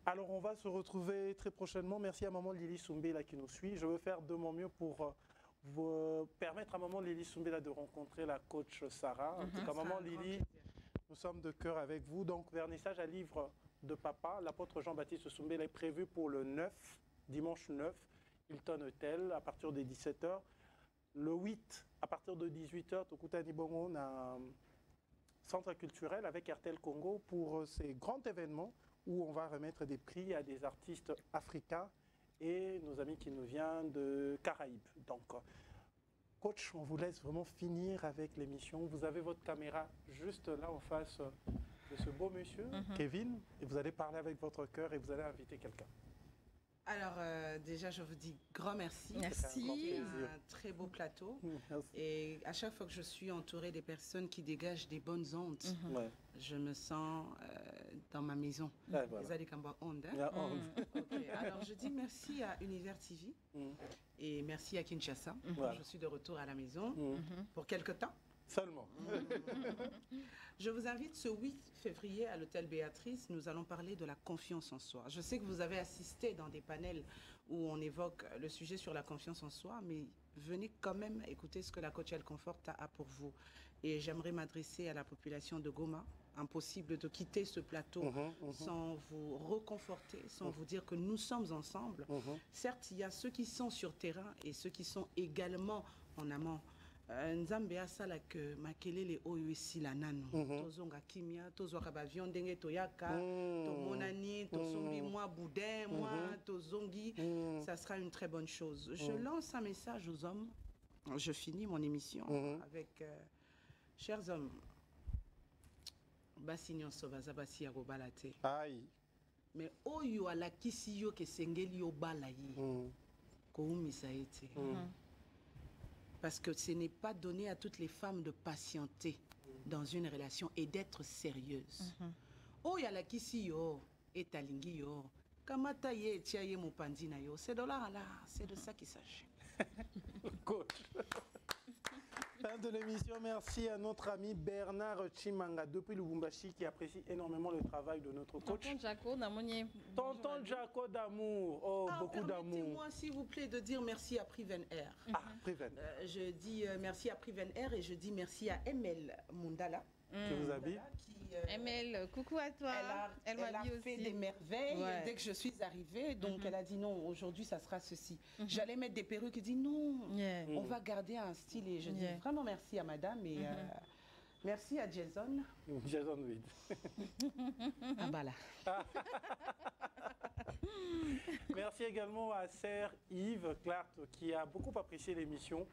Alors on va se retrouver très prochainement. Merci à maman Lily Soumbela qui nous suit. Je veux faire de mon mieux pour vous permettre à maman Lily Soumbela de rencontrer la coach Sarah. En tout cas, maman Lily, nous sommes de cœur avec vous. Donc, vernissage à livre de papa. L'apôtre Jean-Baptiste Soumbela est prévu pour le 9, dimanche 9, Hilton Hotel, à partir de 17h. Le 8, à partir de 18h, Tokutani Bongo, on a un centre culturel avec RTL Congo pour ces grands événements où on va remettre des prix à des artistes africains et nos amis qui nous viennent de Caraïbes. Donc, coach, on vous laisse vraiment finir avec l'émission. Vous avez votre caméra juste là en face de ce beau monsieur, Kevin, et vous allez parler avec votre cœur et vous allez inviter quelqu'un. Alors, déjà, je vous dis grand merci. Merci. Un très beau plateau. Merci. Et à chaque fois que je suis entourée des personnes qui dégagent des bonnes ondes, je me sens dans ma maison. Ouais, voilà. Okay. Alors, je dis merci à Univers TV et merci à Kinshasa. Voilà. Je suis de retour à la maison pour quelque temps. Seulement. Je vous invite ce 8 février à l'hôtel Béatrice. Nous allons parler de la confiance en soi. Je sais que vous avez assisté dans des panels où on évoque le sujet sur la confiance en soi, mais venez quand même écouter ce que la coach El Conforta a pour vous. Et j'aimerais m'adresser à la population de Goma. Impossible de quitter ce plateau sans vous reconforter, sans vous dire que nous sommes ensemble. Certes, il y a ceux qui sont sur terrain et ceux qui sont également en amont. Nzambe asala que makelele oyo esila nanu tozonga kimia tozwaka ba avion ndenge toyaka tomonani tosombi moi boudin moi tozongi, ça sera une très bonne chose. Je lance un message aux hommes. Je finis mon émission avec chers hommes, basi nyonso baza basi ya kobala te. Mais oyo alakisi yo ke sengeli yo bala ye koumisa ete. Parce que ce n'est pas donné à toutes les femmes de patienter dans une relation et d'être sérieuse. Oh, y a la kisi yo, et talingi yo, kamata ye, tia ye mupandi na yo. C'est de là, c'est de ça qu'il s'agit. Fin de l'émission, merci à notre ami Bernard Chimanga depuis Lubumbashi qui apprécie énormément le travail de notre coach. Tonton Jaco d'amour, beaucoup d'amour. Permettez-moi s'il vous plaît de dire merci à Priven Air. Priven. Je dis merci à Priven Air et je dis merci à ML Mundala qui vous habille. Emel, coucou à toi. Elle a fait des merveilles dès que je suis arrivée. Donc, elle a dit non, aujourd'hui, ça sera ceci. J'allais mettre des perruques. Elle dit non, on va garder un style. Et je dis vraiment merci à madame. Et merci à Jason. Jason, oui. Ah, bah là. Merci également à Sir Yves Clark qui a beaucoup apprécié l'émission.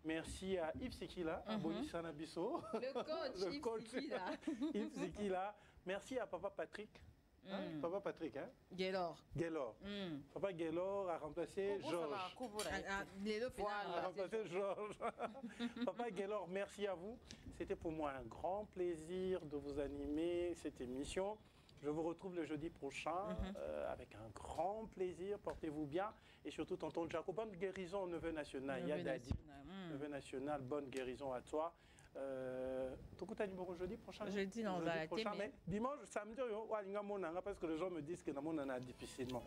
Merci à Yves Sikila, à Bonis Anabiso. Le coach Sikila. Yves Sikila. Merci à Papa Patrick. Papa Patrick, hein? Gaylor. Papa Gaylor a remplacé Georges. A remplacé Georges. Papa Gaylor, merci à vous. C'était pour moi un grand plaisir de vous animer cette émission. Je vous retrouve le jeudi prochain avec un grand plaisir. Portez-vous bien. Et surtout, tonton Jaco, bonne guérison au Neveu National. Il y a Dadi. Neveu National, bonne guérison à toi. Tu as numéro jeudi prochain? Jeudi, non, on va la télé. Mais dimanche, samedi, parce que les gens me disent que on a difficilement.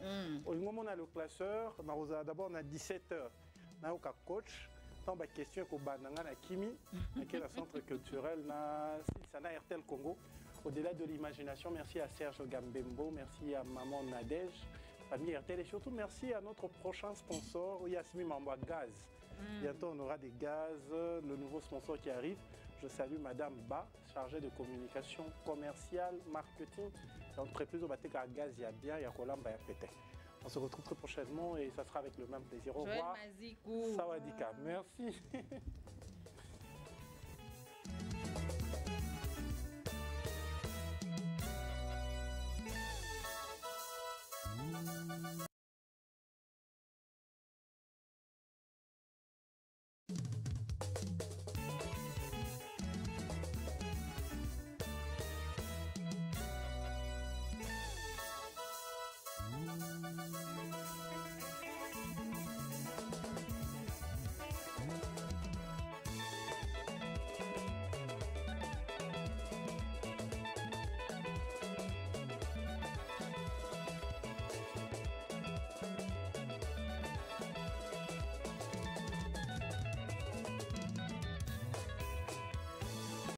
On a le classeur. D'abord, on a 17h. On a un coach. On a une question pour Bananga Kimi, qui est le centre culturel. Ça a RTL Congo. Au-delà de l'imagination, merci à Serge Gambembo, merci à Maman Nadège, famille RTL et surtout merci à notre prochain sponsor, Yasmi Mamboa Gaz. Bientôt on aura des gaz, le nouveau sponsor qui arrive. Je salue Madame Ba, chargée de communication commerciale, marketing. L'entreprise au Batek à Gaz, il y a bien, il y a Kolamba, il y a Pété. On se retrouve très prochainement et ça sera avec le même plaisir. Au revoir. Sawadika, merci.